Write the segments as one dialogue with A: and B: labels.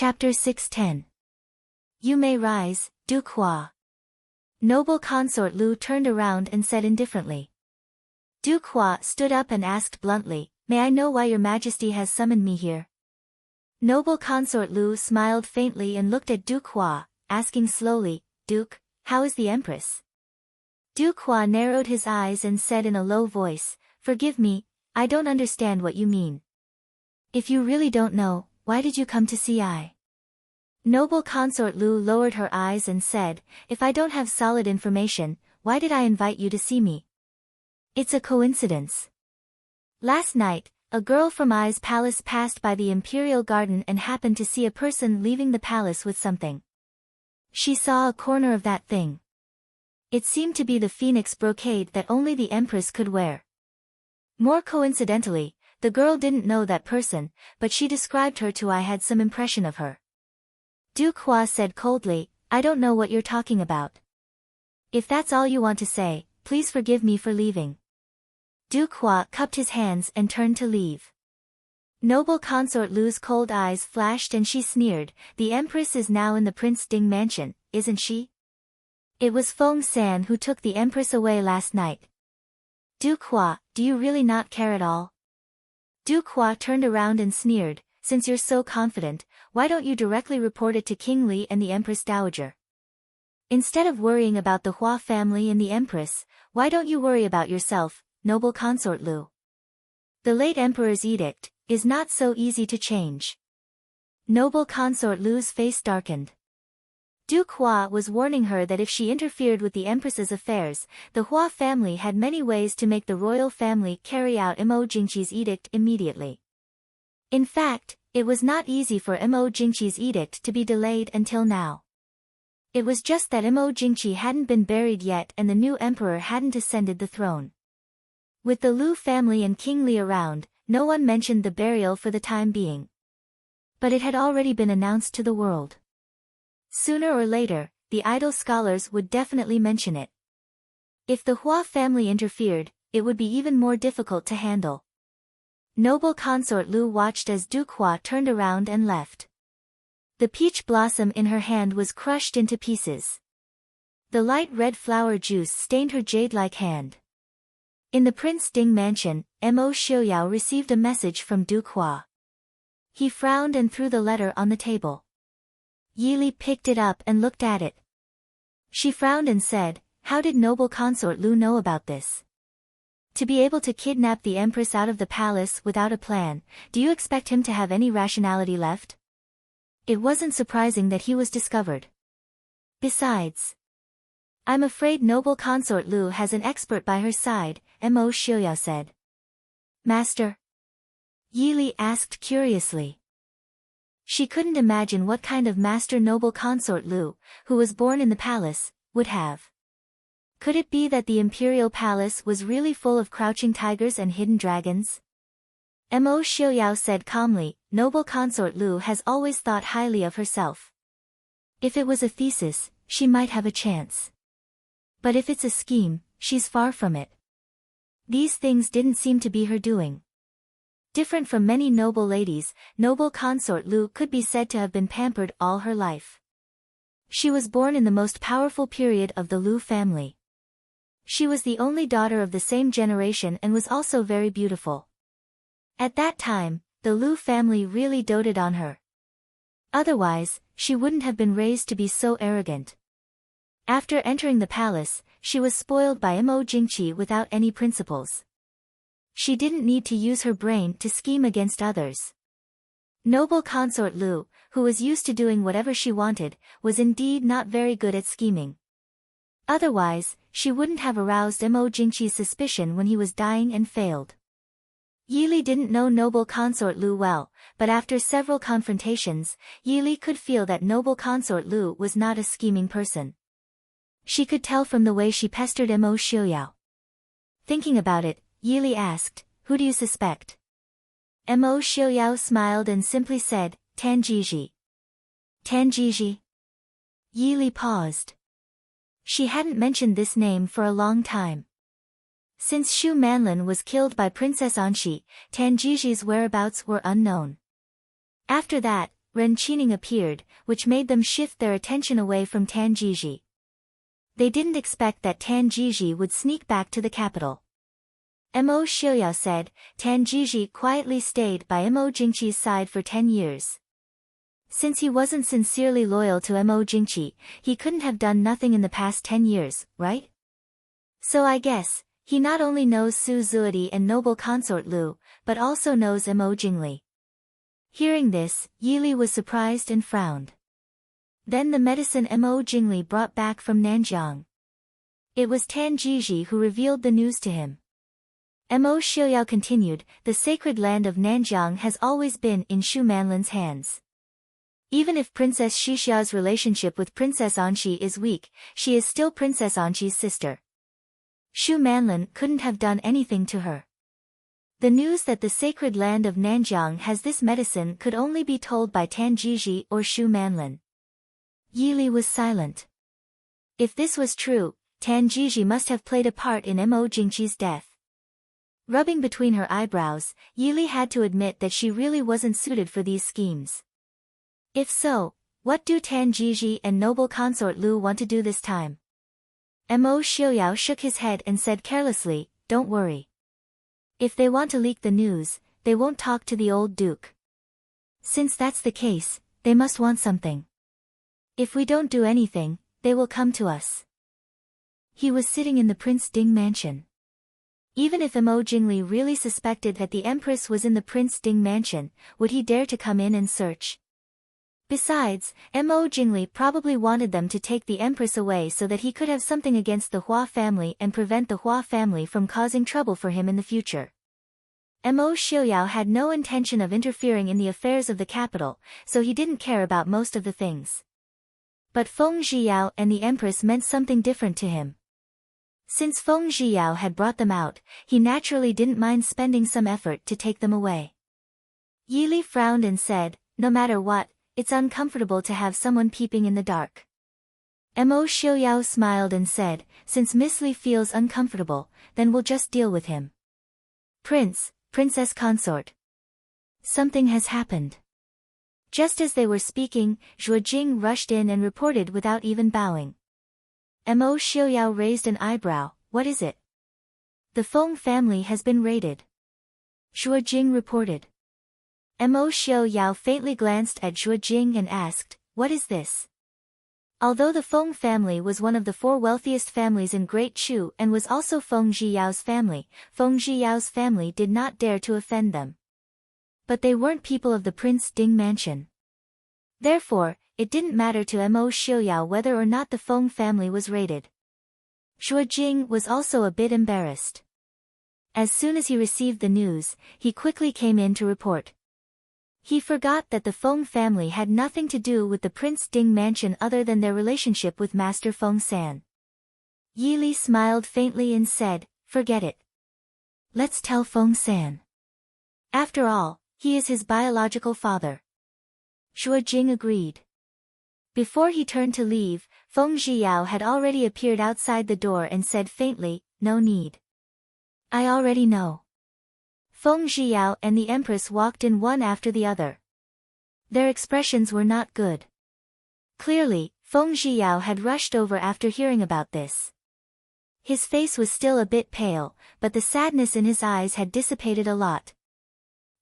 A: Chapter 610. You may rise, Duke Hua. Noble consort Lu turned around and said indifferently. Duke Hua stood up and asked bluntly, "May I know why your majesty has summoned me here?" Noble consort Lu smiled faintly and looked at Duke Hua, asking slowly, "Duke, how is the empress?" Duke Hua narrowed his eyes and said in a low voice, "Forgive me, I don't understand what you mean. If you really don't know, why did you come to see I?" Noble consort Lu lowered her eyes and said, "If I don't have solid information, why did I invite you to see me? It's a coincidence. Last night, a girl from I's palace passed by the imperial garden and happened to see a person leaving the palace with something. She saw a corner of that thing. It seemed to be the phoenix brocade that only the empress could wear. More coincidentally, the girl didn't know that person, but she described her to I had some impression of her." Duke Hua said coldly, "I don't know what you're talking about. If that's all you want to say, please forgive me for leaving." Duke Hua cupped his hands and turned to leave. Noble consort Lu's cold eyes flashed and she sneered, "The empress is now in the Prince Ding mansion, isn't she? It was Feng San who took the empress away last night. Duke Hua, do you really not care at all?" Duke Hua turned around and sneered, "Since you're so confident, why don't you directly report it to King Li and the Empress Dowager? Instead of worrying about the Hua family and the Empress, why don't you worry about yourself, noble consort Lu? The late Emperor's edict is not so easy to change." Noble consort Lu's face darkened. Duke Hua was warning her that if she interfered with the Empress's affairs, the Hua family had many ways to make the royal family carry out Mo Jingqi's edict immediately. In fact, it was not easy for Mo Jingqi's edict to be delayed until now. It was just that Mo Jingqi hadn't been buried yet and the new emperor hadn't ascended the throne. With the Lu family and King Li around, no one mentioned the burial for the time being. But it had already been announced to the world. Sooner or later, the idle scholars would definitely mention it. If the Hua family interfered, it would be even more difficult to handle. Noble consort Lu watched as Duke Hua turned around and left. The peach blossom in her hand was crushed into pieces. The light red flower juice stained her jade-like hand. In the Prince Ding mansion, Mo Xiaoyao received a message from Duke Hua. He frowned and threw the letter on the table. Yili picked it up and looked at it. She frowned and said, "How did noble consort Lu know about this? To be able to kidnap the empress out of the palace without a plan, do you expect him to have any rationality left? It wasn't surprising that he was discovered. Besides, I'm afraid noble consort Lu has an expert by her side," Mo Xiaoyao said. "Master?" Yili asked curiously. She couldn't imagine what kind of master noble consort Lu, who was born in the palace, would have. Could it be that the imperial palace was really full of crouching tigers and hidden dragons? Mo Xiaoyao said calmly, "Noble consort Lu has always thought highly of herself. If it was a thesis, she might have a chance. But if it's a scheme, she's far from it. These things didn't seem to be her doing." Different from many noble ladies, noble consort Lu could be said to have been pampered all her life. She was born in the most powerful period of the Lu family. She was the only daughter of the same generation and was also very beautiful. At that time, the Lu family really doted on her. Otherwise, she wouldn't have been raised to be so arrogant. After entering the palace, she was spoiled by Mo Jingqi without any principles. She didn't need to use her brain to scheme against others. Noble consort Lu, who was used to doing whatever she wanted, was indeed not very good at scheming. Otherwise, she wouldn't have aroused Mo Jingqi's suspicion when he was dying and failed. Yili didn't know noble consort Lu well, but after several confrontations, Yili could feel that noble consort Lu was not a scheming person. She could tell from the way she pestered Mo Xiaoyao. Thinking about it, Yili asked, "Who do you suspect?" Mo Xiaoyao smiled and simply said, "Tanjiji." "Tanjiji?" Yili paused. She hadn't mentioned this name for a long time. Since Xu Manlin was killed by Princess Anxi, Tanjiji's whereabouts were unknown. After that, Ren Qining appeared, which made them shift their attention away from Tan Jiji. They didn't expect that Tan Jiji would sneak back to the capital. Mo Xiuyao said, Tan Jiji quietly stayed by Mo Jingqi's side for 10 years. Since he wasn't sincerely loyal to Mo Jingqi, he couldn't have done nothing in the past 10 years, right? So I guess, he not only knows Su Zuodi and noble consort Lu, but also knows Mo Jingli. Hearing this, Yili was surprised and frowned. Then the medicine Mo Jingli brought back from Nanjiang. It was Tan Jiji who revealed the news to him. Mo Xiuyao continued, the sacred land of Nanjiang has always been in Shu Manlin's hands. Even if Princess Xixia's relationship with Princess Anqi is weak, she is still Princess Anqi's sister. Shu Manlin couldn't have done anything to her. The news that the sacred land of Nanjiang has this medicine could only be told by Tan Jiji or Shu Manlin. Yili was silent. If this was true, Tan Jiji must have played a part in Mo Jingqi's death. Rubbing between her eyebrows, Yili had to admit that she really wasn't suited for these schemes. If so, what do Tan Jiji and noble consort Lu want to do this time? Mo Xiuyao shook his head and said carelessly, don't worry. If they want to leak the news, they won't talk to the old duke. Since that's the case, they must want something. If we don't do anything, they will come to us. He was sitting in the Prince Ding mansion. Even if Mo Jingli really suspected that the Empress was in the Prince Ding mansion, would he dare to come in and search? Besides, Mo Jingli probably wanted them to take the Empress away so that he could have something against the Hua family and prevent the Hua family from causing trouble for him in the future. Mo Xiuyao had no intention of interfering in the affairs of the capital, so he didn't care about most of the things. But Feng Zhiyao and the Empress meant something different to him. Since Feng Zhiyao had brought them out, he naturally didn't mind spending some effort to take them away. Yili frowned and said, no matter what, it's uncomfortable to have someone peeping in the dark. Mo Xiuyao smiled and said, since Miss Li feels uncomfortable, then we'll just deal with him. Princess consort. Something has happened. Just as they were speaking, Zhuo Jing rushed in and reported without even bowing. Mo Xiuyao raised an eyebrow, what is it? The Feng family has been raided. Zhuo Jing reported. Mo Xiuyao faintly glanced at Zhuo Jing and asked, what is this? Although the Feng family was one of the 4 wealthiest families in Great Chu and was also Feng Zhiyao's family did not dare to offend them. But they weren't people of the Prince Ding mansion. Therefore, it didn't matter to Mo Xiuyao whether or not the Feng family was raided. Zhuo Jing was also a bit embarrassed. As soon as he received the news, he quickly came in to report. He forgot that the Feng family had nothing to do with the Prince Ding mansion other than their relationship with Master Feng San. Yili smiled faintly and said, forget it. Let's tell Feng San. After all, he is his biological father. Zhuo Jing agreed. Before he turned to leave, Feng Zhiyao had already appeared outside the door and said faintly, no need. I already know. Feng Zhiyao and the Empress walked in one after the other. Their expressions were not good. Clearly, Feng Zhiyao had rushed over after hearing about this. His face was still a bit pale, but the sadness in his eyes had dissipated a lot.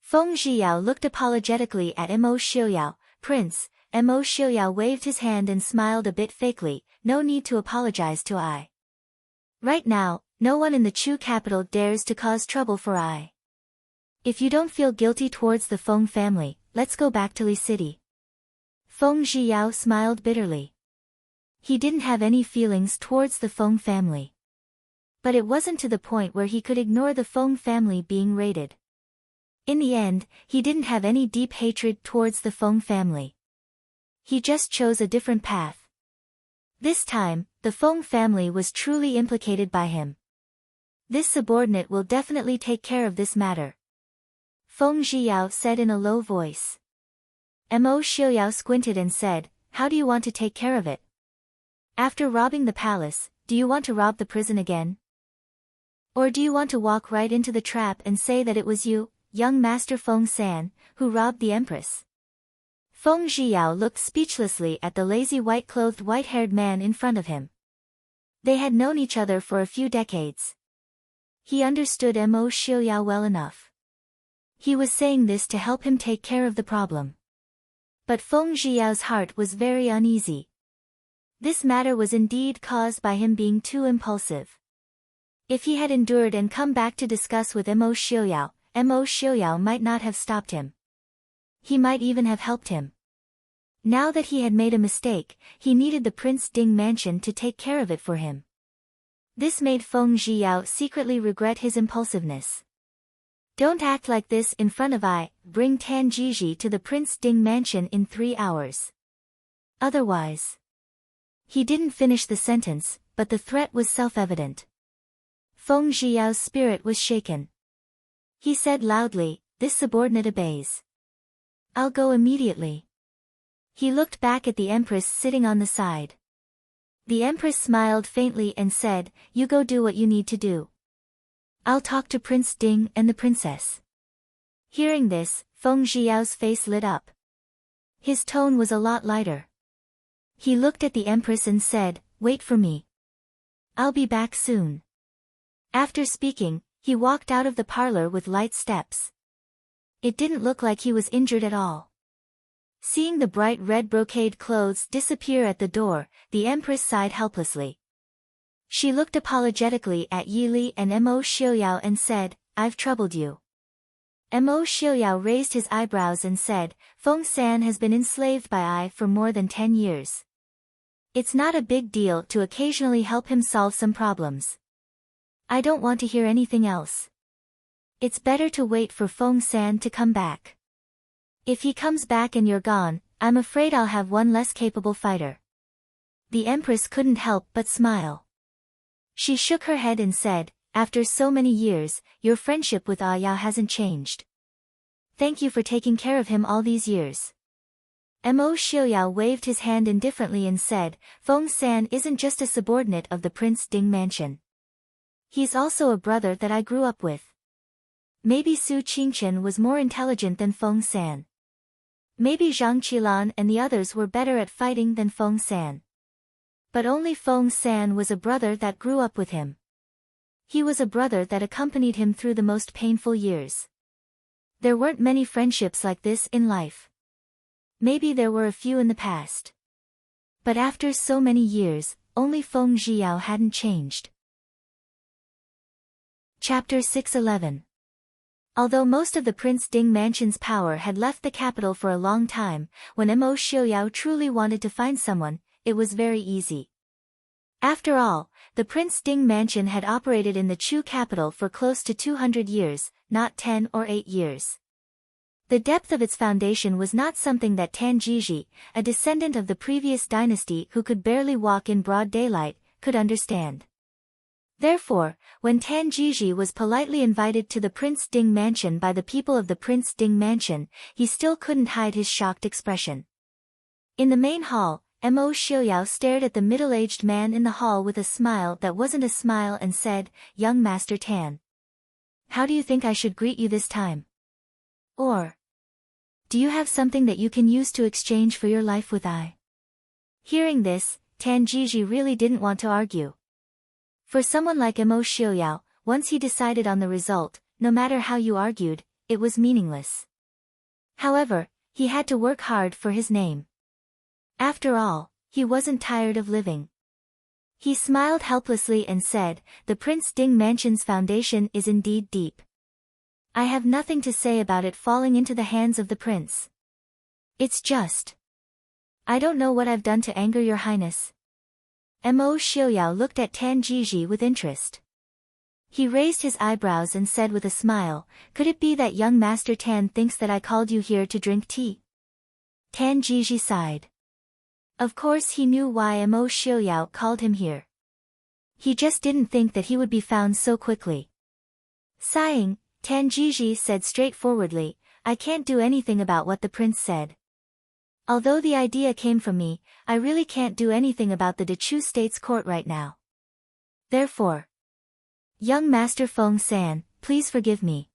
A: Feng Zhiyao looked apologetically at Mo Xiuyao. Prince, Mo Xiuyao waved his hand and smiled a bit fakely, no need to apologize to I. Right now, no one in the Chu capital dares to cause trouble for I. If you don't feel guilty towards the Feng family, let's go back to Li City. Feng Zhiyao smiled bitterly. He didn't have any feelings towards the Feng family. But it wasn't to the point where he could ignore the Feng family being raided. In the end, he didn't have any deep hatred towards the Feng family. He just chose a different path. This time, the Feng family was truly implicated by him. This subordinate will definitely take care of this matter. Feng Zhiyao said in a low voice. Mo Xiuyao squinted and said, how do you want to take care of it? After robbing the palace, do you want to rob the prison again? Or do you want to walk right into the trap and say that it was you, young Master Feng San, who robbed the Empress? Feng Zhiyao looked speechlessly at the lazy white-clothed white-haired man in front of him. They had known each other for a few decades. He understood Mo Xiuyao well enough. He was saying this to help him take care of the problem. But Feng Zhiyao's heart was very uneasy. This matter was indeed caused by him being too impulsive. If he had endured and come back to discuss with Mo Xiuyao might not have stopped him. He might even have helped him. Now that he had made a mistake, he needed the Prince Ding mansion to take care of it for him. This made Feng Zhiyao secretly regret his impulsiveness. Don't act like this in front of I. Bring Tan Jiji to the Prince Ding mansion in 3 hours. Otherwise. He didn't finish the sentence, but the threat was self-evident. Feng Zhiyao's spirit was shaken. He said loudly, "This subordinate obeys. I'll go immediately." He looked back at the Empress sitting on the side. The Empress smiled faintly and said, "You go do what you need to do. I'll talk to Prince Ding and the princess." Hearing this, Feng Zhiyao's face lit up. His tone was a lot lighter. He looked at the Empress and said, "Wait for me. I'll be back soon." After speaking, he walked out of the parlor with light steps. It didn't look like he was injured at all. Seeing the bright red brocade clothes disappear at the door, the Empress sighed helplessly. She looked apologetically at Yi Li and Mo Xiuyao and said, "I've troubled you." Mo Xiuyao raised his eyebrows and said, "Feng San has been enslaved by I for more than 10 years. It's not a big deal to occasionally help him solve some problems. I don't want to hear anything else. It's better to wait for Feng San to come back. If he comes back and you're gone, I'm afraid I'll have one less capable fighter." The Empress couldn't help but smile. She shook her head and said, "After so many years, your friendship with Ah Yao hasn't changed. Thank you for taking care of him all these years." Mo Xiuyao waved his hand indifferently and said, "Feng San isn't just a subordinate of the Prince Ding mansion. He's also a brother that I grew up with. Maybe Su Qingchen was more intelligent than Feng San. Maybe Zhang Qilan and the others were better at fighting than Feng San. But only Feng San was a brother that grew up with him. He was a brother that accompanied him through the most painful years. There weren't many friendships like this in life. Maybe there were a few in the past. But after so many years, only Feng Zhiyao hadn't changed." Chapter 611. Although most of the Prince Ding mansion's power had left the capital for a long time, when Mo Xiuyao truly wanted to find someone, it was very easy. After all, the Prince Ding mansion had operated in the Chu capital for close to 200 years, not 10 or 8 years. The depth of its foundation was not something that Tan Jiji, a descendant of the previous dynasty who could barely walk in broad daylight, could understand. Therefore, when Tan Jiji was politely invited to the Prince Ding mansion by the people of the Prince Ding mansion, he still couldn't hide his shocked expression. In the main hall, Mo Xiuyao stared at the middle-aged man in the hall with a smile that wasn't a smile and said, "Young Master Tan. How do you think I should greet you this time? Or do you have something that you can use to exchange for your life with I?" Hearing this, Tan Jiji really didn't want to argue. For someone like Mo Xiuyao, once he decided on the result, no matter how you argued, it was meaningless. However, he had to work hard for his name. After all, he wasn't tired of living. He smiled helplessly and said, "The Prince Ding mansion's foundation is indeed deep. I have nothing to say about it falling into the hands of the prince. It's just, I don't know what I've done to anger your highness." Mo Xiuyao looked at Tan Jiji with interest. He raised his eyebrows and said with a smile, "Could it be that young Master Tan thinks that I called you here to drink tea?" Tan Jiji sighed. Of course he knew why Mo Xiuyao called him here. He just didn't think that he would be found so quickly. Sighing, Tan Jiji said straightforwardly, "I can't do anything about what the prince said. Although the idea came from me, I really can't do anything about the Dechu State's court right now. Therefore, young Master Feng San, please forgive me."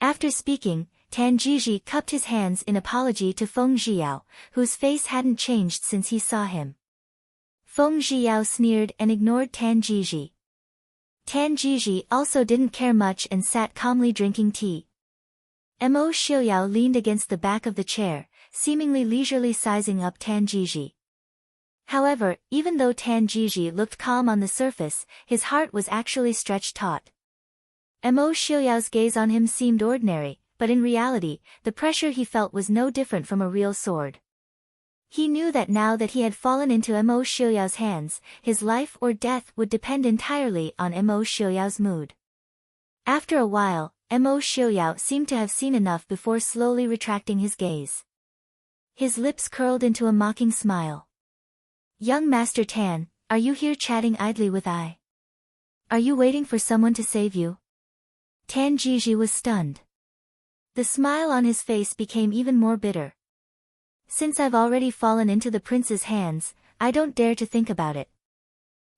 A: After speaking, Tan Jiji cupped his hands in apology to Feng Zhiyao, whose face hadn't changed since he saw him. Feng Zhiyao sneered and ignored Tan Jiji. Tan Jiji also didn't care much and sat calmly drinking tea. Mo Xiaoyao leaned against the back of the chair, seemingly leisurely sizing up Tan Jiji. However, even though Tan Jiji looked calm on the surface, his heart was actually stretched taut. Mo Xiaoyao's gaze on him seemed ordinary, but in reality, the pressure he felt was no different from a real sword. He knew that now that he had fallen into Mo Xiaoyao's hands, his life or death would depend entirely on Mo Xiaoyao's mood. After a while, Mo Xiaoyao seemed to have seen enough before slowly retracting his gaze. His lips curled into a mocking smile. "Young Master Tan, are you here chatting idly with I? Are you waiting for someone to save you?" Tan Jiji was stunned. The smile on his face became even more bitter. "Since I've already fallen into the prince's hands, I don't dare to think about it."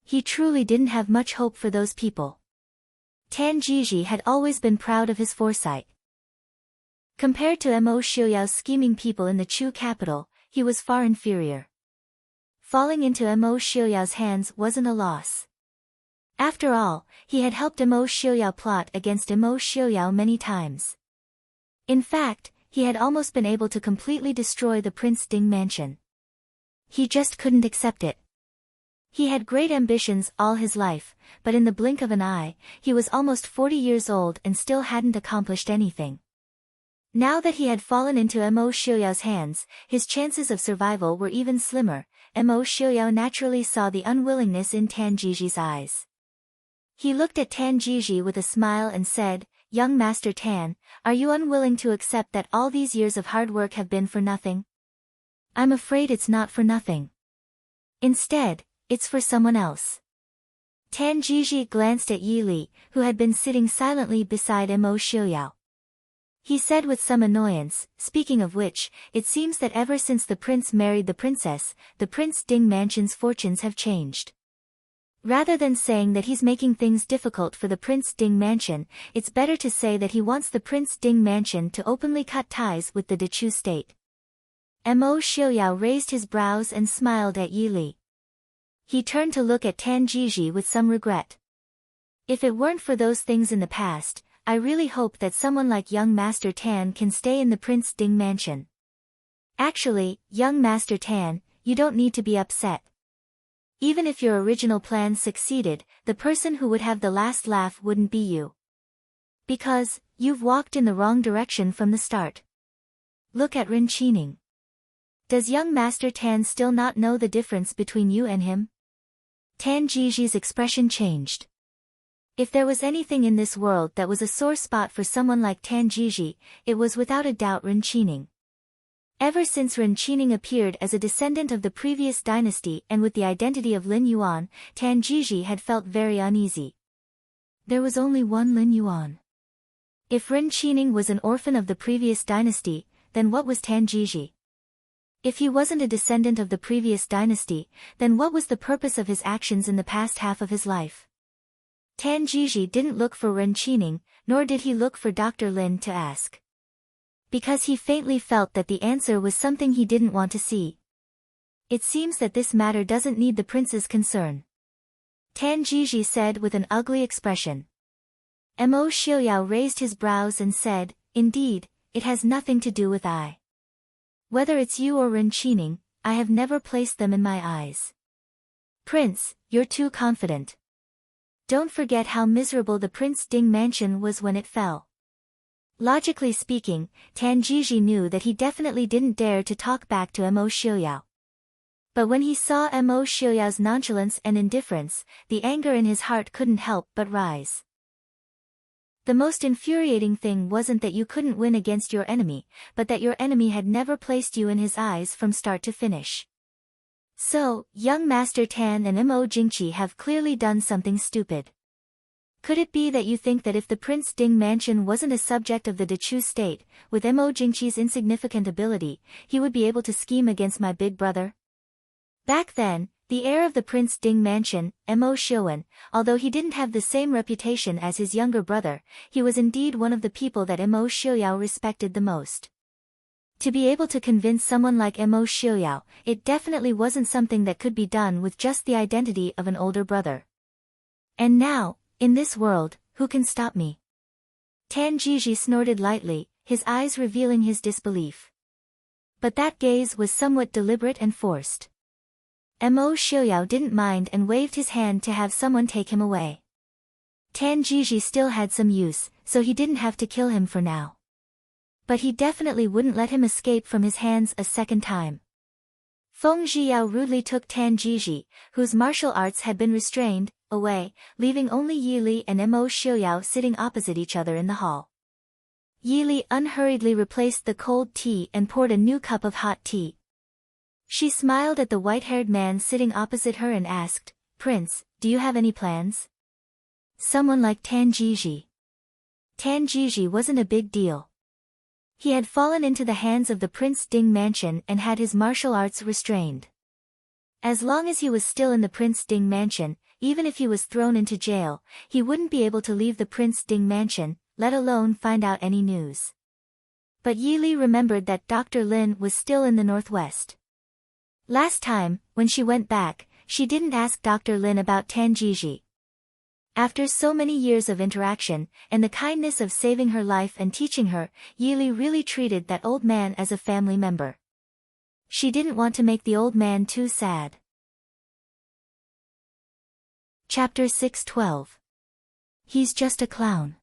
A: He truly didn't have much hope for those people. Tan Jiji had always been proud of his foresight. Compared to Mo Xiaoyao's scheming people in the Chu capital, he was far inferior. Falling into Mo Xiaoyao's hands wasn't a loss. After all, he had helped Mo Xiaoyao plot against Mo Xiaoyao many times. In fact, he had almost been able to completely destroy the Prince Ding mansion. He just couldn't accept it. He had great ambitions all his life, but in the blink of an eye, he was almost 40 years old and still hadn't accomplished anything. Now that he had fallen into Mo Xiaoyao's hands, his chances of survival were even slimmer. Mo Xiaoyao naturally saw the unwillingness in Tan Jiji's eyes. He looked at Tan Jiji with a smile and said, "Young Master Tan, are you unwilling to accept that all these years of hard work have been for nothing?" "I'm afraid it's not for nothing. Instead, it's for someone else." Tan Jiji glanced at Yi Li, who had been sitting silently beside Mo Xiaoyao. He said with some annoyance, "Speaking of which, it seems that ever since the prince married the princess, the Prince Ding mansion's fortunes have changed. Rather than saying that he's making things difficult for the Prince Ding mansion, it's better to say that he wants the Prince Ding mansion to openly cut ties with the Dechu state." Mo Xiaoyao raised his brows and smiled at Yi Li. He turned to look at Tan Jiji with some regret. "If it weren't for those things in the past, I really hope that someone like young Master Tan can stay in the Prince Ding mansion. Actually, young Master Tan, you don't need to be upset. Even if your original plan succeeded, the person who would have the last laugh wouldn't be you. Because, you've walked in the wrong direction from the start. Look at Ren Qining. Does young Master Tan still not know the difference between you and him?" Tan Jiji's expression changed. If there was anything in this world that was a sore spot for someone like Tan Jiji, it was without a doubt Ren Qining. Ever since Ren Qining appeared as a descendant of the previous dynasty and with the identity of Lin Yuan, Tan Jiji had felt very uneasy. There was only one Lin Yuan. If Ren Qining was an orphan of the previous dynasty, then what was Tan Jiji? If he wasn't a descendant of the previous dynasty, then what was the purpose of his actions in the past half of his life? Tan Jiji didn't look for Ren Qining, nor did he look for Dr. Lin to ask. Because he faintly felt that the answer was something he didn't want to see. "It seems that this matter doesn't need the prince's concern," Tan Jiji said with an ugly expression. Mo Xiaoyao raised his brows and said, "Indeed, it has nothing to do with I. Whether it's you or Ren Qining, I have never placed them in my eyes. Prince, you're too confident. Don't forget how miserable the Prince Ding mansion was when it fell." Logically speaking, Tan Jiji knew that he definitely didn't dare to talk back to Mo Xiaoyao. But when he saw Mo Xiaoyao's nonchalance and indifference, the anger in his heart couldn't help but rise. The most infuriating thing wasn't that you couldn't win against your enemy, but that your enemy had never placed you in his eyes from start to finish. So, young Master Tan and Mo Jingqi have clearly done something stupid. Could it be that you think that if the Prince Ding mansion wasn't a subject of the Dechu state, with Mo Jingqi's insignificant ability, he would be able to scheme against my big brother? Back then, the heir of the Prince Ding mansion, Mo Xiuan, although he didn't have the same reputation as his younger brother, he was indeed one of the people that Mo Xiuyao respected the most. To be able to convince someone like Mo Xiuyao, it definitely wasn't something that could be done with just the identity of an older brother. And now, in this world, who can stop me? Tan Jiji snorted lightly, his eyes revealing his disbelief. But that gaze was somewhat deliberate and forced. Mo Xiuyao didn't mind and waved his hand to have someone take him away. Tan Jiji still had some use, so he didn't have to kill him for now. But he definitely wouldn't let him escape from his hands a second time. Feng Zhiyao rudely took Tan Jiji, whose martial arts had been restrained, away, leaving only Yi Li and Mo Xiuyao sitting opposite each other in the hall. Yi Li unhurriedly replaced the cold tea and poured a new cup of hot tea. She smiled at the white-haired man sitting opposite her and asked, "Prince, do you have any plans?" Someone like Tan Jiji. Tan Jiji wasn't a big deal. He had fallen into the hands of the Prince Ding mansion and had his martial arts restrained. As long as he was still in the Prince Ding mansion, even if he was thrown into jail, he wouldn't be able to leave the Prince Ding mansion, let alone find out any news. But Yi Li remembered that Dr. Lin was still in the northwest. Last time, when she went back, she didn't ask Dr. Lin about Tan Jiji. After so many years of interaction, and the kindness of saving her life and teaching her, Yi Li really treated that old man as a family member. She didn't want to make the old man too sad. Chapter 6:12. He's just a clown.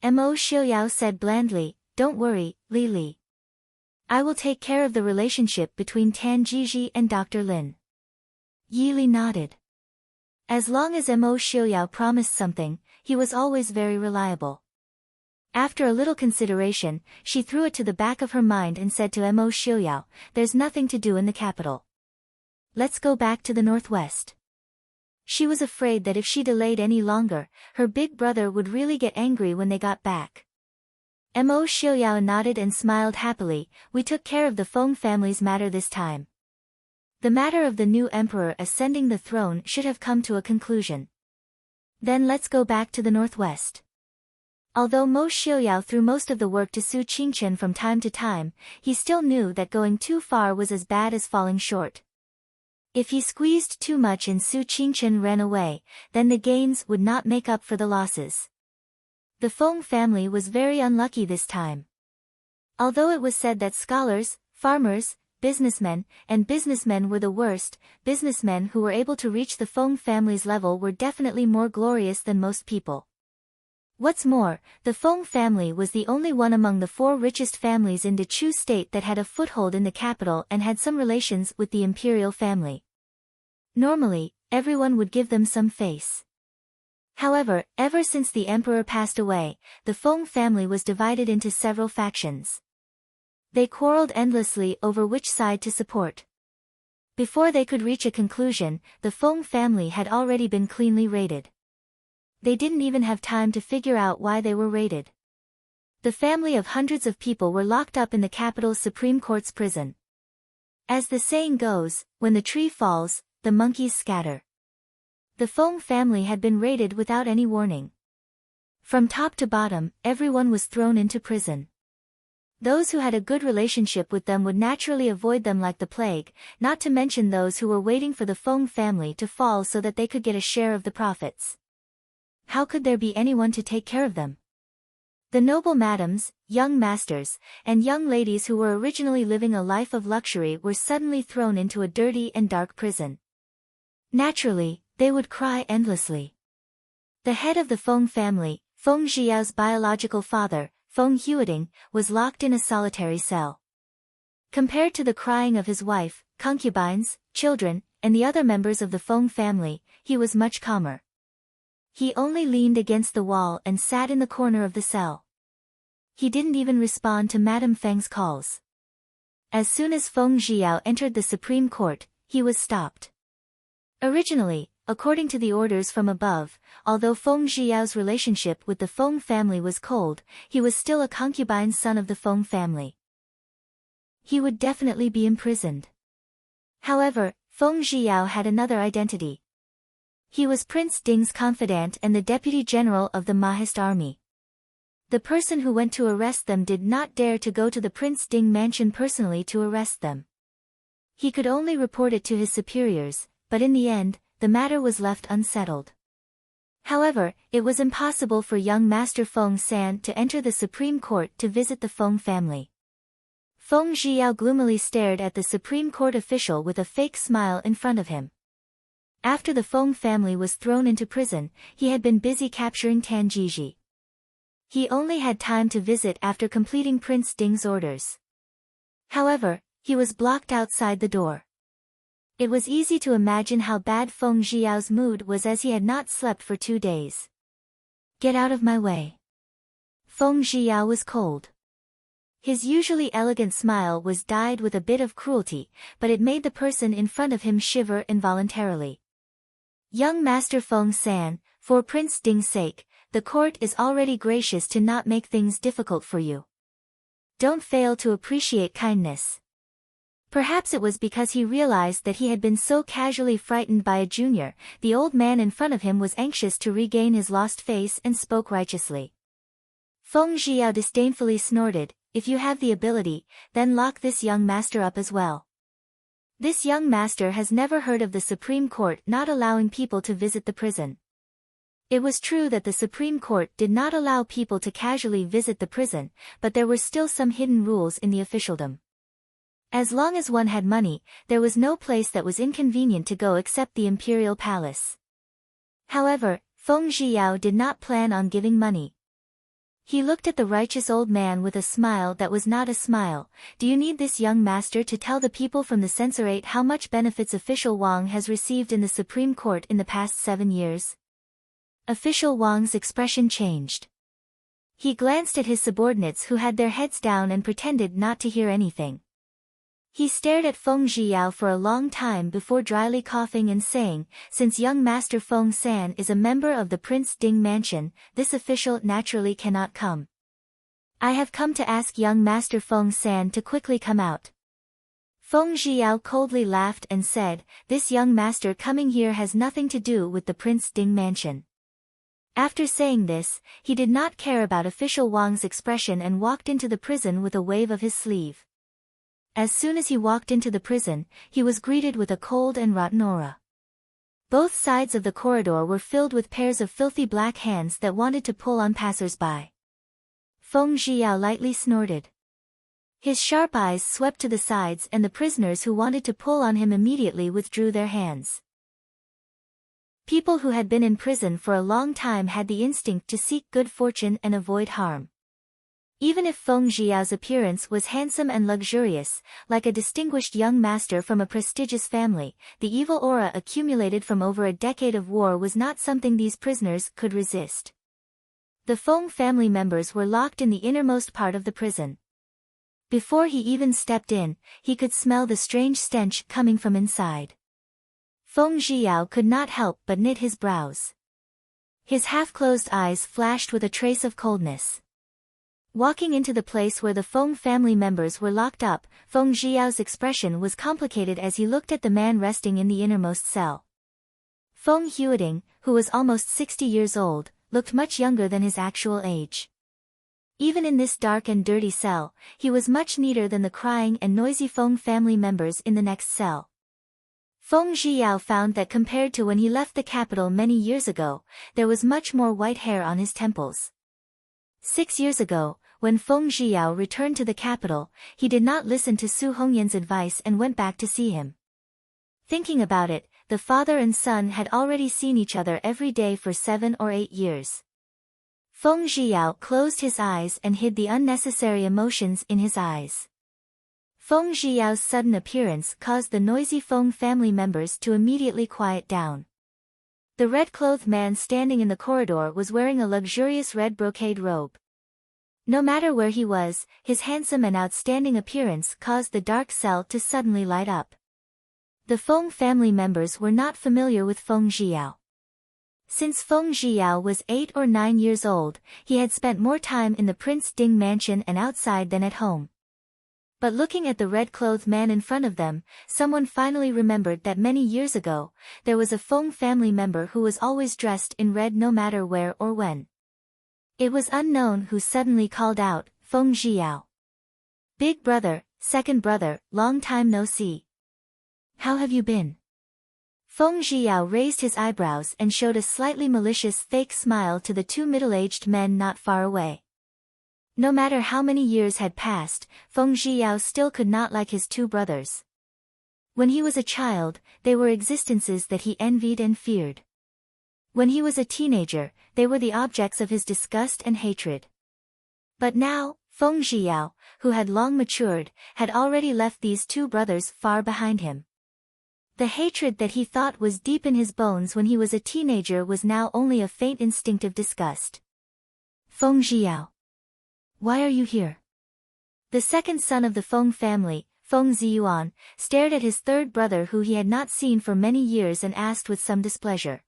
A: Mo Xiuyao said blandly, "Don't worry, Li Li. I will take care of the relationship between Tan Jiji and Dr. Lin." Yi Li nodded. As long as Mo Xiuyao promised something, he was always very reliable. After a little consideration, she threw it to the back of her mind and said to Mo Xiuyao, "There's nothing to do in the capital. Let's go back to the northwest." She was afraid that if she delayed any longer, her big brother would really get angry when they got back. Mo Xiuyao nodded and smiled happily. "We took care of the Feng family's matter this time. The matter of the new emperor ascending the throne should have come to a conclusion. Then let's go back to the northwest." Although Mo Xiuyao threw most of the work to Su Qingchen from time to time, he still knew that going too far was as bad as falling short. If he squeezed too much and Su Qingchen ran away, then the gains would not make up for the losses. The Feng family was very unlucky this time. Although it was said that scholars, farmers, businessmen were the worst, businessmen who were able to reach the Feng family's level were definitely more glorious than most people. What's more, the Feng family was the only one among the 4 richest families in Dechu state that had a foothold in the capital and had some relations with the imperial family. Normally, everyone would give them some face. However, ever since the emperor passed away, the Feng family was divided into several factions. They quarreled endlessly over which side to support. Before they could reach a conclusion, the Feng family had already been cleanly raided. They didn't even have time to figure out why they were raided. The family of hundreds of people were locked up in the capital's Supreme Court's prison. As the saying goes, when the tree falls, the monkeys scatter. The Feng family had been raided without any warning. From top to bottom, everyone was thrown into prison. Those who had a good relationship with them would naturally avoid them like the plague, not to mention those who were waiting for the Feng family to fall so that they could get a share of the profits. How could there be anyone to take care of them? The noble madams, young masters, and young ladies who were originally living a life of luxury were suddenly thrown into a dirty and dark prison. Naturally, they would cry endlessly. The head of the Feng family, Feng Zhiyao's biological father, Feng Huiding, was locked in a solitary cell. Compared to the crying of his wife, concubines, children, and the other members of the Feng family, he was much calmer. He only leaned against the wall and sat in the corner of the cell. He didn't even respond to Madame Feng's calls. As soon as Feng Zhiyao entered the Supreme Court, he was stopped. Originally, according to the orders from above, although Feng Zhiyao's relationship with the Feng family was cold, he was still a concubine's son of the Feng family. He would definitely be imprisoned. However, Feng Zhiyao had another identity. He was Prince Ding's confidant and the deputy general of the Mahist army. The person who went to arrest them did not dare to go to the Prince Ding mansion personally to arrest them. He could only report it to his superiors, but in the end, the matter was left unsettled. However, it was impossible for young Master Feng San to enter the Supreme Court to visit the Feng family. Feng Zhiyao gloomily stared at the Supreme Court official with a fake smile in front of him. After the Feng family was thrown into prison, he had been busy capturing Tan Jiji. He only had time to visit after completing Prince Ding's orders. However, he was blocked outside the door. It was easy to imagine how bad Feng Zhiyao's mood was as he had not slept for 2 days. Get out of my way. Feng Zhiyao was cold. His usually elegant smile was dyed with a bit of cruelty, but it made the person in front of him shiver involuntarily. Young Master Feng San, for Prince Ding's sake, the court is already gracious to not make things difficult for you. Don't fail to appreciate kindness. Perhaps it was because he realized that he had been so casually frightened by a junior, the old man in front of him was anxious to regain his lost face and spoke righteously. Feng Zhiyao disdainfully snorted, if you have the ability, then lock this young master up as well. This young master has never heard of the Supreme Court not allowing people to visit the prison. It was true that the Supreme Court did not allow people to casually visit the prison, but there were still some hidden rules in the officialdom. As long as one had money, there was no place that was inconvenient to go except the imperial palace. However, Feng Zhiyao did not plan on giving money. He looked at the righteous old man with a smile that was not a smile. Do you need this young master to tell the people from the censorate how much benefits official Wang has received in the Supreme Court in the past 7 years? Official Wang's expression changed. He glanced at his subordinates who had their heads down and pretended not to hear anything. He stared at Feng Zhiyao for a long time before dryly coughing and saying, since young Master Feng San is a member of the Prince Ding mansion, this official naturally cannot come. I have come to ask young Master Feng San to quickly come out. Feng Zhiyao coldly laughed and said, this young master coming here has nothing to do with the Prince Ding mansion. After saying this, he did not care about official Wang's expression and walked into the prison with a wave of his sleeve. As soon as he walked into the prison, he was greeted with a cold and rotten aura. Both sides of the corridor were filled with pairs of filthy black hands that wanted to pull on passers-by. Feng Zhiyao lightly snorted. His sharp eyes swept to the sides and the prisoners who wanted to pull on him immediately withdrew their hands. People who had been in prison for a long time had the instinct to seek good fortune and avoid harm. Even if Feng Zhiyao's appearance was handsome and luxurious, like a distinguished young master from a prestigious family, the evil aura accumulated from over a decade of war was not something these prisoners could resist. The Feng family members were locked in the innermost part of the prison. Before he even stepped in, he could smell the strange stench coming from inside. Feng Zhiyao could not help but knit his brows. His half-closed eyes flashed with a trace of coldness. Walking into the place where the Feng family members were locked up, Feng Zhiyao's expression was complicated as he looked at the man resting in the innermost cell. Feng Huiding, who was almost 60 years old, looked much younger than his actual age. Even in this dark and dirty cell, he was much neater than the crying and noisy Feng family members in the next cell. Feng Zhiyao found that compared to when he left the capital many years ago, there was much more white hair on his temples. 6 years ago, when Feng Zhiyao returned to the capital, he did not listen to Su Hongyan's advice and went back to see him. Thinking about it, the father and son had already seen each other every day for 7 or 8 years. Feng Zhiyao closed his eyes and hid the unnecessary emotions in his eyes. Feng Zhiyao's sudden appearance caused the noisy Feng family members to immediately quiet down. The red-clothed man standing in the corridor was wearing a luxurious red brocade robe. No matter where he was, his handsome and outstanding appearance caused the dark cell to suddenly light up. The Feng family members were not familiar with Feng Zhiyao. Since Feng Zhiyao was 8 or 9 years old, he had spent more time in the Prince Ding mansion and outside than at home. But looking at the red-clothed man in front of them, someone finally remembered that many years ago, there was a Feng family member who was always dressed in red no matter where or when. It was unknown who suddenly called out, "Feng Zhiyao. Big brother, second brother, long time no see. How have you been?" Feng Zhiyao raised his eyebrows and showed a slightly malicious fake smile to the two middle-aged men not far away. No matter how many years had passed, Feng Zhiyao still could not like his two brothers. When he was a child, they were existences that he envied and feared. When he was a teenager, they were the objects of his disgust and hatred. But now, Feng Zhiyao, who had long matured, had already left these two brothers far behind him. The hatred that he thought was deep in his bones when he was a teenager was now only a faint instinctive disgust. "Feng Zhiyao. Why are you here?" The second son of the Feng family, Feng Ziyuan, stared at his third brother who he had not seen for many years and asked with some displeasure.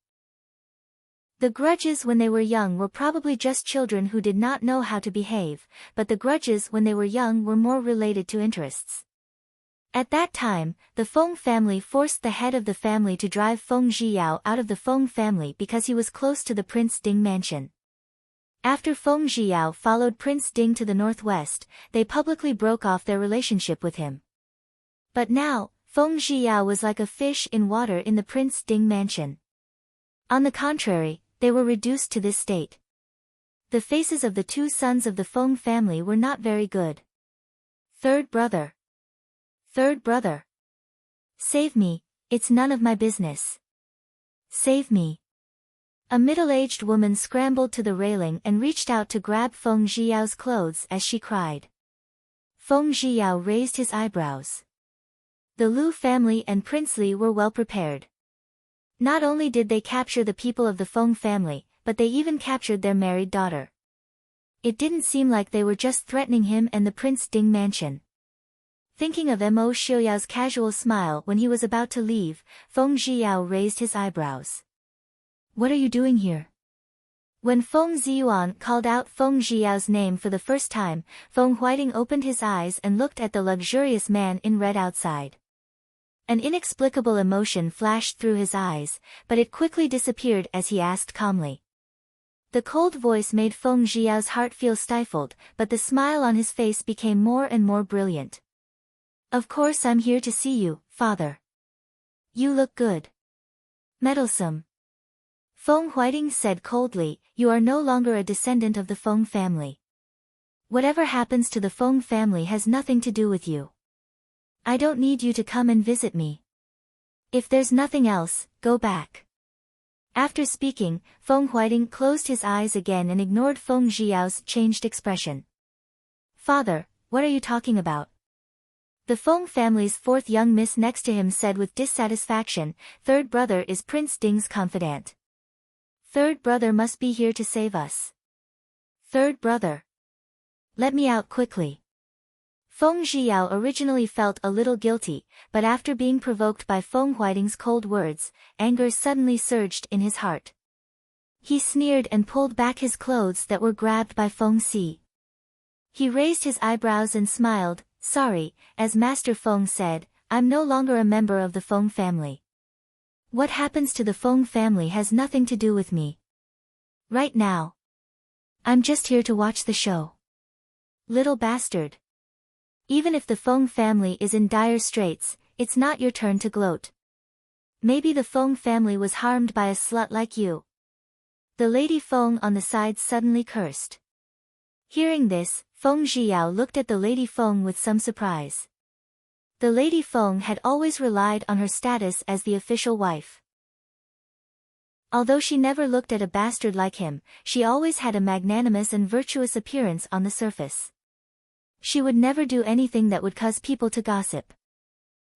A: The grudges when they were young were probably just children who did not know how to behave, but the grudges when they were young were more related to interests. At that time, the Feng family forced the head of the family to drive Feng Zhiyao out of the Feng family because he was close to the Prince Ding mansion. After Feng Zhiyao followed Prince Ding to the northwest, they publicly broke off their relationship with him. But now, Feng Zhiyao was like a fish in water in the Prince Ding mansion. On the contrary, they were reduced to this state. The faces of the two sons of the Feng family were not very good. "Third brother. Third brother. Save me, it's none of my business. Save me." A middle-aged woman scrambled to the railing and reached out to grab Feng Zhiyao's clothes as she cried. Feng Zhiyao raised his eyebrows. The Lu family and Prince Li were well prepared. Not only did they capture the people of the Feng family, but they even captured their married daughter. It didn't seem like they were just threatening him and the Prince Ding mansion. Thinking of Mo Xiuyao's casual smile when he was about to leave, Feng Zhiyao raised his eyebrows. "What are you doing here?" When Feng Ziyuan called out Feng Zhiyao's name for the first time, Feng Huiting opened his eyes and looked at the luxurious man in red outside. An inexplicable emotion flashed through his eyes, but it quickly disappeared as he asked calmly. The cold voice made Feng Zhiyao's heart feel stifled, but the smile on his face became more and more brilliant. "Of course I'm here to see you, father. You look good. Meddlesome." Feng Huiting said coldly, "You are no longer a descendant of the Feng family. Whatever happens to the Feng family has nothing to do with you. I don't need you to come and visit me. If there's nothing else, go back." After speaking, Feng Huiting closed his eyes again and ignored Feng Zhiyao's changed expression. "Father, what are you talking about?" The Feng family's fourth young miss next to him said with dissatisfaction, "Third brother is Prince Ding's confidant. Third brother must be here to save us. Third brother. Let me out quickly." Feng Zhiyao originally felt a little guilty, but after being provoked by Feng Huiting's cold words, anger suddenly surged in his heart. He sneered and pulled back his clothes that were grabbed by Feng Si. He raised his eyebrows and smiled, "Sorry, as Master Feng said, I'm no longer a member of the Feng family. What happens to the Feng family has nothing to do with me. Right now. I'm just here to watch the show." "Little bastard. Even if the Feng family is in dire straits, it's not your turn to gloat. Maybe the Feng family was harmed by a slut like you." The Lady Feng on the side suddenly cursed. Hearing this, Feng Zhiyao looked at the Lady Feng with some surprise. The Lady Feng had always relied on her status as the official wife. Although she never looked at a bastard like him, she always had a magnanimous and virtuous appearance on the surface. She would never do anything that would cause people to gossip.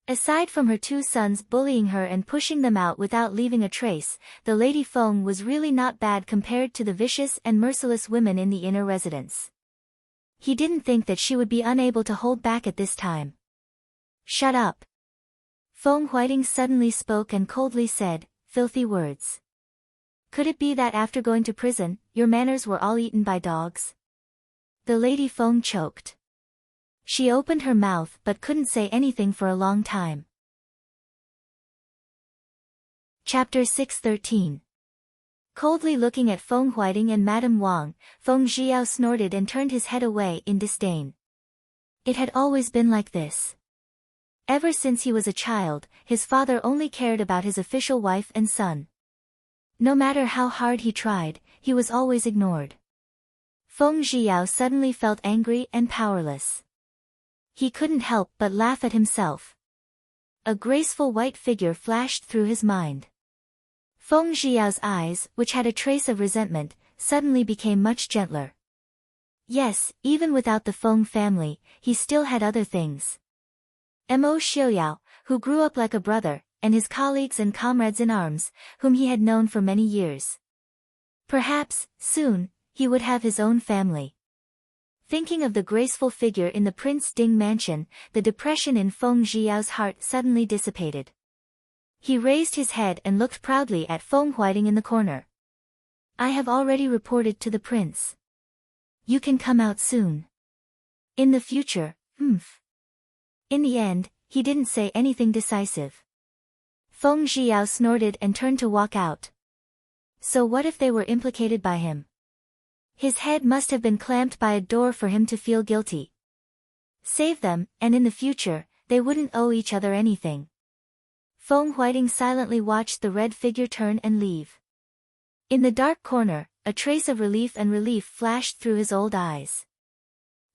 A: Aside from her two sons bullying her and pushing them out without leaving a trace, the Lady Feng was really not bad compared to the vicious and merciless women in the inner residence. He didn't think that she would be unable to hold back at this time. "Shut up." Feng Huiting suddenly spoke and coldly said, "Filthy words. Could it be that after going to prison, your manners were all eaten by dogs?" The Lady Feng choked. She opened her mouth but couldn't say anything for a long time. Chapter 613. Coldly looking at Feng Huiting and Madame Wang, Feng Zhiao snorted and turned his head away in disdain. It had always been like this. Ever since he was a child, his father only cared about his official wife and son. No matter how hard he tried, he was always ignored. Feng Zhiao suddenly felt angry and powerless. He couldn't help but laugh at himself. A graceful white figure flashed through his mind. Feng Zhiao's eyes, which had a trace of resentment, suddenly became much gentler. Yes, even without the Feng family, he still had other things. Mo Xiaoyao, who grew up like a brother, and his colleagues and comrades in arms, whom he had known for many years. Perhaps, soon, he would have his own family. Thinking of the graceful figure in the Prince Ding mansion, the depression in Feng Zhiao's heart suddenly dissipated. He raised his head and looked proudly at Feng Huiting in the corner. I have already reported to the prince. You can come out soon. In the future, In the end, he didn't say anything decisive. Feng Zhiao snorted and turned to walk out. So what if they were implicated by him? His head must have been clamped by a door for him to feel guilty. Save them, and in the future, they wouldn't owe each other anything. Feng Huiting silently watched the red figure turn and leave. In the dark corner, a trace of relief flashed through his old eyes.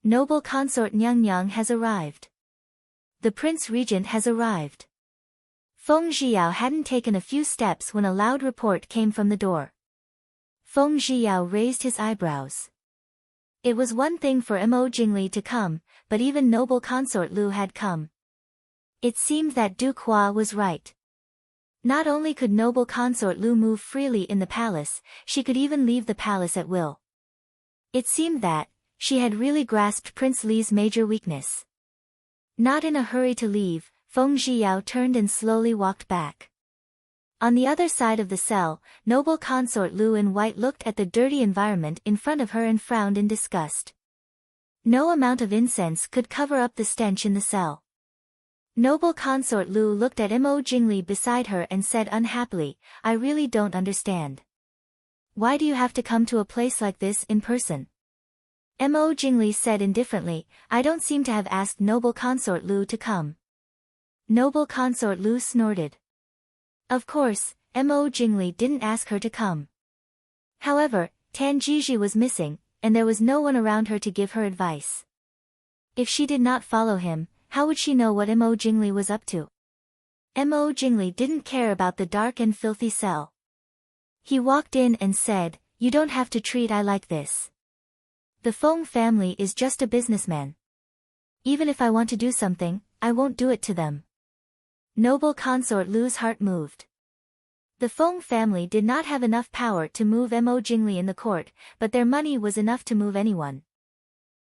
A: Noble consort Nyang Nyang has arrived. The Prince Regent has arrived. Feng Zhiao hadn't taken a few steps when a loud report came from the door. Feng Zhiao raised his eyebrows. It was one thing for Mo Jingli to come, but even noble consort Lu had come. It seemed that Duke Hua was right. Not only could noble consort Lu move freely in the palace, she could even leave the palace at will. It seemed that she had really grasped Prince Li's major weakness. Not in a hurry to leave, Feng Zhiao turned and slowly walked back. On the other side of the cell, noble consort Lu in white looked at the dirty environment in front of her and frowned in disgust. No amount of incense could cover up the stench in the cell. Noble consort Lu looked at Mo Jingli beside her and said unhappily, I really don't understand. Why do you have to come to a place like this in person? Mo Jingli said indifferently, I don't seem to have asked noble consort Lu to come. Noble consort Lu snorted. Of course, Mo Jingli didn't ask her to come. However, Tan Jiji was missing, and there was no one around her to give her advice. If she did not follow him, how would she know what Mo Jingli was up to? Mo Jingli didn't care about the dark and filthy cell. He walked in and said, you don't have to treat I like this. The Feng family is just a businessman. Even if I want to do something, I won't do it to them. Noble consort Lu's heart moved. The Feng family did not have enough power to move Mo Jingli in the court, but their money was enough to move anyone.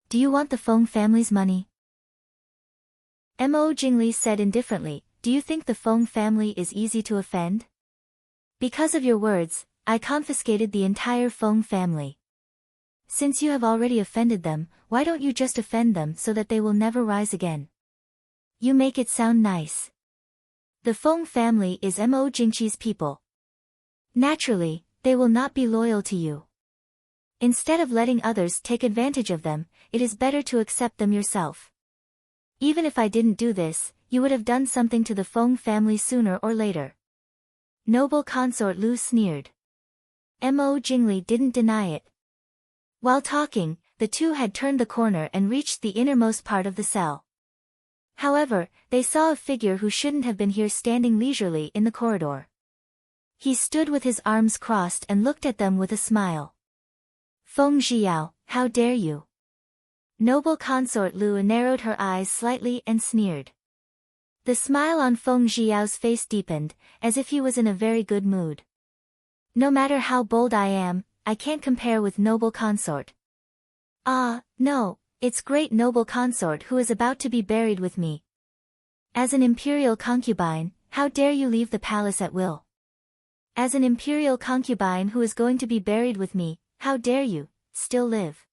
A: Do you want the Feng family's money? Mo Jingli said indifferently, do you think the Feng family is easy to offend? Because of your words, I confiscated the entire Feng family. Since you have already offended them, why don't you just offend them so that they will never rise again? You make it sound nice. The Feng family is Mo Jingqi's people. Naturally, they will not be loyal to you. Instead of letting others take advantage of them, it is better to accept them yourself. Even if I didn't do this, you would have done something to the Feng family sooner or later. Noble consort Lu sneered. Mo Jingli didn't deny it. While talking, the two had turned the corner and reached the innermost part of the cell. However, they saw a figure who shouldn't have been here standing leisurely in the corridor. He stood with his arms crossed and looked at them with a smile. Feng Zhiao, how dare you? Noble consort Lu narrowed her eyes slightly and sneered. The smile on Feng Zhiao's face deepened, as if he was in a very good mood. No matter how bold I am, I can't compare with noble consort. Ah, no, it's great noble consort who is about to be buried with me. As an imperial concubine, how dare you leave the palace at will? As an imperial concubine who is going to be buried with me, how dare you still live?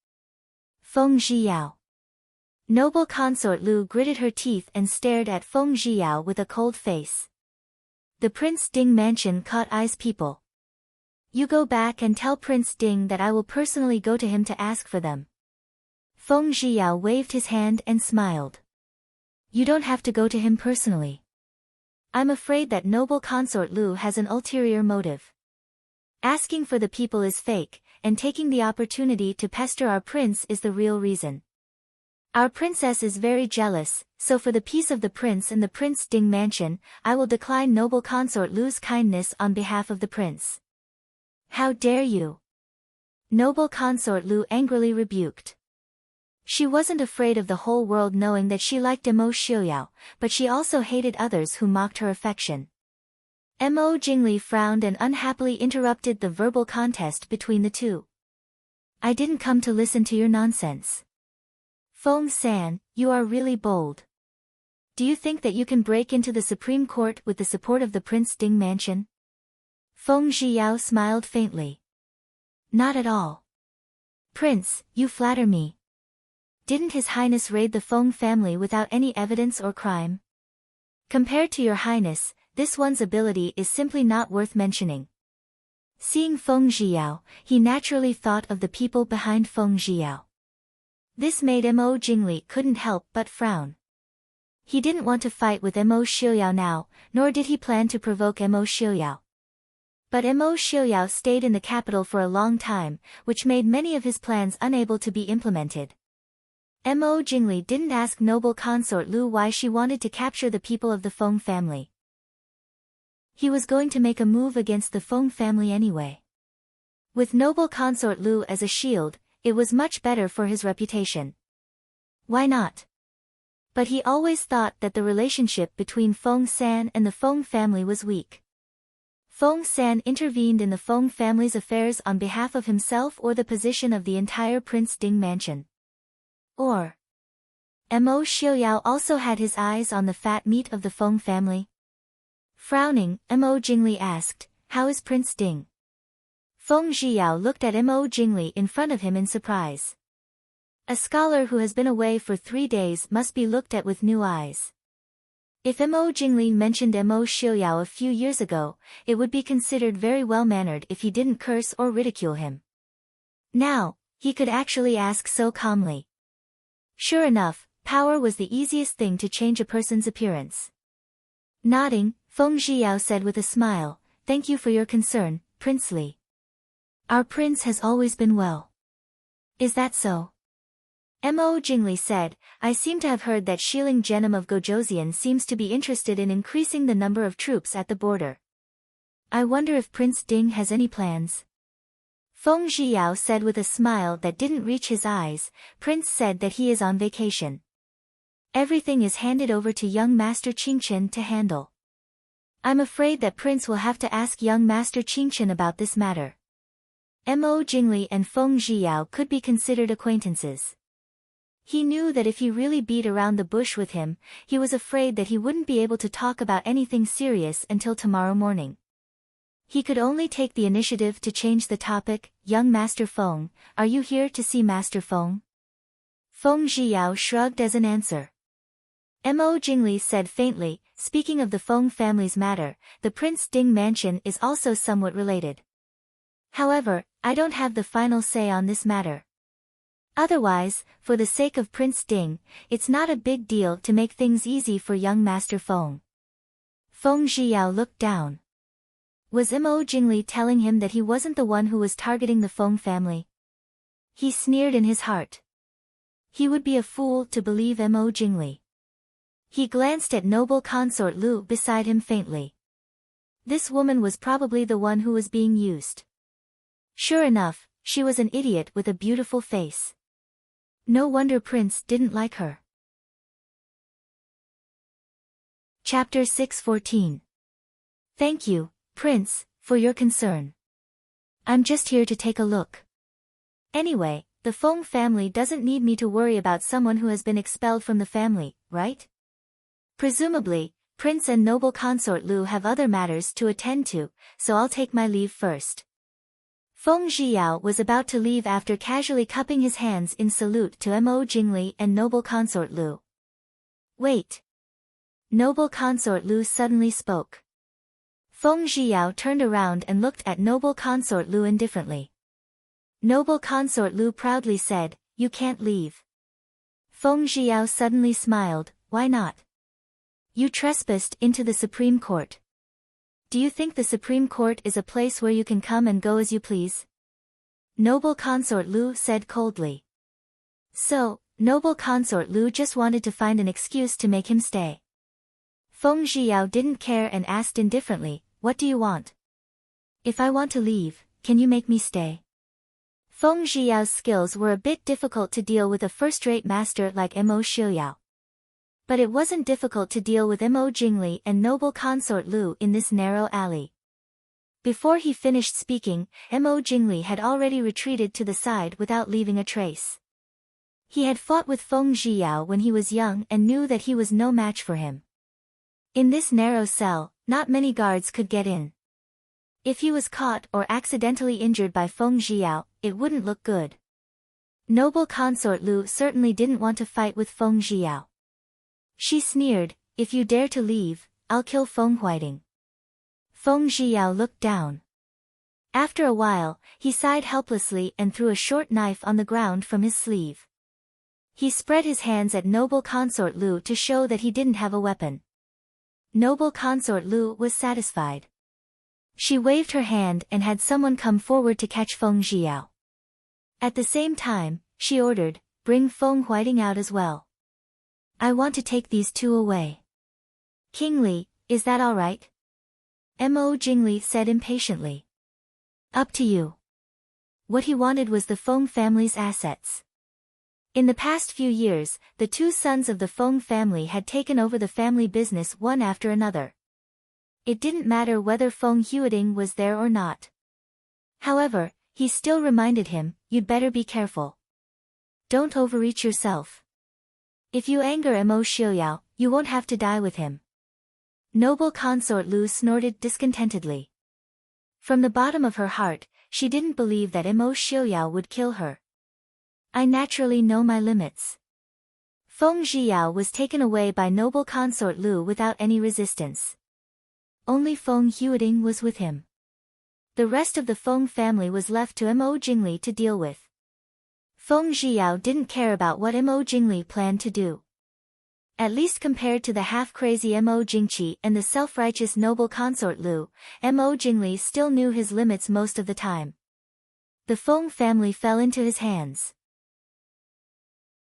A: Feng Zhiao. Noble consort Lu gritted her teeth and stared at Feng Zhiyao with a cold face. The Prince Ding mansion caught eyes people. You go back and tell Prince Ding that I will personally go to him to ask for them. Feng Zhiyao waved his hand and smiled. You don't have to go to him personally. I'm afraid that noble consort Lu has an ulterior motive. Asking for the people is fake, and taking the opportunity to pester our prince is the real reason. Our princess is very jealous, so for the peace of the prince and the Prince Ding mansion, I will decline noble consort Lu's kindness on behalf of the prince. How dare you? Noble consort Lu angrily rebuked. She wasn't afraid of the whole world knowing that she liked Mo Xiuyao, but she also hated others who mocked her affection. Mo Jingli frowned and unhappily interrupted the verbal contest between the two. I didn't come to listen to your nonsense. Feng San, you are really bold. Do you think that you can break into the Supreme Court with the support of the Prince Ding mansion? Feng Zhiyao smiled faintly. Not at all. Prince, you flatter me. Didn't His Highness raid the Feng family without any evidence or crime? Compared to your Highness, this one's ability is simply not worth mentioning. Seeing Feng Zhiyao, he naturally thought of the people behind Feng Zhiyao. This made Mo Jingli couldn't help but frown. He didn't want to fight with Mo Xiuyao now, nor did he plan to provoke Mo Xiuyao. But Mo Xiuyao stayed in the capital for a long time, which made many of his plans unable to be implemented. Mo Jingli didn't ask noble consort Lu why she wanted to capture the people of the Feng family. He was going to make a move against the Feng family anyway. With noble consort Lu as a shield, it was much better for his reputation. Why not? But he always thought that the relationship between Feng San and the Feng family was weak. Feng San intervened in the Feng family's affairs on behalf of himself or the position of the entire Prince Ding mansion. Or Mo Xiuyao also had his eyes on the fat meat of the Feng family. Frowning, Mo Jingli asked, how is Prince Ding? Feng Zhiyao looked at Mo Jingli in front of him in surprise. A scholar who has been away for 3 days must be looked at with new eyes. If Mo Jingli mentioned Mo Xiuyao a few years ago, it would be considered very well-mannered if he didn't curse or ridicule him. Now, he could actually ask so calmly. Sure enough, power was the easiest thing to change a person's appearance. Nodding, Feng Zhiyao said with a smile, thank you for your concern, Prince Li. Our prince has always been well. Is that so? Mo Jingli said, I seem to have heard that Shiling Genom of Gojoseon seems to be interested in increasing the number of troops at the border. I wonder if Prince Ding has any plans. Feng Zhiyao said with a smile that didn't reach his eyes, Prince said that he is on vacation. Everything is handed over to young Master Qingchen to handle. I'm afraid that Prince will have to ask young Master Qingchen about this matter. Mo Jingli and Feng Zhiyao could be considered acquaintances. He knew that if he really beat around the bush with him, he was afraid that he wouldn't be able to talk about anything serious until tomorrow morning. He could only take the initiative to change the topic. Young Master Feng, are you here to see Master Feng? Feng Zhiyao shrugged as an answer. Mo Jingli said faintly, speaking of the Feng family's matter, the Prince Ding mansion is also somewhat related. However, I don't have the final say on this matter. Otherwise, for the sake of Prince Ding, it's not a big deal to make things easy for young Master Feng. Feng Zhiyao looked down. Was Mo Jingli telling him that he wasn't the one who was targeting the Feng family? He sneered in his heart. He would be a fool to believe Mo Jingli. He glanced at noble consort Lu beside him faintly. This woman was probably the one who was being used. Sure enough, she was an idiot with a beautiful face. No wonder Prince didn't like her. Chapter 614. Thank you, Prince, for your concern. I'm just here to take a look. Anyway, the Feng family doesn't need me to worry about someone who has been expelled from the family, right? Presumably, Prince and noble consort Lu have other matters to attend to, so I'll take my leave first. Feng Zhiyao was about to leave after casually cupping his hands in salute to Mo Jingli and noble consort Lu. Wait. Noble consort Lu suddenly spoke. Feng Zhiyao turned around and looked at noble consort Lu indifferently. Noble consort Lu proudly said, "You can't leave." Feng Zhiyao suddenly smiled, "Why not? You trespassed into the Supreme Court. Do you think the Supreme Court is a place where you can come and go as you please?" Noble consort Lu said coldly. So, noble consort Lu just wanted to find an excuse to make him stay. Feng Zhiyao didn't care and asked indifferently, "What do you want?" "If I want to leave, can you make me stay?" Feng Zhiyao's skills were a bit difficult to deal with a first-rate master like Mo Xiuyao. But it wasn't difficult to deal with Mo Jingli and noble consort Lu in this narrow alley. Before he finished speaking, Mo Jingli had already retreated to the side without leaving a trace. He had fought with Feng Zhiyao when he was young and knew that he was no match for him. In this narrow cell, not many guards could get in. If he was caught or accidentally injured by Feng Zhiyao, it wouldn't look good. Noble consort Lu certainly didn't want to fight with Feng Zhiyao. She sneered, "If you dare to leave, I'll kill Feng Huiting." Feng Zhiyao looked down. After a while, he sighed helplessly and threw a short knife on the ground from his sleeve. He spread his hands at noble consort Lu to show that he didn't have a weapon. Noble consort Lu was satisfied. She waved her hand and had someone come forward to catch Feng Zhiyao. At the same time, she ordered, "Bring Feng Huiting out as well. I want to take these two away." "King Li, is that all right?" Mo Jingli said impatiently. "Up to you." What he wanted was the Feng family's assets. In the past few years, the two sons of the Feng family had taken over the family business one after another. It didn't matter whether Feng Huiting was there or not. However, he still reminded him, "You'd better be careful. Don't overreach yourself. If you anger Mo Xiuyao, you won't have to die with him." Noble consort Lu snorted discontentedly. From the bottom of her heart, she didn't believe that Mo Xiuyao would kill her. "I naturally know my limits." Feng Zhiyao was taken away by noble consort Lu without any resistance. Only Feng Huiting was with him. The rest of the Feng family was left to Mo Jingli to deal with. Feng Zhiyao didn't care about what Mo Jingli planned to do. At least compared to the half-crazy Mo Jingqi and the self-righteous noble consort Lu, Mo Jingli still knew his limits most of the time. The Feng family fell into his hands.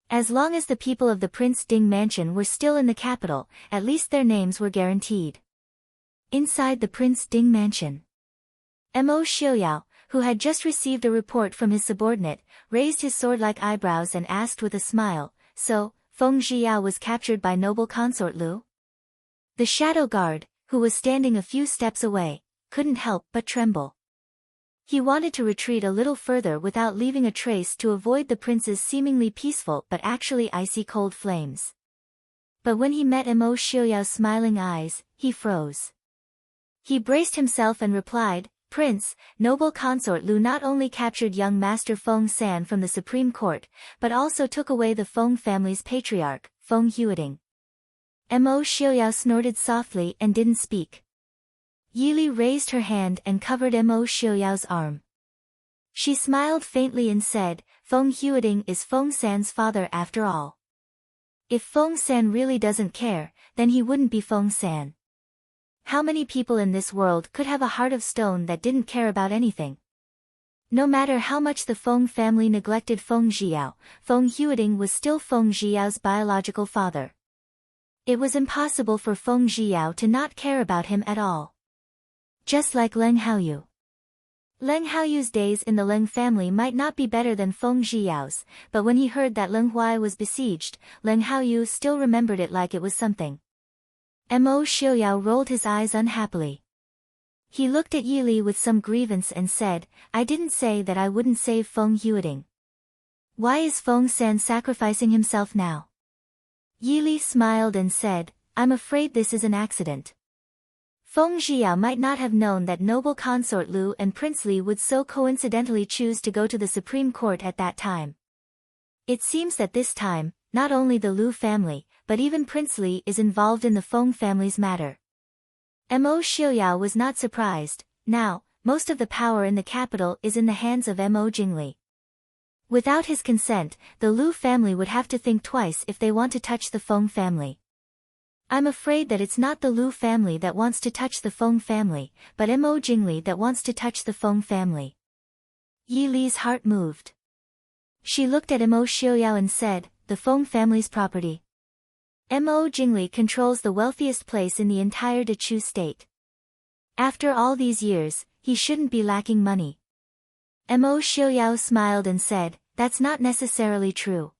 A: As long as the people of the Prince Ding mansion were still in the capital, at least their names were guaranteed. Inside the Prince Ding mansion, Mo Xiuyao, who had just received a report from his subordinate, raised his sword-like eyebrows and asked with a smile, "So, Feng Zhiyao was captured by noble consort Lu?" The shadow guard, who was standing a few steps away, couldn't help but tremble. He wanted to retreat a little further without leaving a trace to avoid the prince's seemingly peaceful but actually icy cold flames. But when he met Mo Xiuyao's smiling eyes, he froze. He braced himself and replied, "Prince, noble consort Lu not only captured young Master Feng San from the Supreme Court, but also took away the Feng family's patriarch, Feng Huiting." Mo Xiuyao snorted softly and didn't speak. Yili raised her hand and covered Mo Xiuyao's arm. She smiled faintly and said, "Feng Huiting is Feng San's father after all. If Feng San really doesn't care, then he wouldn't be Feng San. How many people in this world could have a heart of stone that didn't care about anything?" No matter how much the Feng family neglected Feng Zhiyao, Feng Huiting was still Feng Zhiyao's biological father. It was impossible for Feng Zhiyao to not care about him at all. Just like Leng Haoyu. Leng Haoyu's days in the Leng family might not be better than Feng Zhiyao's, but when he heard that Leng Huai was besieged, Leng Haoyu still remembered it like it was something. Mo Xiuyao rolled his eyes unhappily. He looked at Yili with some grievance and said, "I didn't say that I wouldn't save Feng Huiting. Why is Feng San sacrificing himself now?" Yili smiled and said, "I'm afraid this is an accident." Feng Zhiyao might not have known that noble consort Lu and Prince Li would so coincidentally choose to go to the Supreme Court at that time. It seems that this time, not only the Lu family, but even Prince Li is involved in the Feng family's matter. Mo Xiuyao was not surprised. Now, most of the power in the capital is in the hands of Mo Jingli. Without his consent, the Lu family would have to think twice if they want to touch the Feng family. I'm afraid that it's not the Lu family that wants to touch the Feng family, but Mo Jingli that wants to touch the Feng family. Yi Li's heart moved. She looked at Mo Xiuyao and said, the Feng family's property. Mo Jingli controls the wealthiest place in the entire Dechu state. After all these years, he shouldn't be lacking money. Mo Xiuyao smiled and said, that's not necessarily true.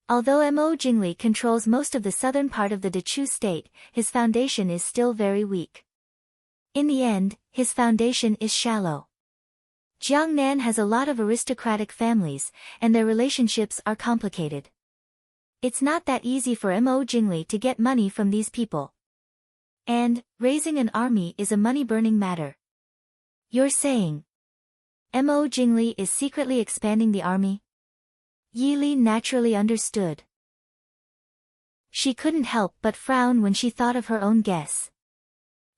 A: Although Mo Jingli controls most of the southern part of the Dechu state, his foundation is still very weak. In the end, his foundation is shallow. Jiangnan has a lot of aristocratic families, and their relationships are complicated. It's not that easy for Mo Jingli to get money from these people. And, raising an army is a money-burning matter. You're saying Mo Jingli is secretly expanding the army? Yi Li naturally understood. She couldn't help but frown when she thought of her own guess.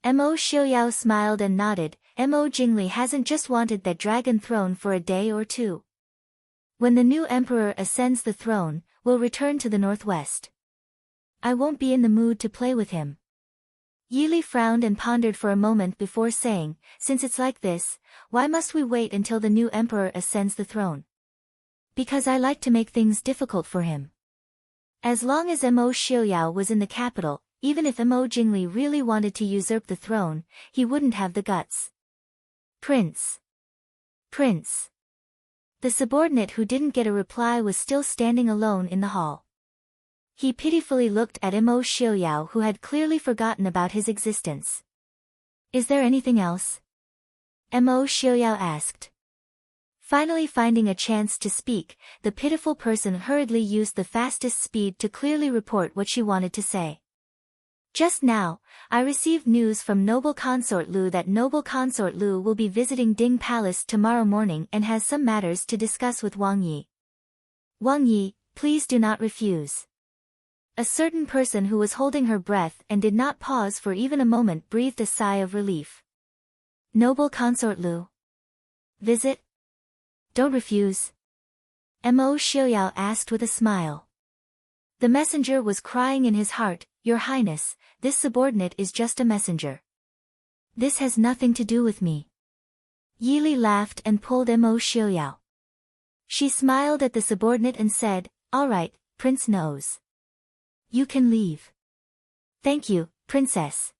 A: Mo Xiuyao smiled and nodded. Mo Jingli hasn't just wanted that dragon throne for a day or two. When the new emperor ascends the throne, we'll return to the northwest. I won't be in the mood to play with him. Yi Li frowned and pondered for a moment before saying, since it's like this, why must we wait until the new emperor ascends the throne? Because I like to make things difficult for him. As long as Mo Xiuyao was in the capital, even if Mo Jingli really wanted to usurp the throne, he wouldn't have the guts. Prince. The subordinate who didn't get a reply was still standing alone in the hall. He pitifully looked at Mo Xiuyao, who had clearly forgotten about his existence. Is there anything else? Mo Xiuyao asked. Finally finding a chance to speak, the pitiful person hurriedly used the fastest speed to clearly report what she wanted to say. Just now, I received news from Noble Consort Lu that Noble Consort Lu will be visiting Ding Palace tomorrow morning and has some matters to discuss with Wang Yi. Wang Yi, please do not refuse. A certain person who was holding her breath and did not pause for even a moment breathed a sigh of relief. Noble Consort Lu. Visit? Don't refuse. Mo Xiuyao asked with a smile. The messenger was crying in his heart, Your Highness, this subordinate is just a messenger. This has nothing to do with me. Yi Li laughed and pulled Mo Xiuyao. She smiled at the subordinate and said, all right, Prince knows. You can leave. Thank you, Princess.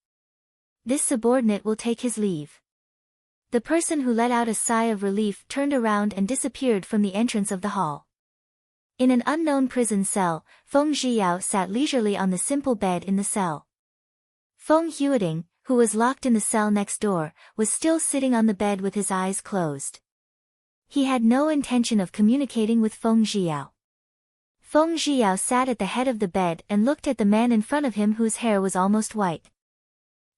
A: This subordinate will take his leave. The person who let out a sigh of relief turned around and disappeared from the entrance of the hall. In an unknown prison cell, Feng Zhiyao sat leisurely on the simple bed in the cell. Feng Huiding, who was locked in the cell next door, was still sitting on the bed with his eyes closed. He had no intention of communicating with Feng Zhiyao. Feng Zhiyao sat at the head of the bed and looked at the man in front of him whose hair was almost white.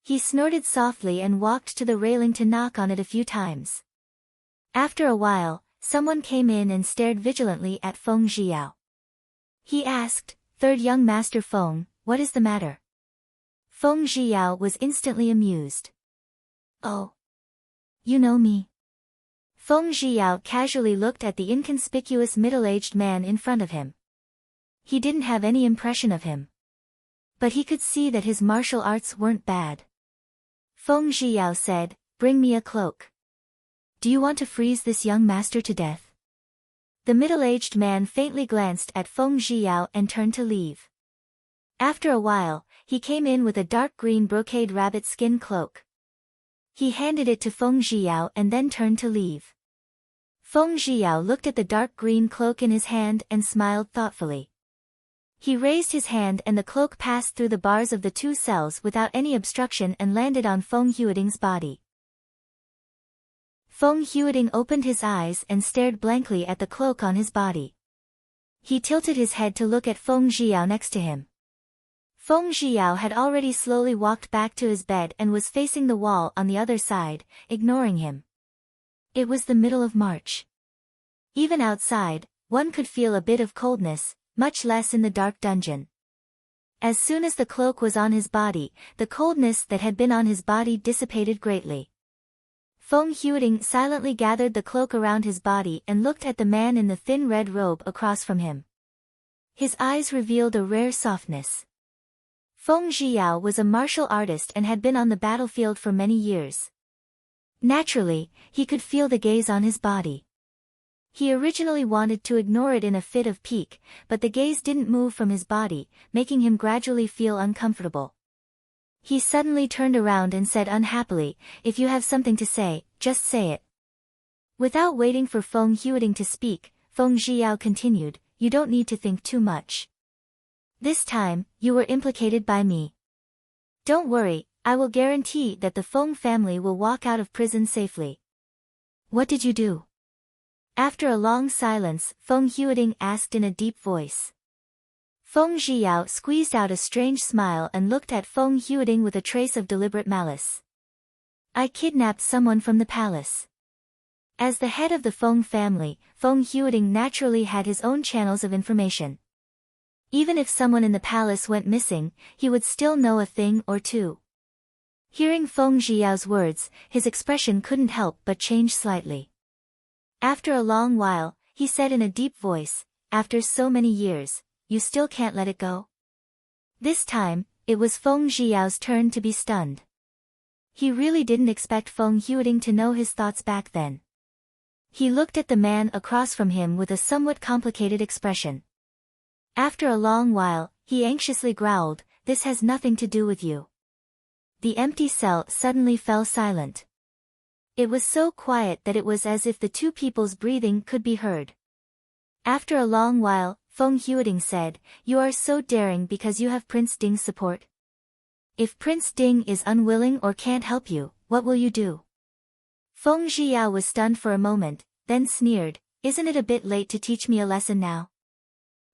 A: He snorted softly and walked to the railing to knock on it a few times. After a while, someone came in and stared vigilantly at Feng Zhiyao. He asked, Third young master Feng, what is the matter? Feng Zhiyao was instantly amused. Oh. You know me. Feng Zhiyao casually looked at the inconspicuous middle-aged man in front of him. He didn't have any impression of him. But he could see that his martial arts weren't bad. Feng Zhiyao said, Bring me a cloak. Do you want to freeze this young master to death? The middle-aged man faintly glanced at Feng Zhiyao and turned to leave. After a while, he came in with a dark green brocade rabbit skin cloak. He handed it to Feng Zhiyao and then turned to leave. Feng Zhiyao looked at the dark green cloak in his hand and smiled thoughtfully. He raised his hand and the cloak passed through the bars of the two cells without any obstruction and landed on Feng Huiding's body. Feng Huiding opened his eyes and stared blankly at the cloak on his body. He tilted his head to look at Feng Zhiyao next to him. Feng Zhiyao had already slowly walked back to his bed and was facing the wall on the other side, ignoring him. It was the middle of March. Even outside, one could feel a bit of coldness, much less in the dark dungeon. As soon as the cloak was on his body, the coldness that had been on his body dissipated greatly. Feng Huiding silently gathered the cloak around his body and looked at the man in the thin red robe across from him. His eyes revealed a rare softness. Feng Zhiyao was a martial artist and had been on the battlefield for many years. Naturally, he could feel the gaze on his body. He originally wanted to ignore it in a fit of pique, but the gaze didn't move from his body, making him gradually feel uncomfortable. He suddenly turned around and said unhappily, "If you have something to say, just say it." Without waiting for Feng Huiding to speak, Feng Zhiyao continued, "You don't need to think too much. This time, you were implicated by me. Don't worry, I will guarantee that the Feng family will walk out of prison safely." "What did you do?" After a long silence, Feng Huiding asked in a deep voice. Feng Zhiyao squeezed out a strange smile and looked at Feng Huiding with a trace of deliberate malice. "I kidnapped someone from the palace." As the head of the Feng family, Feng Huiding naturally had his own channels of information. Even if someone in the palace went missing, he would still know a thing or two. Hearing Feng Zhiyao's words, his expression couldn't help but change slightly. After a long while, he said in a deep voice, "After so many years, you still can't let it go?" This time, it was Feng Zhiyao's turn to be stunned. He really didn't expect Feng Huiding to know his thoughts back then. He looked at the man across from him with a somewhat complicated expression. After a long while, he anxiously growled, "This has nothing to do with you." The empty cell suddenly fell silent. It was so quiet that it was as if the two people's breathing could be heard. After a long while, Feng Huiding said, "You are so daring because you have Prince Ding's support. If Prince Ding is unwilling or can't help you, what will you do?" Feng Zhiyao was stunned for a moment, then sneered, "Isn't it a bit late to teach me a lesson now?"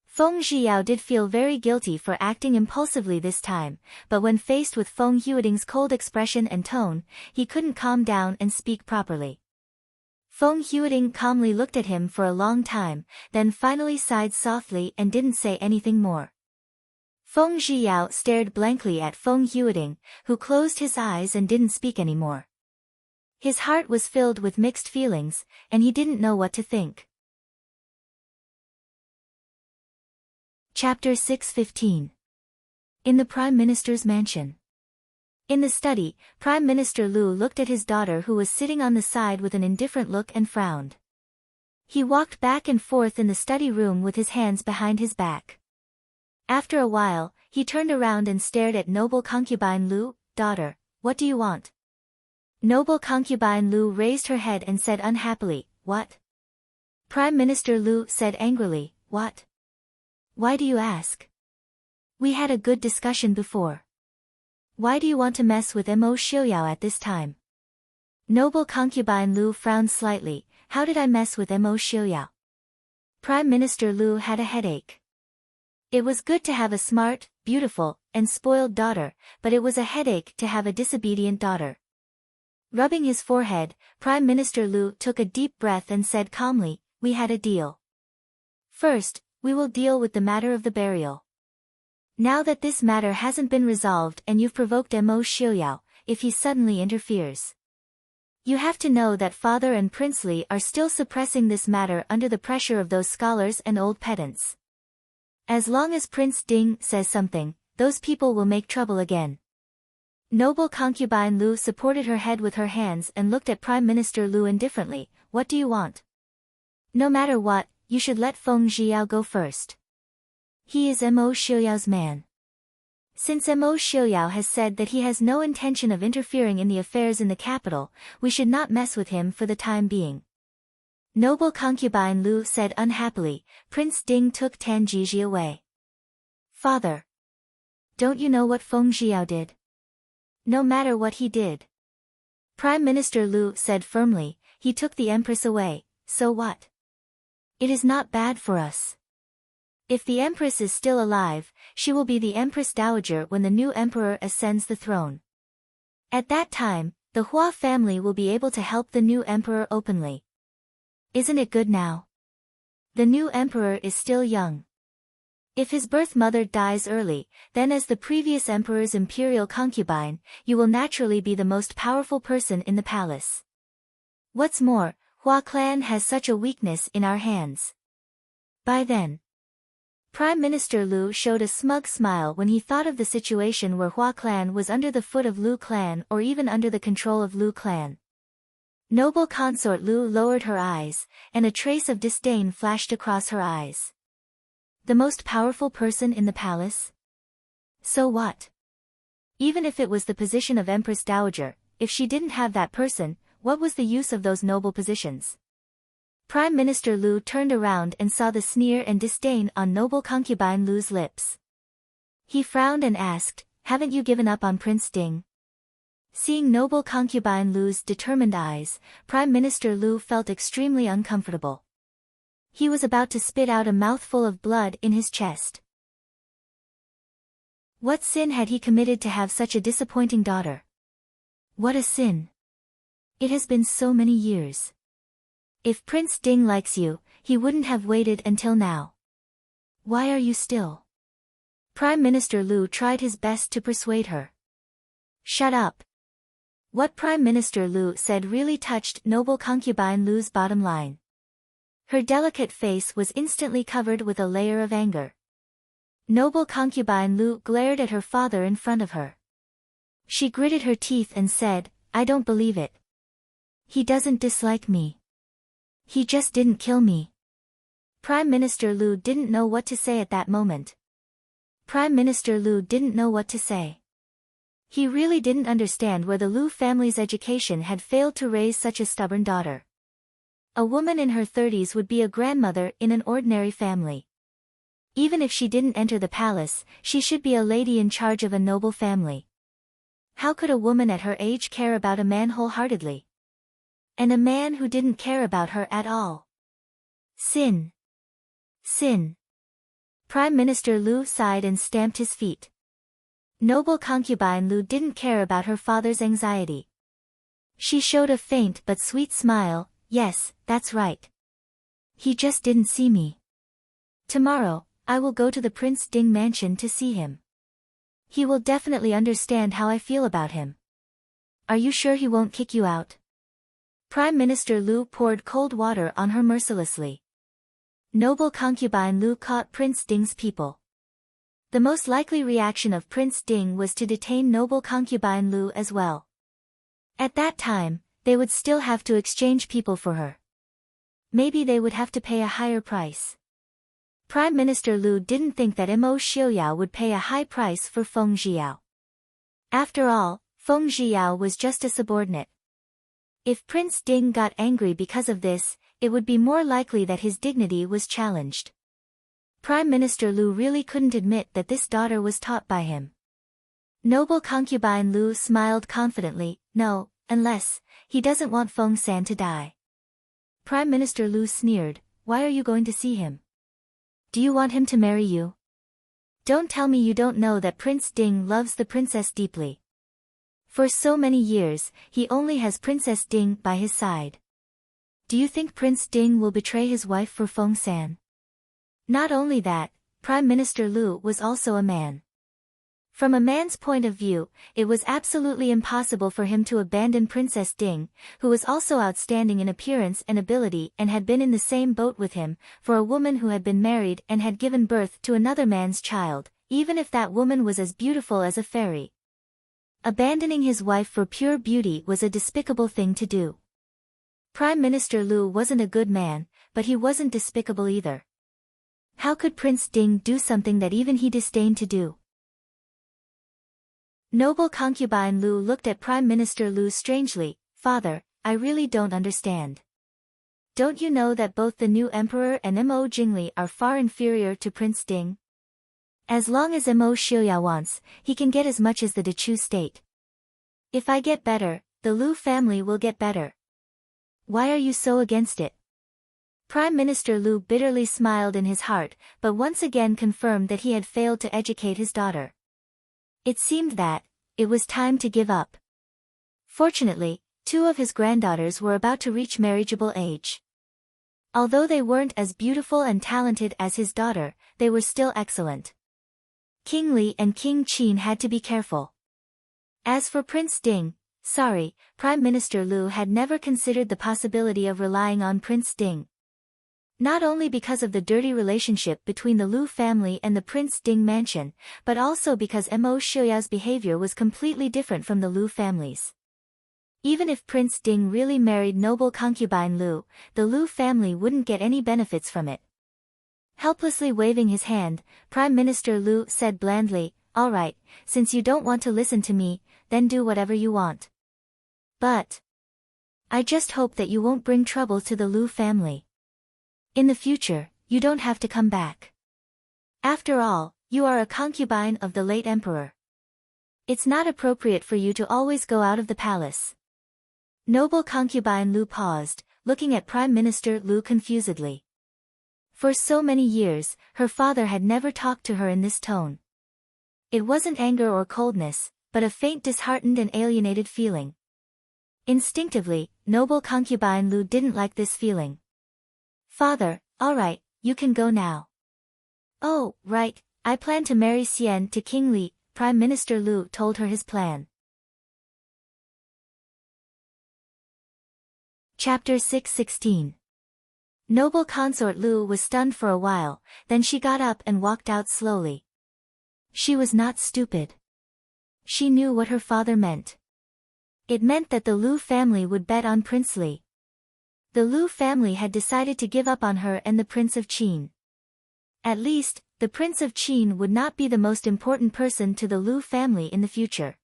A: Feng Zhiyao did feel very guilty for acting impulsively this time, but when faced with Feng Huiding's cold expression and tone, he couldn't calm down and speak properly. Feng Huiding calmly looked at him for a long time, then finally sighed softly and didn't say anything more. Feng Zhiyao stared blankly at Feng Huiding, who closed his eyes and didn't speak anymore. His heart was filled with mixed feelings, and he didn't know what to think. Chapter 6:15. In the Prime Minister's mansion. In the study, Prime Minister Lu looked at his daughter who was sitting on the side with an indifferent look and frowned. He walked back and forth in the study room with his hands behind his back. After a while, he turned around and stared at noble concubine Lu, "Daughter, what do you want?" Noble concubine Lu raised her head and said unhappily, "What?" Prime Minister Lu said angrily, "What? Why do you ask? We had a good discussion before. Why do you want to mess with Mo Xiuyao at this time?" Noble concubine Lu frowned slightly, "How did I mess with Mo Xiuyao?" Prime Minister Lu had a headache. It was good to have a smart, beautiful, and spoiled daughter, but it was a headache to have a disobedient daughter. Rubbing his forehead, Prime Minister Lu took a deep breath and said calmly, "We had a deal. First, we will deal with the matter of the burial. Now that this matter hasn't been resolved and you've provoked Mo Xiuyao, if he suddenly interferes. You have to know that Father and Prince Li are still suppressing this matter under the pressure of those scholars and old pedants. As long as Prince Ding says something, those people will make trouble again." Noble concubine Lu supported her head with her hands and looked at Prime Minister Lu indifferently, "What do you want?" "No matter what, you should let Feng Zhiyao go first. He is Mo Xiuyao's man. Since Mo Xiuyao has said that he has no intention of interfering in the affairs in the capital, we should not mess with him for the time being." Noble concubine Lu said unhappily, "Prince Ding took Tan Jiji away." "Father, don't you know what Feng Zhiyao did?" "No matter what he did," Prime Minister Lu said firmly, "he took the Empress away, so what? It is not bad for us. If the empress is still alive, she will be the empress dowager when the new emperor ascends the throne. At that time, the Hua family will be able to help the new emperor openly. Isn't it good now? The new emperor is still young. If his birth mother dies early, then as the previous emperor's imperial concubine, you will naturally be the most powerful person in the palace. What's more, Hua clan has such a weakness in our hands. By then, Prime Minister Lu showed a smug smile when he thought of the situation where Hua clan was under the foot of Lu clan or even under the control of Lu clan. Noble consort Lu lowered her eyes, and a trace of disdain flashed across her eyes. The most powerful person in the palace? So what? Even if it was the position of Empress Dowager, if she didn't have that person, what was the use of those noble positions? Prime Minister Lu turned around and saw the sneer and disdain on noble concubine Lu's lips. He frowned and asked, "Haven't you given up on Prince Ding?" Seeing noble concubine Lu's determined eyes, Prime Minister Lu felt extremely uncomfortable. He was about to spit out a mouthful of blood in his chest. What sin had he committed to have such a disappointing daughter? What a sin! It has been so many years. If Prince Ding likes you, he wouldn't have waited until now. Why are you still? Prime Minister Lu tried his best to persuade her. Shut up. What Prime Minister Lu said really touched noble concubine Lu's bottom line. Her delicate face was instantly covered with a layer of anger. Noble concubine Lu glared at her father in front of her. She gritted her teeth and said, "I don't believe it. He doesn't dislike me. He just didn't kill me." Prime Minister Lu didn't know what to say at that moment. Prime Minister Lu didn't know what to say. He really didn't understand where the Lu family's education had failed to raise such a stubborn daughter. A woman in her 30s would be a grandmother in an ordinary family. Even if she didn't enter the palace, she should be a lady in charge of a noble family. How could a woman at her age care about a man wholeheartedly? And a man who didn't care about her at all? Sin. Sin. Prime Minister Lu sighed and stamped his feet. Noble concubine Lu didn't care about her father's anxiety. She showed a faint but sweet smile. "Yes, that's right. He just didn't see me. Tomorrow, I will go to the Prince Ding mansion to see him. He will definitely understand how I feel about him." "Are you sure he won't kick you out?" Prime Minister Lu poured cold water on her mercilessly. Noble concubine Lu caught Prince Ding's people. The most likely reaction of Prince Ding was to detain noble concubine Lu as well. At that time, they would still have to exchange people for her. Maybe they would have to pay a higher price. Prime Minister Lu didn't think that Mo Xiaoyao would pay a high price for Feng Zhiyao. After all, Feng Zhiyao was just a subordinate. If Prince Ding got angry because of this, it would be more likely that his dignity was challenged. Prime Minister Lu really couldn't admit that this daughter was taught by him. Noble concubine Lu smiled confidently. "No, unless he doesn't want Feng San to die." Prime Minister Lu sneered. "Why are you going to see him? Do you want him to marry you? Don't tell me you don't know that Prince Ding loves the princess deeply. For so many years, he only has Princess Ding by his side. Do you think Prince Ding will betray his wife for Feng San?" Not only that, Prime Minister Lu was also a man. From a man's point of view, it was absolutely impossible for him to abandon Princess Ding, who was also outstanding in appearance and ability and had been in the same boat with him, for a woman who had been married and had given birth to another man's child, even if that woman was as beautiful as a fairy. Abandoning his wife for pure beauty was a despicable thing to do. Prime Minister Lu wasn't a good man, but he wasn't despicable either. How could Prince Ding do something that even he disdained to do? Noble concubine Lu looked at Prime Minister Lu strangely. "Father, I really don't understand. Don't you know that both the new emperor and Mo Jingli are far inferior to Prince Ding? As long as Mo Xiaoyao wants, he can get as much as the Dechu state. If I get better, the Lu family will get better. Why are you so against it?" Prime Minister Lu bitterly smiled in his heart, but once again confirmed that he had failed to educate his daughter. It seemed that it was time to give up. Fortunately, two of his granddaughters were about to reach marriageable age. Although they weren't as beautiful and talented as his daughter, they were still excellent. King Li and King Qin had to be careful. As for Prince Ding, Prime Minister Lu had never considered the possibility of relying on Prince Ding. Not only because of the dirty relationship between the Lu family and the Prince Ding mansion, but also because Mo Xiuyao's behavior was completely different from the Lu family's. Even if Prince Ding really married noble concubine Lu, the Lu family wouldn't get any benefits from it. Helplessly waving his hand, Prime Minister Lu said blandly, "All right, since you don't want to listen to me, then do whatever you want. But I just hope that you won't bring trouble to the Lu family. In the future, you don't have to come back. After all, you are a concubine of the late emperor. It's not appropriate for you to always go out of the palace." Noble concubine Lu paused, looking at Prime Minister Lu confusedly. For so many years, her father had never talked to her in this tone. It wasn't anger or coldness, but a faint disheartened and alienated feeling. Instinctively, noble concubine Lu didn't like this feeling. "Father, all right, you can go now." "Oh, right, I plan to marry Xian to King Li," Prime Minister Lu told her his plan. Chapter 616. Noble consort Lu was stunned for a while, then she got up and walked out slowly. She was not stupid. She knew what her father meant. It meant that the Lu family would bet on Prince Li. The Lu family had decided to give up on her and the Prince of Qin. At least, the Prince of Qin would not be the most important person to the Lu family in the future.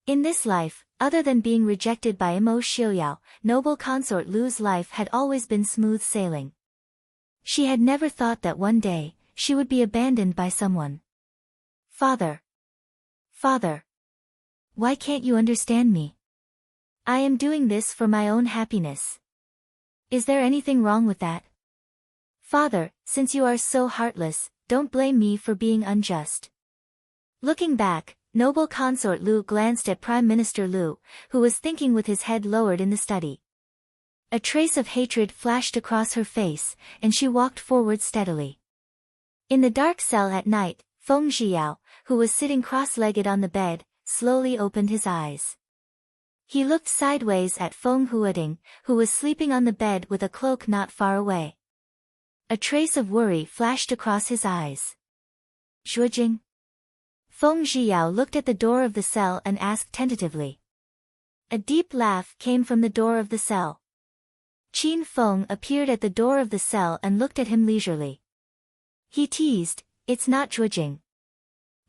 A: In this life, other than being rejected by Mo Xiuyao, noble consort Lu's life had always been smooth sailing. She had never thought that one day, she would be abandoned by someone. Father. Why can't you understand me? I am doing this for my own happiness. Is there anything wrong with that? Father, since you are so heartless, don't blame me for being unjust. Looking back, noble consort Lu glanced at Prime Minister Lu, who was thinking with his head lowered in the study. A trace of hatred flashed across her face, and she walked forward steadily. In the dark cell at night, Feng Zhiyao, who was sitting cross-legged on the bed, slowly opened his eyes. He looked sideways at Feng Huading, who was sleeping on the bed with a cloak not far away. A trace of worry flashed across his eyes. "Zhuojing?" Feng Zhiyao looked at the door of the cell and asked tentatively. A deep laugh came from the door of the cell. Qin Feng appeared at the door of the cell and looked at him leisurely. He teased, "It's not Zhuojing.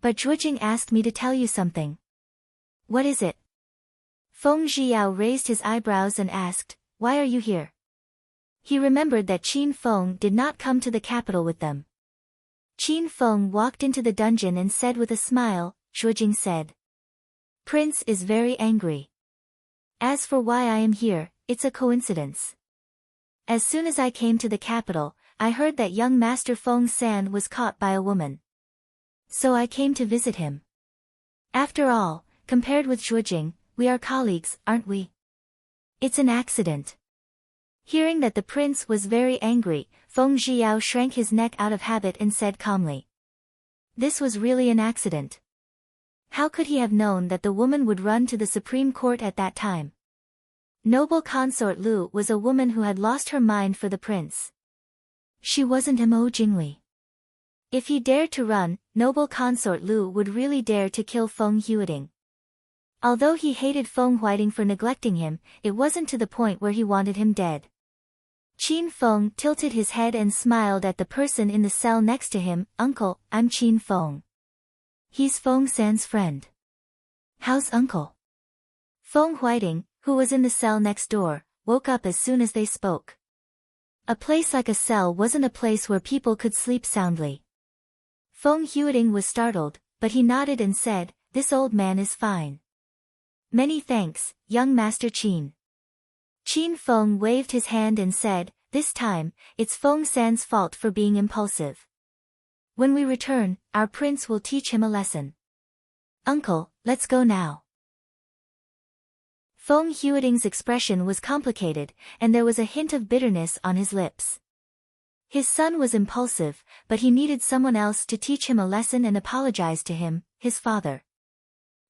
A: But Zhuojing asked me to tell you something." "What is it?" Feng Zhiyao raised his eyebrows and asked, "Why are you here?" He remembered that Qin Feng did not come to the capital with them. Qin Feng walked into the dungeon and said with a smile, "Zhuojing said. Prince is very angry. As for why I am here, it's a coincidence. As soon as I came to the capital, I heard that young Master Feng San was caught by a woman. So I came to visit him. After all, compared with Zhuojing, we are colleagues, aren't we? It's an accident." Hearing that the prince was very angry, Feng Zhiyao shrank his neck out of habit and said calmly. This was really an accident. How could he have known that the woman would run to the Supreme Court at that time? Noble consort Lu was a woman who had lost her mind for the prince. She wasn't Mo Jingli. If he dared to run, noble consort Lu would really dare to kill Feng Huading. Although he hated Feng Huading for neglecting him, it wasn't to the point where he wanted him dead. Qin Feng tilted his head and smiled at the person in the cell next to him. "Uncle, I'm Qin Feng. He's Feng San's friend." "How's uncle?" Feng Huading, who was in the cell next door, woke up as soon as they spoke. A place like a cell wasn't a place where people could sleep soundly. Feng Huading was startled, but he nodded and said, "This old man is fine. Many thanks, young Master Qin." Qin Feng waved his hand and said, this time, it's Feng San's fault for being impulsive. When we return, our prince will teach him a lesson. Uncle, let's go now. Feng Huiting's expression was complicated, and there was a hint of bitterness on his lips. His son was impulsive, but he needed someone else to teach him a lesson and apologize to him, his father.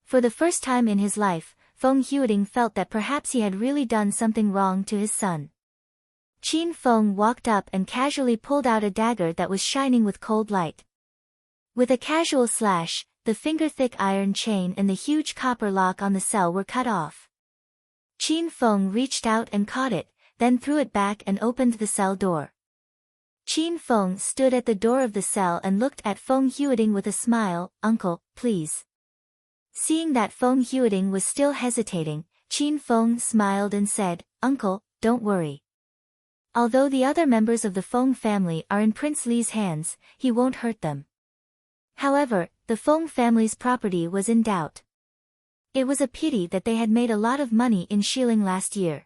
A: For the first time in his life, Feng Huiting felt that perhaps he had really done something wrong to his son. Qin Feng walked up and casually pulled out a dagger that was shining with cold light. With a casual slash, the finger-thick iron chain and the huge copper lock on the cell were cut off. Qin Feng reached out and caught it, then threw it back and opened the cell door. Qin Feng stood at the door of the cell and looked at Feng Huiting with a smile. Uncle, please. Seeing that Feng Huiting was still hesitating, Qin Feng smiled and said, Uncle, don't worry. Although the other members of the Feng family are in Prince Li's hands, he won't hurt them. However, the Feng family's property was in doubt. It was a pity that they had made a lot of money in Xiling last year.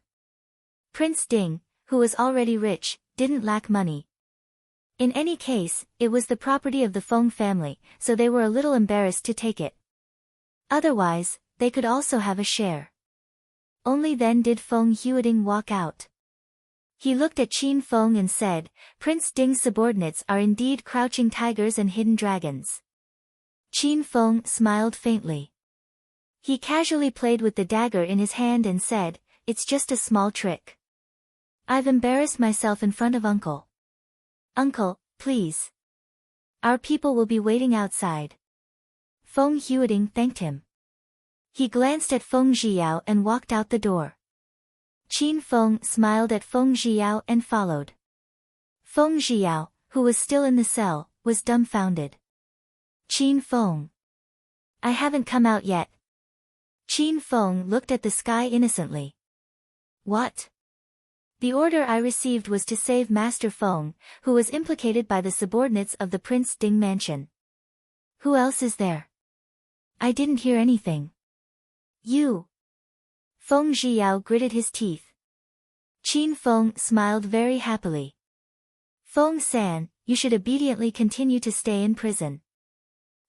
A: Prince Ding, who was already rich, didn't lack money. In any case, it was the property of the Feng family, so they were a little embarrassed to take it. Otherwise, they could also have a share. Only then did Feng Huiting walk out. He looked at Qin Feng and said, Prince Ding's subordinates are indeed crouching tigers and hidden dragons. Qin Feng smiled faintly. He casually played with the dagger in his hand and said, It's just a small trick. I've embarrassed myself in front of Uncle. Uncle, please. Our people will be waiting outside. Feng Huiting thanked him. He glanced at Feng Zhiyao and walked out the door. Qin Feng smiled at Feng Zhiyao and followed. Feng Zhiyao, who was still in the cell, was dumbfounded. Qin Feng. I haven't come out yet. Qin Feng looked at the sky innocently. What? The order I received was to save Master Feng, who was implicated by the subordinates of the Prince Ding mansion. Who else is there? I didn't hear anything. You. Feng Zhiyao gritted his teeth. Qin Feng smiled very happily. Feng San, you should obediently continue to stay in prison.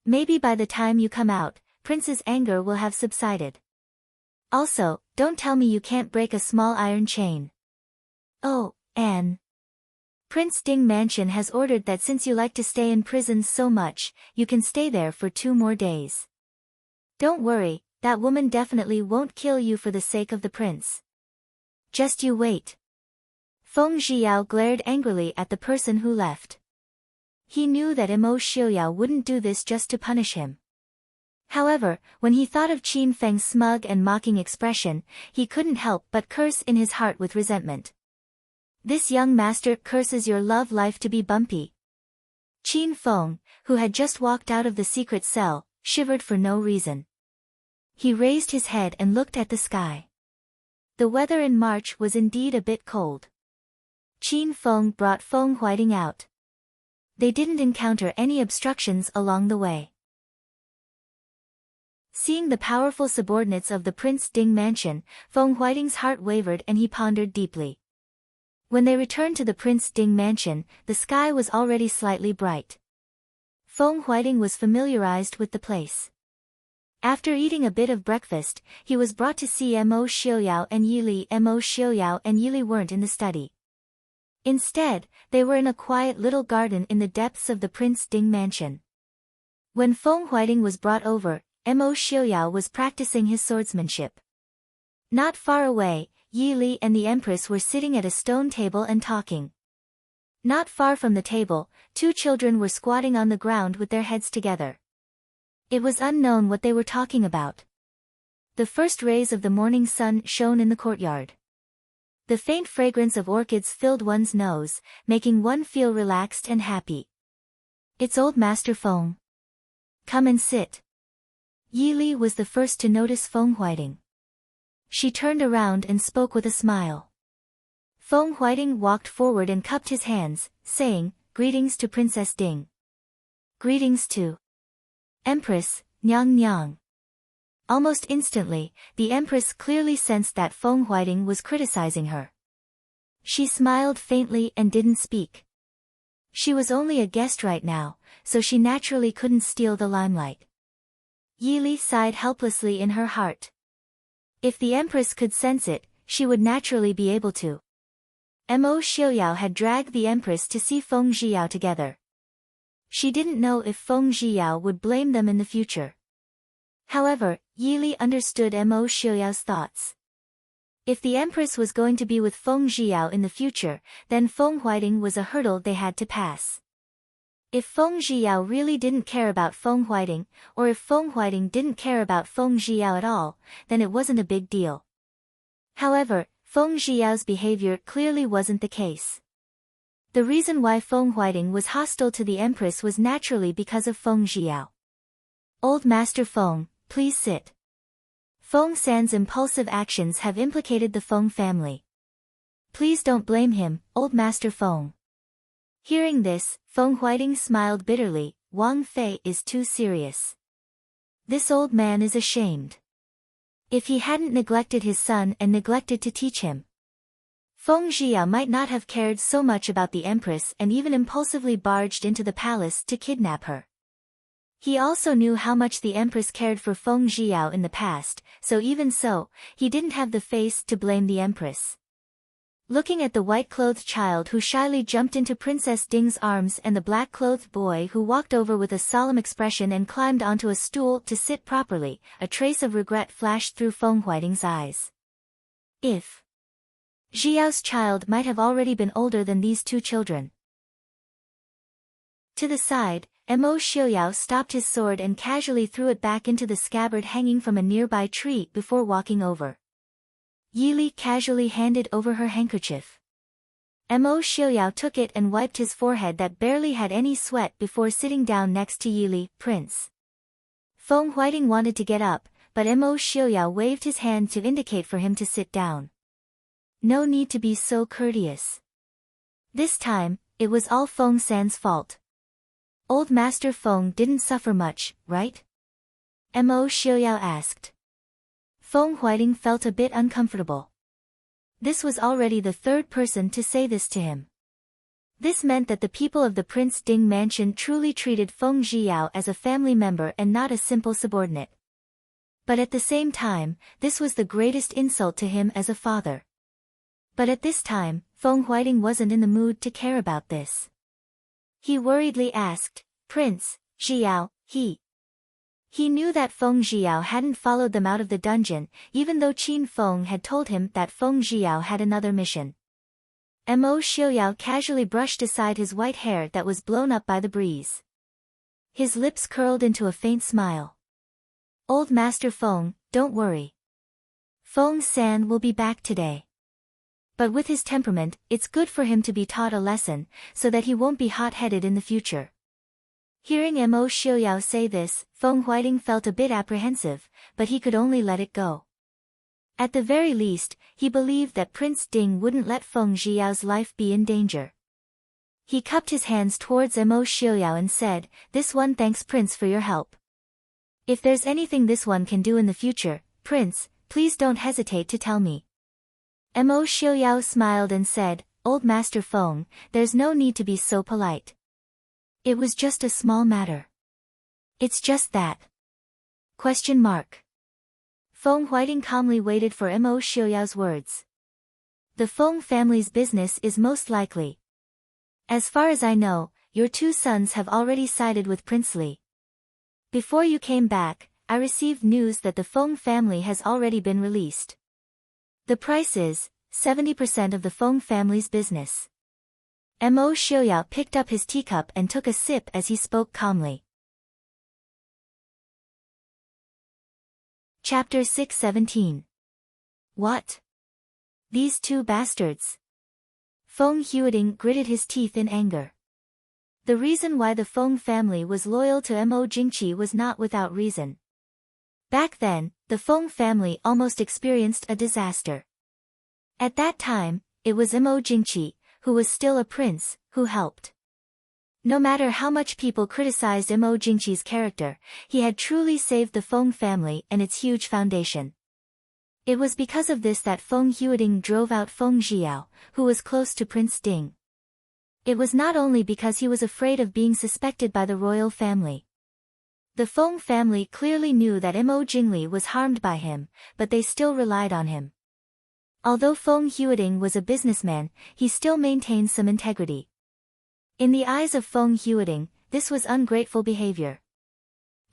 A: Maybe by the time you come out, Prince's anger will have subsided. Also, don't tell me you can't break a small iron chain. Oh, Anne. Prince Ding Mansion has ordered that since you like to stay in prison so much, you can stay there for 2 more days. Don't worry, that woman definitely won't kill you for the sake of the prince. Just you wait. Feng Zhiyao glared angrily at the person who left. He knew that Mo Xiuyao wouldn't do this just to punish him. However, when he thought of Qin Feng's smug and mocking expression, he couldn't help but curse in his heart with resentment. This young master curses your love life to be bumpy. Qin Feng, who had just walked out of the secret cell, shivered for no reason. He raised his head and looked at the sky. The weather in March was indeed a bit cold. Qin Feng brought Feng Huiting out. They didn't encounter any obstructions along the way. Seeing the powerful subordinates of the Prince Ding mansion, Feng Huiting's heart wavered and he pondered deeply. When they returned to the Prince Ding mansion, the sky was already slightly bright. Feng Huiting was familiarized with the place. After eating a bit of breakfast, he was brought to see Mo Xiuyao and Yili. Mo Xiuyao and Yili weren't in the study. Instead, they were in a quiet little garden in the depths of the Prince Ding mansion. When Feng Huiting was brought over, Mo Xiuyao was practicing his swordsmanship. Not far away, Yi Li and the Empress were sitting at a stone table and talking. Not far from the table, 2 children were squatting on the ground with their heads together. It was unknown what they were talking about. The first rays of the morning sun shone in the courtyard. The faint fragrance of orchids filled one's nose, making one feel relaxed and happy. It's old Master Feng. Come and sit. Yi Li was the first to notice Feng Huiting. She turned around and spoke with a smile. Feng Huiting walked forward and cupped his hands, saying, Greetings to Princess Ding. Greetings to Empress, Nyang Nyang. Almost instantly, the Empress clearly sensed that Feng Huiting was criticizing her. She smiled faintly and didn't speak. She was only a guest right now, so she naturally couldn't steal the limelight. Yili sighed helplessly in her heart. If the Empress could sense it, she would naturally be able to. Mo Xiaoyao had dragged the Empress to see Feng Zhiyao together. She didn't know if Feng Zhiyao would blame them in the future. However, Yili understood Mo Xiaoyao's thoughts. If the Empress was going to be with Feng Zhiyao in the future, then Feng Huiting was a hurdle they had to pass. If Feng Zhiyao really didn't care about Feng Huiting, or if Feng Huiting didn't care about Feng Zhiyao at all, then it wasn't a big deal. However, Feng Zhiyao's behavior clearly wasn't the case. The reason why Feng Huiting was hostile to the Empress was naturally because of Feng Zhiyao. Old Master Feng, please sit. Feng San's impulsive actions have implicated the Feng family. Please don't blame him, Old Master Feng. Hearing this, Feng Huiting smiled bitterly. Wang Fei is too serious. This old man is ashamed. If he hadn't neglected his son and neglected to teach him, Feng Zhiyao might not have cared so much about the Empress and even impulsively barged into the palace to kidnap her. He also knew how much the Empress cared for Feng Zhiyao in the past, so even so, he didn't have the face to blame the Empress. Looking at the white-clothed child who shyly jumped into Princess Ding's arms and the black-clothed boy who walked over with a solemn expression and climbed onto a stool to sit properly, a trace of regret flashed through Feng Huiting's eyes. If Zhiyao's child might have already been older than these two children. To the side, Mo Xiaoyao stopped his sword and casually threw it back into the scabbard hanging from a nearby tree before walking over. Yili casually handed over her handkerchief. Mo Xiaoyao took it and wiped his forehead that barely had any sweat before sitting down next to Yili. Prince. Feng Huiting wanted to get up, but Mo Xiaoyao waved his hand to indicate for him to sit down. No need to be so courteous. This time, it was all Feng San's fault. Old Master Feng didn't suffer much, right? Mo Xiaoyao asked. Feng Huiting felt a bit uncomfortable. This was already the third person to say this to him. This meant that the people of the Prince Ding mansion truly treated Feng Zhiyao as a family member and not a simple subordinate. But at the same time, this was the greatest insult to him as a father. But at this time, Feng Huiting wasn't in the mood to care about this. He worriedly asked, Prince Zhiyao, He knew that Feng Zhiyao hadn't followed them out of the dungeon, even though Qin Feng had told him that Feng Zhiyao had another mission. Mo Xiaoyao casually brushed aside his white hair that was blown up by the breeze. His lips curled into a faint smile. Old Master Feng, don't worry. Feng San will be back today. But with his temperament, it's good for him to be taught a lesson, so that he won't be hot-headed in the future. Hearing Mo Xiaoyao say this, Feng Huiting felt a bit apprehensive, but he could only let it go. At the very least, he believed that Prince Ding wouldn't let Feng Zhiyao's life be in danger. He cupped his hands towards Mo Xiaoyao and said, This one thanks Prince for your help. If there's anything this one can do in the future, Prince, please don't hesitate to tell me. Mo Xiaoyao smiled and said, Old Master Feng, there's no need to be so polite. It was just a small matter. It's just that. ? Feng Huiting calmly waited for Mo Xiaoyao's words. The Feng family's business is most likely. As far as I know, your two sons have already sided with Prince Li. Before you came back, I received news that the Feng family has already been released. The price is 70% of the Feng family's business. Mo Xiaoyao picked up his teacup and took a sip as he spoke calmly. Chapter 617. What? These two bastards. Feng Huiting gritted his teeth in anger. The reason why the Feng family was loyal to Mo Jingqi was not without reason. Back then, the Feng family almost experienced a disaster. At that time, it was Mo Jingqi, who was still a prince, who helped. No matter how much people criticized Mo Jingqi's character, he had truly saved the Feng family and its huge foundation. It was because of this that Feng Huiding drove out Feng Zhiyao, who was close to Prince Ding. It was not only because he was afraid of being suspected by the royal family. The Feng family clearly knew that Mo Jingli was harmed by him, but they still relied on him. Although Feng Huiding was a businessman, he still maintained some integrity. In the eyes of Feng Huiding, this was ungrateful behavior.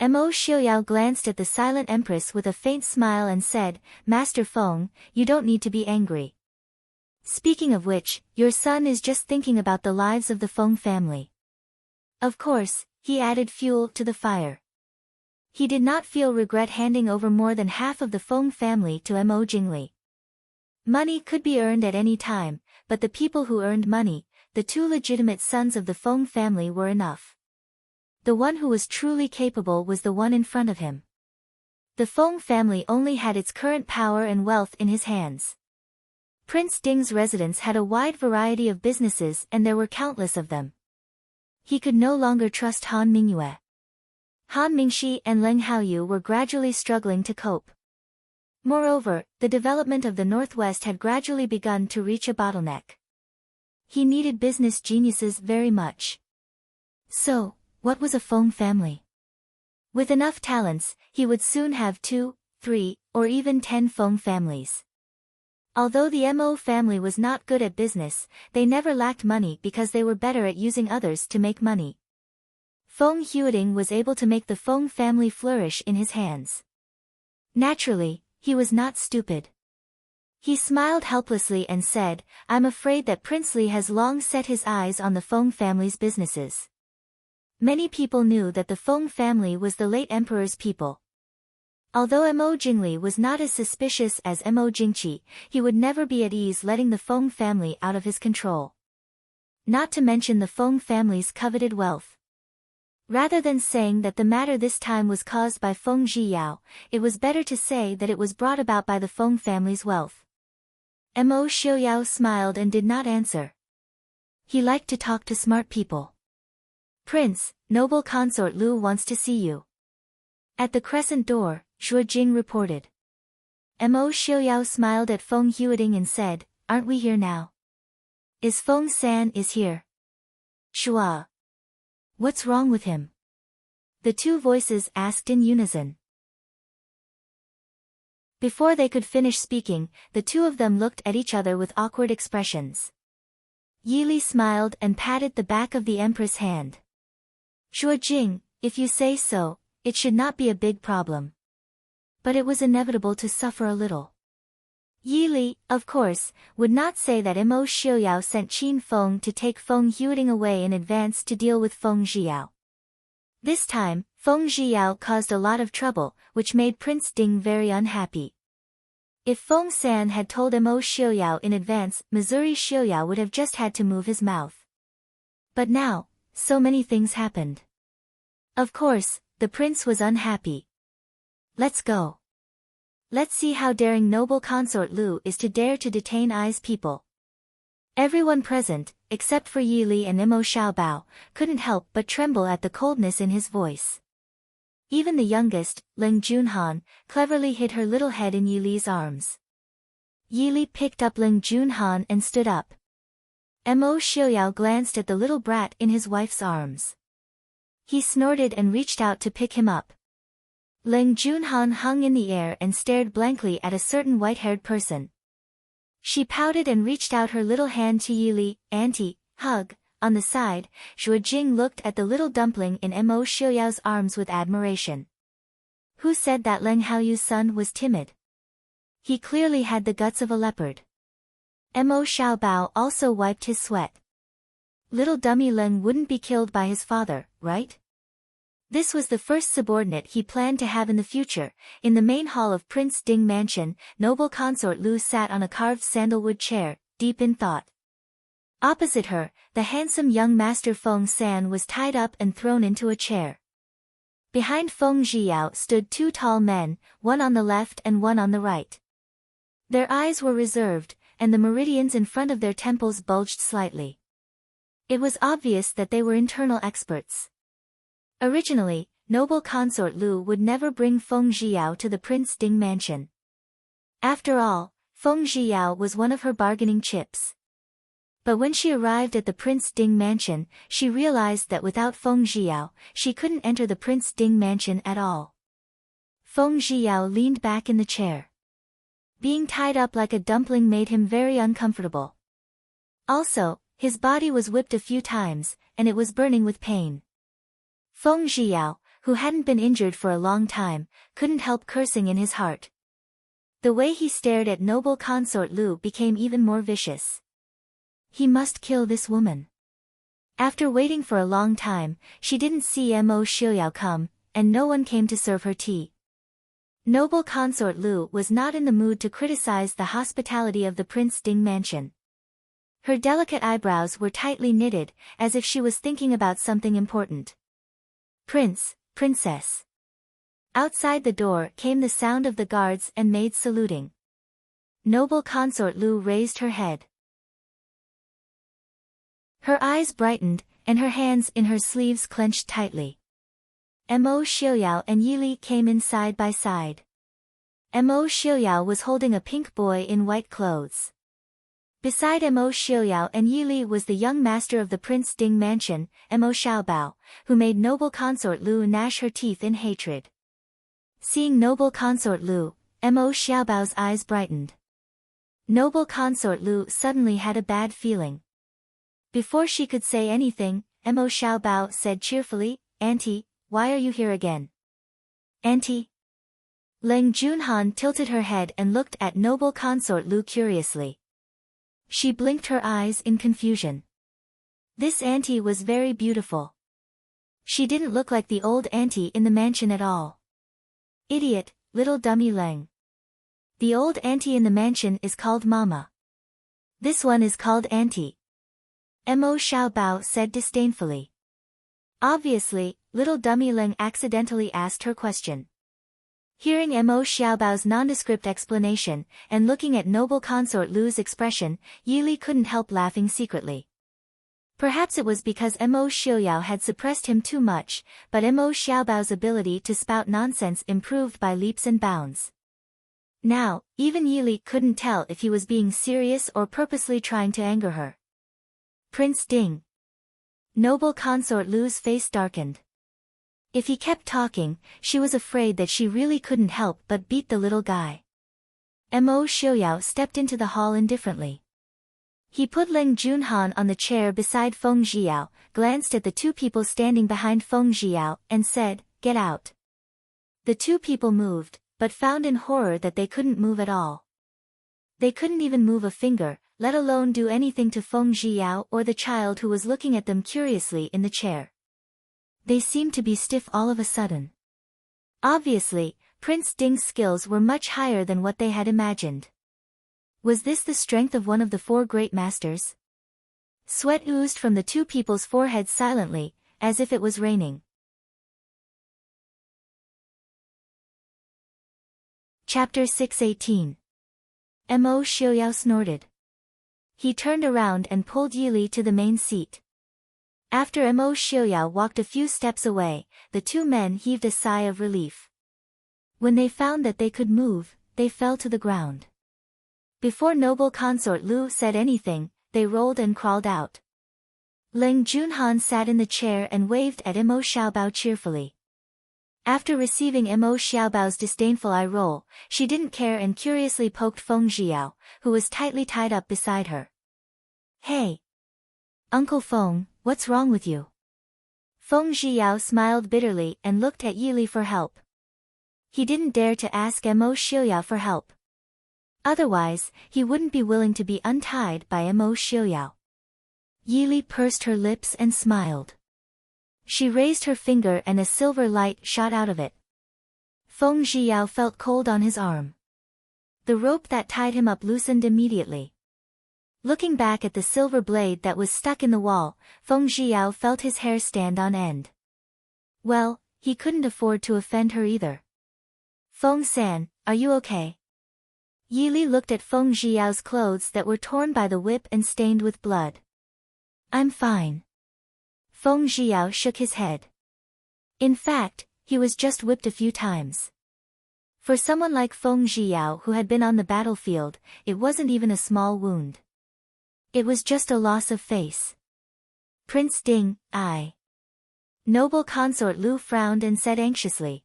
A: Mo Xiaoyao glanced at the silent empress with a faint smile and said, "Master Feng, you don't need to be angry. Speaking of which, your son is just thinking about the lives of the Feng family." Of course, he added fuel to the fire. He did not feel regret handing over more than half of the Feng family to Mo Jingli. Money could be earned at any time, but the people who earned money, the two legitimate sons of the Feng family, were enough. The one who was truly capable was the one in front of him. The Feng family only had its current power and wealth in his hands. Prince Ding's residence had a wide variety of businesses and there were countless of them. He could no longer trust Han Mingyue. Han Mingxi and Leng Haoyu were gradually struggling to cope. Moreover, the development of the Northwest had gradually begun to reach a bottleneck. He needed business geniuses very much. So, what was a Feng family? With enough talents, he would soon have 2, 3, or even 10 Feng families. Although the Mo family was not good at business, they never lacked money because they were better at using others to make money. Feng Huiding was able to make the Feng family flourish in his hands. Naturally, he was not stupid. He smiled helplessly and said, "I'm afraid that Prince Li has long set his eyes on the Feng family's businesses." Many people knew that the Feng family was the late emperor's people. Although Mo Jingli was not as suspicious as Mo Jingqi, he would never be at ease letting the Feng family out of his control. Not to mention the Feng family's coveted wealth. Rather than saying that the matter this time was caused by Feng Zhiyao, it was better to say that it was brought about by the Feng family's wealth. Mo Xiaoyao smiled and did not answer. He liked to talk to smart people. "Prince, noble consort Lu wants to see you." At the crescent door, Zhuo Jing reported. Mo Xiaoyao smiled at Feng Huiding and said, "Aren't we here now?" "Is Feng San is here?" "Shua. What's wrong with him?" the two voices asked in unison. Before they could finish speaking, the two of them looked at each other with awkward expressions. Yi Li smiled and patted the back of the empress' hand. "Zhuo Jing, if you say so, it should not be a big problem." But it was inevitable to suffer a little. Yi Li, of course, would not say that Mo Xiaoyao sent Qin Feng to take Feng Huiding away in advance to deal with Feng Zhiyao. This time, Feng Zhiyao caused a lot of trouble, which made Prince Ding very unhappy. If Feng San had told Mo Xiaoyao in advance, Missouri Xiaoyao would have just had to move his mouth. But now, so many things happened. Of course, the prince was unhappy. "Let's go. Let's see how daring noble consort Lu is to dare to detain I's people." Everyone present, except for Yi Li and Mo Xiaobao, couldn't help but tremble at the coldness in his voice. Even the youngest, Leng Junhan, cleverly hid her little head in Yi Li's arms. Yi Li picked up Leng Junhan and stood up. Mo Xiaoyao glanced at the little brat in his wife's arms. He snorted and reached out to pick him up. Leng Junhan hung in the air and stared blankly at a certain white-haired person. She pouted and reached out her little hand to Yi Li, "Auntie, hug." On the side, Zhuo Jing looked at the little dumpling in Mo Xiaoyao's arms with admiration. Who said that Leng Haoyu's son was timid? He clearly had the guts of a leopard. Mo Xiaobao also wiped his sweat. Little dummy Leng wouldn't be killed by his father, right? This was the first subordinate he planned to have in the future. In the main hall of Prince Ding Mansion, noble consort Lu sat on a carved sandalwood chair, deep in thought. Opposite her, the handsome young master Feng San was tied up and thrown into a chair. Behind Feng Zhiyao stood two tall men, one on the left and one on the right. Their eyes were reserved, and the meridians in front of their temples bulged slightly. It was obvious that they were internal experts. Originally, noble consort Lu would never bring Feng Zhiyao to the Prince Ding mansion. After all, Feng Zhiyao was one of her bargaining chips. But when she arrived at the Prince Ding mansion, she realized that without Feng Zhiyao, she couldn't enter the Prince Ding mansion at all. Feng Zhiyao leaned back in the chair. Being tied up like a dumpling made him very uncomfortable. Also, his body was whipped a few times, and it was burning with pain. Feng Zhiyao, who hadn't been injured for a long time, couldn't help cursing in his heart. The way he stared at noble consort Lu became even more vicious. He must kill this woman. After waiting for a long time, she didn't see Mo Xiuyao come, and no one came to serve her tea. Noble consort Lu was not in the mood to criticize the hospitality of the Prince Ding mansion. Her delicate eyebrows were tightly knitted, as if she was thinking about something important. Prince, Princess. Outside the door came the sound of the guards and maids saluting. Noble consort Lu raised her head. Her eyes brightened, and her hands in her sleeves clenched tightly. Mo Xiuyao and Yili came in side by side. Mo Xiuyao was holding a pink boy in white clothes. Beside Mo Xiuyao and Yili was the young master of the Prince Ding mansion, Mo Xiaobao, who made noble consort Lu gnash her teeth in hatred. Seeing noble consort Lu, Mo Xiaobao's eyes brightened. Noble consort Lu suddenly had a bad feeling. Before she could say anything, Mo Xiaobao said cheerfully, "Auntie, why are you here again?" "Auntie?" Leng Junhan tilted her head and looked at noble consort Lu curiously. She blinked her eyes in confusion. This auntie was very beautiful. She didn't look like the old auntie in the mansion at all. Idiot, little dummy Leng. The old auntie in the mansion is called Mama. This one is called Auntie. Mo Xiaobao said disdainfully. Obviously, little dummy Leng accidentally asked her question. Hearing Mo Xiaobao's nondescript explanation, and looking at noble consort Lu's expression, Yili couldn't help laughing secretly. Perhaps it was because Mo Xiuyao had suppressed him too much, but Mo Xiaobao's ability to spout nonsense improved by leaps and bounds. Now, even Yili couldn't tell if he was being serious or purposely trying to anger her. Prince Ding. Noble consort Lu's face darkened. If he kept talking, she was afraid that she really couldn't help but beat the little guy. Mo Xiuyao stepped into the hall indifferently. He put Leng Junhan on the chair beside Feng Zhiyao, glanced at the two people standing behind Feng Zhiyao, and said, "Get out." The two people moved, but found in horror that they couldn't move at all. They couldn't even move a finger, let alone do anything to Feng Zhiyao or the child who was looking at them curiously in the chair. They seemed to be stiff all of a sudden. Obviously, Prince Ding's skills were much higher than what they had imagined. Was this the strength of one of the four great masters? Sweat oozed from the two people's foreheads silently, as if it was raining. Chapter 618. Mo Xiuyao snorted. He turned around and pulled Yili to the main seat. After Mo Xiuyao walked a few steps away, the two men heaved a sigh of relief. When they found that they could move, they fell to the ground. Before noble consort Lu said anything, they rolled and crawled out. Leng Junhan sat in the chair and waved at Mo Xiaobao cheerfully. After receiving Mo Xiaobao's disdainful eye roll, she didn't care and curiously poked Feng Zhiyao, who was tightly tied up beside her. "Hey! Uncle Feng, what's wrong with you?" Feng Zhiyao smiled bitterly and looked at Yili for help. He didn't dare to ask Mo Xiuyao for help. Otherwise, he wouldn't be willing to be untied by Mo Xiuyao. Yili pursed her lips and smiled. She raised her finger and a silver light shot out of it. Feng Zhiyao felt cold on his arm. The rope that tied him up loosened immediately. Looking back at the silver blade that was stuck in the wall, Feng Zhiyao felt his hair stand on end. Well, he couldn't afford to offend her either. "Feng-san, are you okay?" Yili looked at Feng Zhiyao's clothes that were torn by the whip and stained with blood. "I'm fine." Feng Zhiyao shook his head. In fact, he was just whipped a few times. For someone like Feng Zhiyao who had been on the battlefield, it wasn't even a small wound. It was just a loss of face. Prince Ding, I. Noble consort Lu frowned and said anxiously.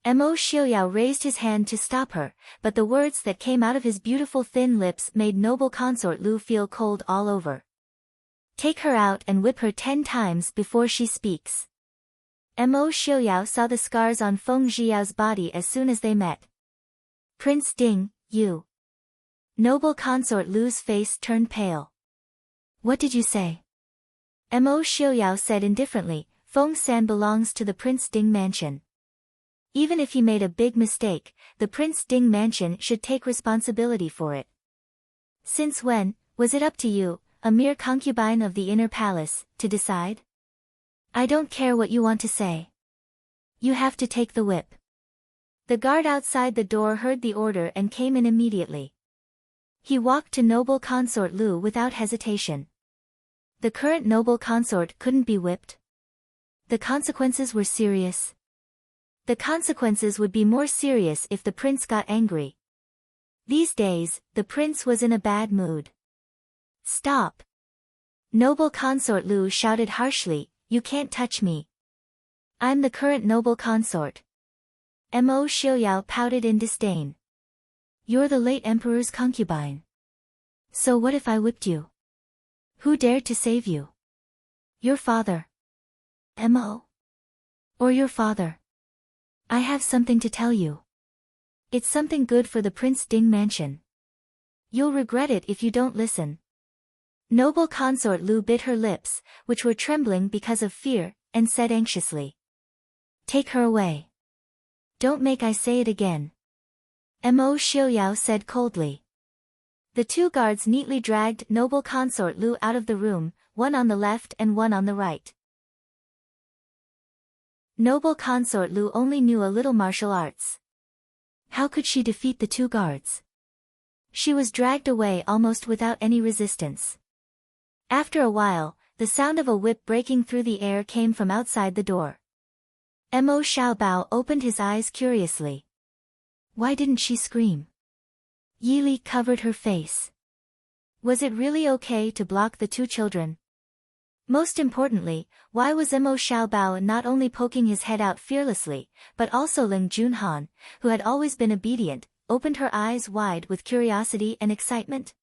A: Mo Xiaoyao raised his hand to stop her, but the words that came out of his beautiful thin lips made noble consort Lu feel cold all over. Take her out and whip her 10 times before she speaks. Mo Xiaoyao saw the scars on Feng Zhiyao's body as soon as they met. Prince Ding, you. Noble consort Lu's face turned pale. What did you say? Mo Xiaoyao said indifferently, Feng San belongs to the Prince Ding mansion. Even if he made a big mistake, the Prince Ding mansion should take responsibility for it. Since when was it up to you, a mere concubine of the inner palace, to decide? I don't care what you want to say. You have to take the whip. The guard outside the door heard the order and came in immediately. He walked to noble consort Lu without hesitation. The current noble consort couldn't be whipped. The consequences were serious. The consequences would be more serious if the prince got angry. These days, the prince was in a bad mood. Stop! Noble consort Lu shouted harshly, you can't touch me. I'm the current noble consort. Mo Xiaoyao pouted in disdain. You're the late emperor's concubine. So what if I whipped you? Who dared to save you? Your father. Mo. Or your father. I have something to tell you. It's something good for the Prince Ding mansion. You'll regret it if you don't listen. Noble consort Lu bit her lips, which were trembling because of fear, and said anxiously. Take her away. Don't make I say it again. Mo Xiaoyao said coldly. The 2 guards neatly dragged noble consort Lu out of the room, one on the left and one on the right. Noble consort Lu only knew a little martial arts. How could she defeat the 2 guards? She was dragged away almost without any resistance. After a while, the sound of a whip breaking through the air came from outside the door. Mo Xiaobao opened his eyes curiously. Why didn't she scream? Yili covered her face. Was it really okay to block the 2 children? Most importantly, why was Mo Xiaobao not only poking his head out fearlessly, but also Ling Junhan, who had always been obedient, opened her eyes wide with curiosity and excitement?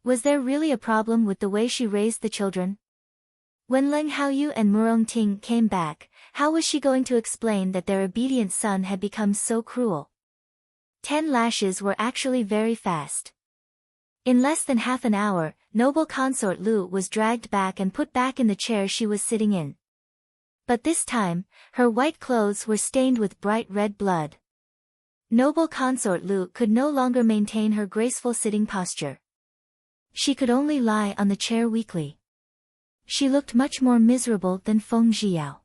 A: Was there really a problem with the way she raised the children? When Leng Haoyu and Murong Ting came back, how was she going to explain that their obedient son had become so cruel? 10 lashes were actually very fast. In less than half an hour, noble consort Lu was dragged back and put back in the chair she was sitting in. But this time, her white clothes were stained with bright red blood. Noble consort Lu could no longer maintain her graceful sitting posture. She could only lie on the chair weakly. She looked much more miserable than Feng Zhiyao.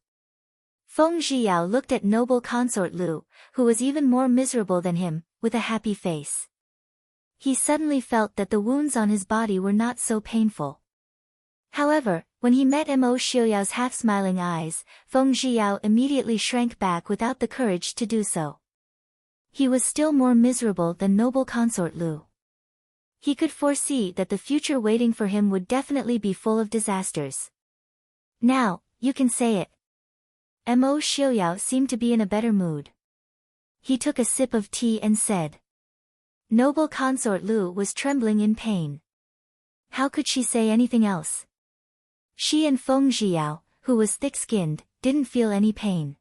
A: Feng Zhiyao looked at noble consort Lu, who was even more miserable than him, with a happy face. He suddenly felt that the wounds on his body were not so painful. However, when he met Mo Xiaoyao's half-smiling eyes, Feng Zhiyao immediately shrank back without the courage to do so. He was still more miserable than noble consort Lu. He could foresee that the future waiting for him would definitely be full of disasters. Now, you can say it. Mo Xiaoyao seemed to be in a better mood. He took a sip of tea and said. Noble consort Lu was trembling in pain. How could she say anything else? She and Feng Zhiyao, who was thick-skinned, didn't feel any pain.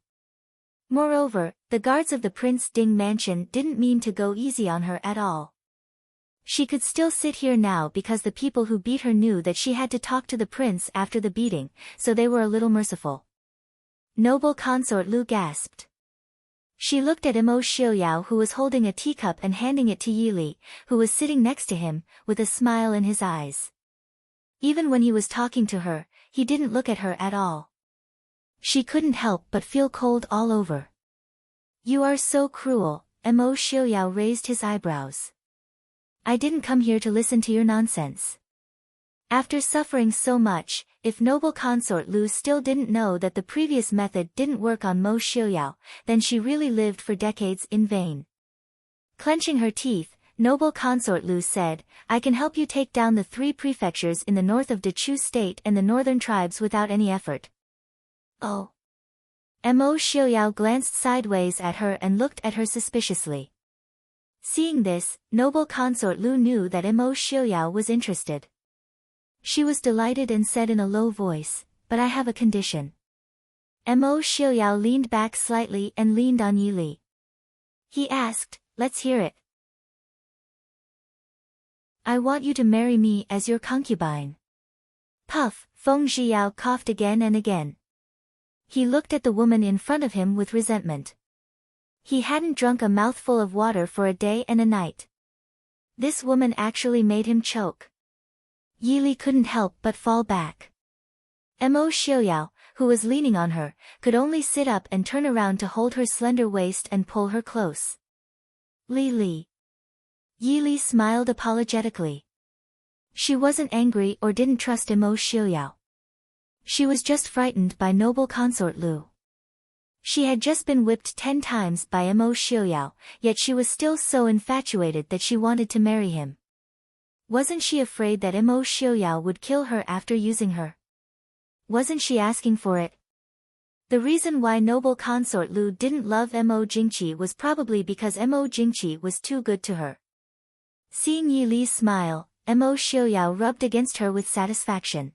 A: Moreover, the guards of the Prince Ding mansion didn't mean to go easy on her at all. She could still sit here now because the people who beat her knew that she had to talk to the prince after the beating, so they were a little merciful. Noble consort Lu gasped. She looked at Mo Xiaoyao, who was holding a teacup and handing it to Yili, who was sitting next to him, with a smile in his eyes. Even when he was talking to her, he didn't look at her at all. She couldn't help but feel cold all over. You are so cruel, Mo Xiaoyao raised his eyebrows. I didn't come here to listen to your nonsense. After suffering so much, if noble consort Lu still didn't know that the previous method didn't work on Mo Xiuyao, then she really lived for decades in vain. Clenching her teeth, noble consort Lu said, I can help you take down the 3 prefectures in the north of Dechu state and the northern tribes without any effort. Oh. Mo Xiuyao glanced sideways at her and looked at her suspiciously. Seeing this, noble consort Lu knew that Mo Xiuyao was interested. She was delighted and said in a low voice, but I have a condition. Mo Xiuyao leaned back slightly and leaned on Yi Li. He asked, let's hear it. I want you to marry me as your concubine. Puff, Feng Zhiyao coughed again and again. He looked at the woman in front of him with resentment. He hadn't drunk a mouthful of water for a day and a night. This woman actually made him choke. Yi Li couldn't help but fall back. Mo Xiuyao, who was leaning on her, could only sit up and turn around to hold her slender waist and pull her close. Li. Yi Li smiled apologetically. She wasn't angry or didn't trust Mo Xiuyao. She was just frightened by noble consort Lu. She had just been whipped 10 times by Mo Xiuyao, yet she was still so infatuated that she wanted to marry him. Wasn't she afraid that Mo Xiuyao would kill her after using her? Wasn't she asking for it? The reason why noble consort Lu didn't love Mo Jingqi was probably because Mo Jingqi was too good to her. Seeing Yi Li's smile, Mo Xiuyao rubbed against her with satisfaction.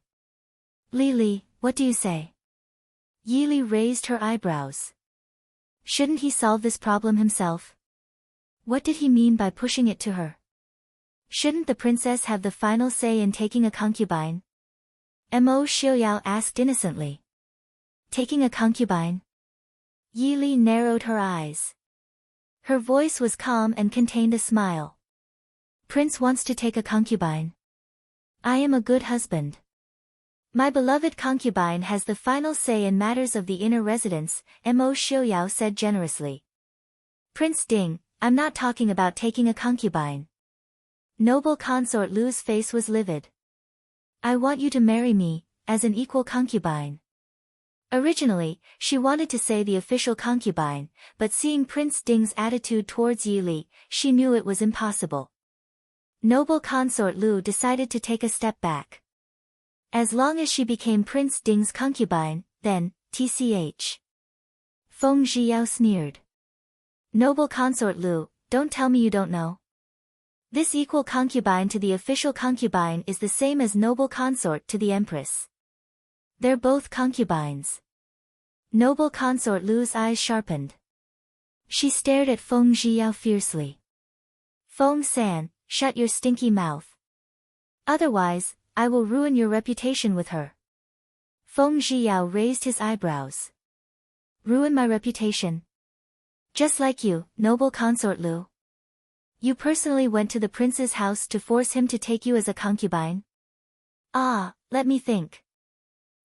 A: Li, what do you say? Yi Li raised her eyebrows. Shouldn't he solve this problem himself? What did he mean by pushing it to her? Shouldn't the princess have the final say in taking a concubine? Mo Xiuyao asked innocently. Taking a concubine? Yi Li narrowed her eyes. Her voice was calm and contained a smile. Prince wants to take a concubine. I am a good husband. My beloved concubine has the final say in matters of the inner residence, Mo Xiuyao said generously. Prince Ding, I'm not talking about taking a concubine. Noble consort Lu's face was livid. I want you to marry me, as an equal concubine. Originally, she wanted to say the official concubine, but seeing Prince Ding's attitude towards Yi Li, she knew it was impossible. Noble consort Lu decided to take a step back. As long as she became Prince Ding's concubine, then, tch. Feng Zhiyao sneered. Noble consort Lu, don't tell me you don't know. This equal concubine to the official concubine is the same as noble consort to the empress. They're both concubines. Noble consort Lu's eyes sharpened. She stared at Feng Zhiyao fiercely. Feng San, shut your stinky mouth. Otherwise, I will ruin your reputation with her. Feng Zhiyao raised his eyebrows. Ruin my reputation? Just like you, noble consort Lu. You personally went to the prince's house to force him to take you as a concubine? Ah, let me think.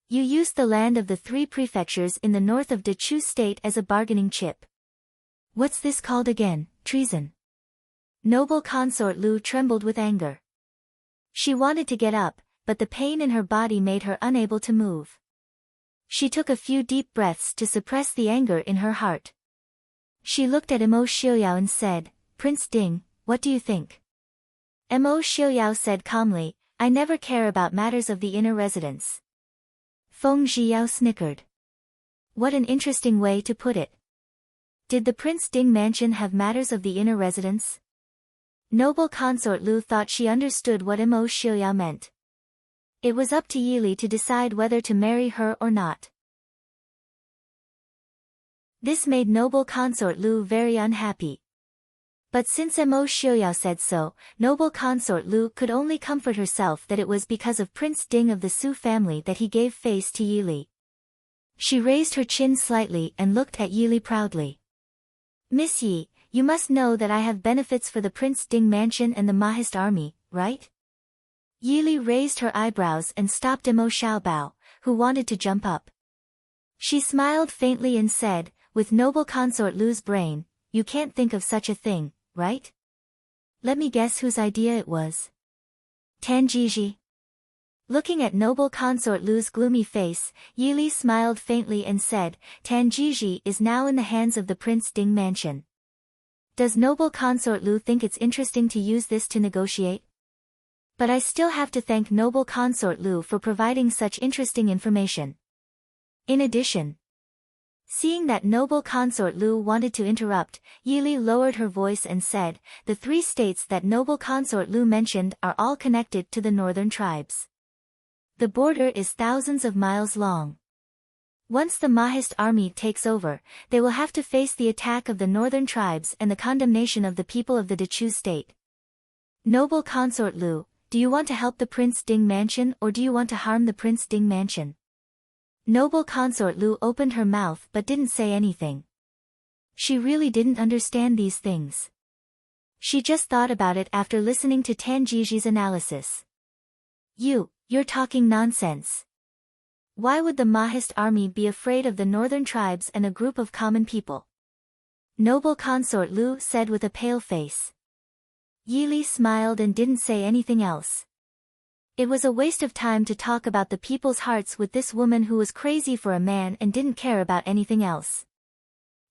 A: You used the land of the 3 prefectures in the north of Dechu state as a bargaining chip. What's this called again? Treason. Noble consort Lu trembled with anger. She wanted to get up, but the pain in her body made her unable to move. She took a few deep breaths to suppress the anger in her heart. She looked at Mo Xiuyao and said, Prince Ding, what do you think? Mo Xiuyao said calmly, I never care about matters of the inner residence. Feng Zhiyao snickered. What an interesting way to put it. Did the Prince Ding mansion have matters of the inner residence? Noble consort Lu thought she understood what Mo Xiuyao meant. It was up to Yi Li to decide whether to marry her or not. This made noble consort Lu very unhappy. But since Mo Xiuyao said so, noble consort Lu could only comfort herself that it was because of Prince Ding of the Su family that he gave face to Yi Li. She raised her chin slightly and looked at Yi Li proudly. Miss Yi, you must know that I have benefits for the Prince Ding mansion and the Mahist army, right? Yi Li raised her eyebrows and stopped Mo Xiaobao, who wanted to jump up. She smiled faintly and said, with noble consort Lu's brain, you can't think of such a thing, right? Let me guess whose idea it was. Tan Jiji. Looking at noble consort Lu's gloomy face, Yili smiled faintly and said, Tanjiji is now in the hands of the Prince Ding mansion. Does noble consort Lu think it's interesting to use this to negotiate? But I still have to thank noble consort Lu for providing such interesting information. In addition, seeing that noble consort Lu wanted to interrupt, Yili lowered her voice and said, the 3 states that noble consort Lu mentioned are all connected to the northern tribes. The border is thousands of miles long. Once the Mahist army takes over, they will have to face the attack of the northern tribes and the condemnation of the people of the Dechu state. Noble consort Lu, do you want to help the Prince Ding mansion or do you want to harm the Prince Ding mansion? Noble consort Lu opened her mouth but didn't say anything. She really didn't understand these things. She just thought about it after listening to Tanjiji's analysis. You're talking nonsense. Why would the Mahist army be afraid of the northern tribes and a group of common people? Noble consort Lu said with a pale face. Yili smiled and didn't say anything else. It was a waste of time to talk about the people's hearts with this woman who was crazy for a man and didn't care about anything else.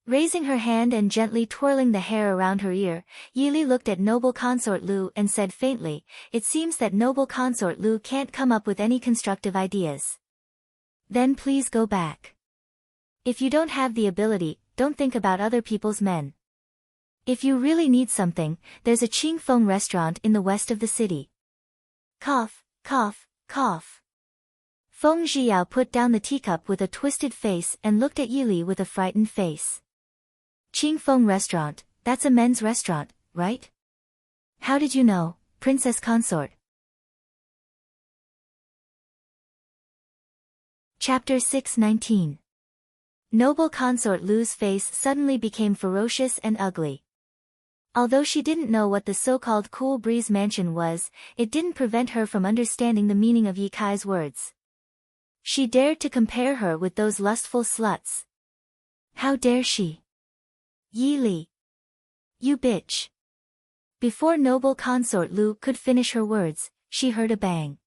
A: Raising her hand and gently twirling the hair around her ear, Yili looked at noble consort Lu and said faintly, it seems that noble consort Lu can't come up with any constructive ideas. Then please go back. If you don't have the ability, don't think about other people's men. If you really need something, there's a Qing Feng restaurant in the west of the city. Cough, cough, cough. Feng Zhiyao put down the teacup with a twisted face and looked at Yili with a frightened face. Qing Feng restaurant, that's a men's restaurant, right? How did you know, princess consort? Chapter 619. Noble consort Lu's face suddenly became ferocious and ugly. Although she didn't know what the so-called Cool Breeze mansion was, it didn't prevent her from understanding the meaning of Ye Kai's words. She dared to compare her with those lustful sluts. How dare she? Yi Li. You bitch. Before noble consort Lu could finish her words, she heard a bang.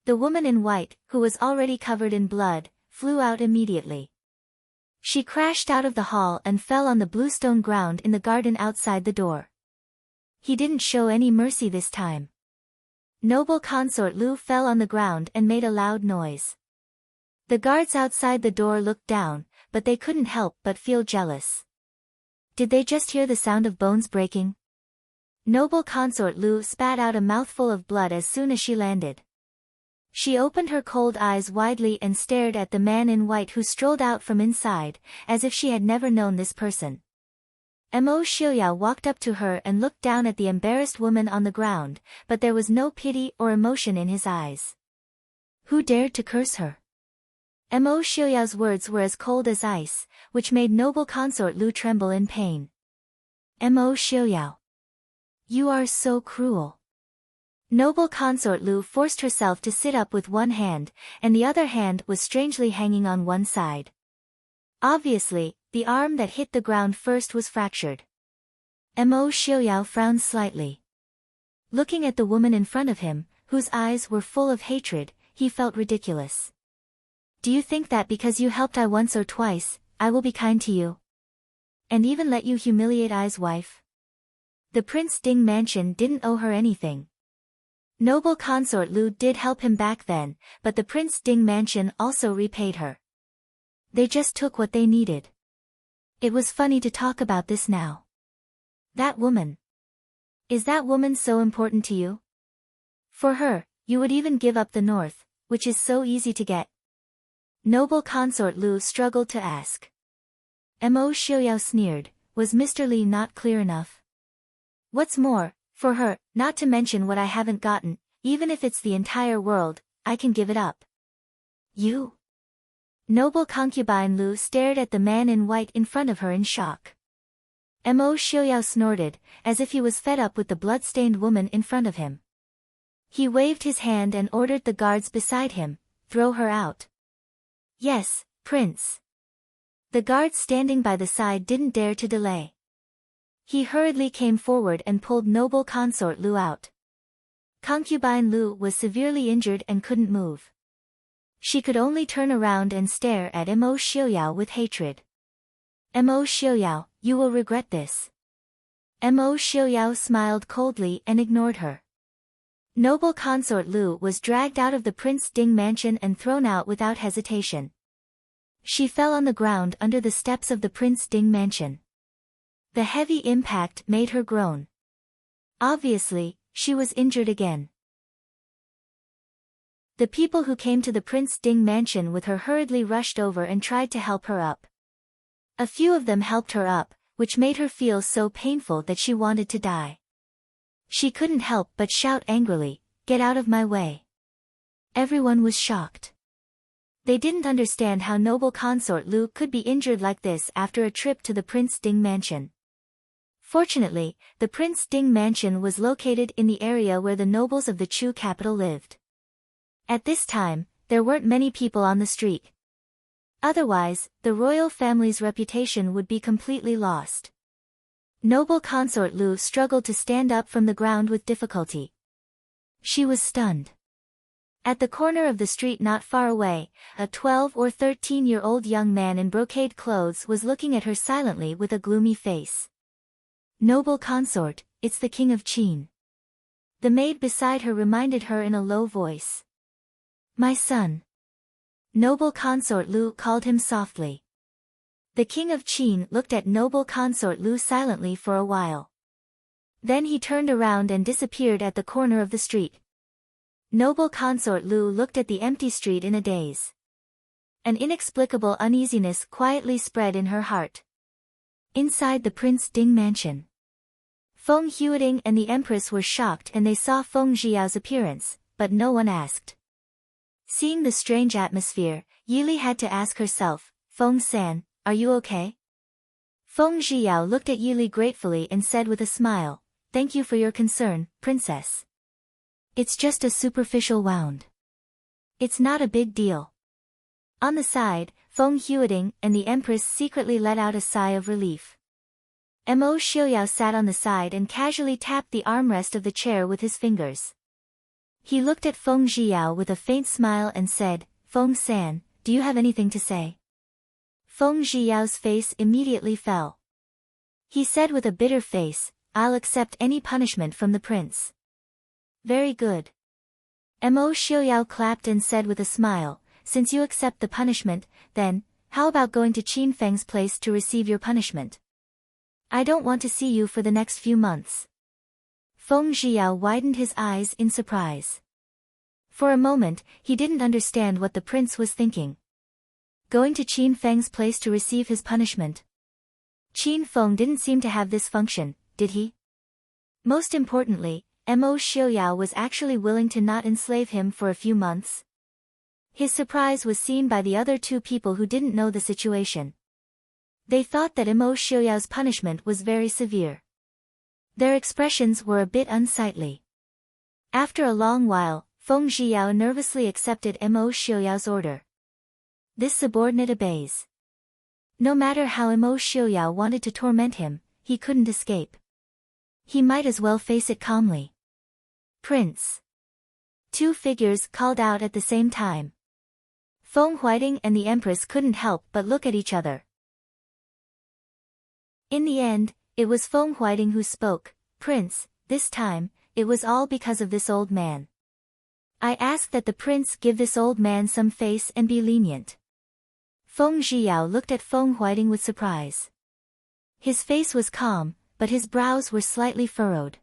A: The woman in white, who was already covered in blood, flew out immediately. She crashed out of the hall and fell on the bluestone ground in the garden outside the door. He didn't show any mercy this time. Noble consort Lu fell on the ground and made a loud noise. The guards outside the door looked down, but they couldn't help but feel jealous. Did they just hear the sound of bones breaking? Noble consort Lu spat out a mouthful of blood as soon as she landed. She opened her cold eyes widely and stared at the man in white who strolled out from inside, as if she had never known this person. Mo Xiuyao walked up to her and looked down at the embarrassed woman on the ground, but there was no pity or emotion in his eyes. Who dared to curse her? Mo Xiuyao's words were as cold as ice, which made noble consort Lu tremble in pain. Mo Xiuyao. You are so cruel. Noble consort Lu forced herself to sit up with one hand, and the other hand was strangely hanging on one side. Obviously, the arm that hit the ground first was fractured. Mo Xiuyao frowned slightly. Looking at the woman in front of him, whose eyes were full of hatred, he felt ridiculous. Do you think that because you helped I once or twice, I will be kind to you? And even let you humiliate I's wife? The Prince Ding mansion didn't owe her anything. Noble consort Lu did help him back then, but the Prince Ding mansion also repaid her. They just took what they needed. It was funny to talk about this now. That woman. Is that woman so important to you? For her, you would even give up the north, which is so easy to get. Noble consort Lu struggled to ask. Mo Xiuyao sneered, was Mr. Li not clear enough? What's more, for her, not to mention what I haven't gotten, even if it's the entire world, I can give it up. You? Noble concubine Lu stared at the man in white in front of her in shock. Mo Xiuyao snorted, as if he was fed up with the blood-stained woman in front of him. He waved his hand and ordered the guards beside him, throw her out. Yes, Prince. The guards standing by the side didn't dare to delay. He hurriedly came forward and pulled noble consort Lu out. Concubine Lu was severely injured and couldn't move. She could only turn around and stare at Mo Xiuyao with hatred. Mo Xiuyao, you will regret this. Mo Xiuyao smiled coldly and ignored her. Noble consort Lu was dragged out of the Prince Ding mansion and thrown out without hesitation. She fell on the ground under the steps of the Prince Ding mansion. The heavy impact made her groan. Obviously, she was injured again. The people who came to the Prince Ding mansion with her hurriedly rushed over and tried to help her up. A few of them helped her up, which made her feel so painful that she wanted to die. She couldn't help but shout angrily, "Get out of my way." Everyone was shocked. They didn't understand how noble consort Lu could be injured like this after a trip to the Prince Ding mansion. Fortunately, the Prince Ding mansion was located in the area where the nobles of the Chu capital lived. At this time, there weren't many people on the street. Otherwise, the royal family's reputation would be completely lost. Noble consort Lu struggled to stand up from the ground with difficulty. She was stunned. At the corner of the street not far away, a 12 or 13-year-old young man in brocade clothes was looking at her silently with a gloomy face. "Noble consort, it's the King of Qin." The maid beside her reminded her in a low voice. "My son." Noble consort Lu called him softly. The King of Qin looked at noble consort Lu silently for a while. Then he turned around and disappeared at the corner of the street. Noble consort Lu looked at the empty street in a daze. An inexplicable uneasiness quietly spread in her heart. Inside the Prince Ding mansion, Feng Huiding and the Empress were shocked and they saw Feng Zhiyao's appearance, but no one asked. Seeing the strange atmosphere, Yili had to ask herself, "Feng San, are you okay?" Feng Zhiyao looked at Yili gratefully and said with a smile, "Thank you for your concern, princess. It's just a superficial wound. It's not a big deal." On the side, Feng Huiding and the Empress secretly let out a sigh of relief. Mo Xiuyao sat on the side and casually tapped the armrest of the chair with his fingers. He looked at Feng Zhiyao with a faint smile and said, "Feng San, do you have anything to say?" Feng Zhiyao's face immediately fell. He said with a bitter face, "I'll accept any punishment from the prince." "Very good." Mo Xiuyao clapped and said with a smile, "Since you accept the punishment, then, how about going to Qin Feng's place to receive your punishment? I don't want to see you for the next few months." Feng Zhiyao widened his eyes in surprise. For a moment, he didn't understand what the prince was thinking. Going to Qin Feng's place to receive his punishment? Qin Feng didn't seem to have this function, did he? Most importantly, Mo Xiuyao was actually willing to not enslave him for a few months. His surprise was seen by the other two people who didn't know the situation. They thought that Mo Xiuyao's punishment was very severe. Their expressions were a bit unsightly. After a long while, Feng Zhiyao nervously accepted Mo Xiuyao's order. This subordinate obeys. No matter how Mo Xiuyao wanted to torment him, he couldn't escape. He might as well face it calmly. "Prince." Two figures called out at the same time. Feng Huiding and the Empress couldn't help but look at each other. In the end, it was Feng Huiding who spoke, "Prince, this time, it was all because of this old man. I ask that the prince give this old man some face and be lenient." Feng Zhiyao looked at Feng Huiding with surprise. His face was calm, but his brows were slightly furrowed.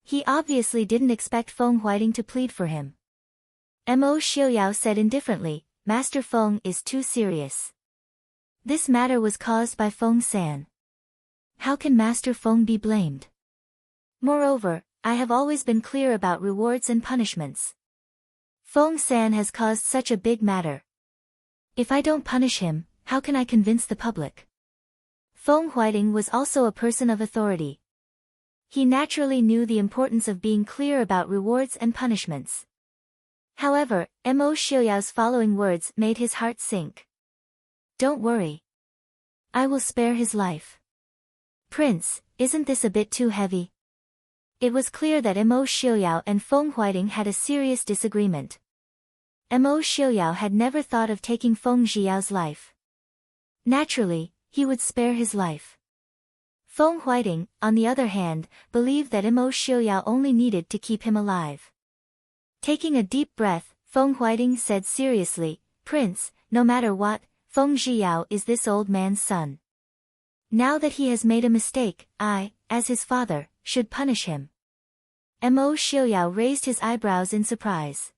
A: He obviously didn't expect Feng Huiding to plead for him. Mo Xiuyao said indifferently, "Master Feng is too serious. This matter was caused by Feng San. How can Master Feng be blamed? Moreover, I have always been clear about rewards and punishments. Feng San has caused such a big matter. If I don't punish him, how can I convince the public?" Feng Huiding was also a person of authority. He naturally knew the importance of being clear about rewards and punishments. However, Mo Xiuyao's following words made his heart sink. "Don't worry. I will spare his life." "Prince, isn't this a bit too heavy?" It was clear that Mo Xiuyao and Feng Huiting had a serious disagreement. Mo Xiuyao had never thought of taking Feng Zhiyao's life. Naturally, he would spare his life. Feng Huiting, on the other hand, believed that Mo Xiuyao only needed to keep him alive. Taking a deep breath, Feng Huiting said seriously, "Prince, no matter what, Feng Zhiyao is this old man's son. Now that he has made a mistake, I, as his father, should punish him." Mo Xiuyao raised his eyebrows in surprise.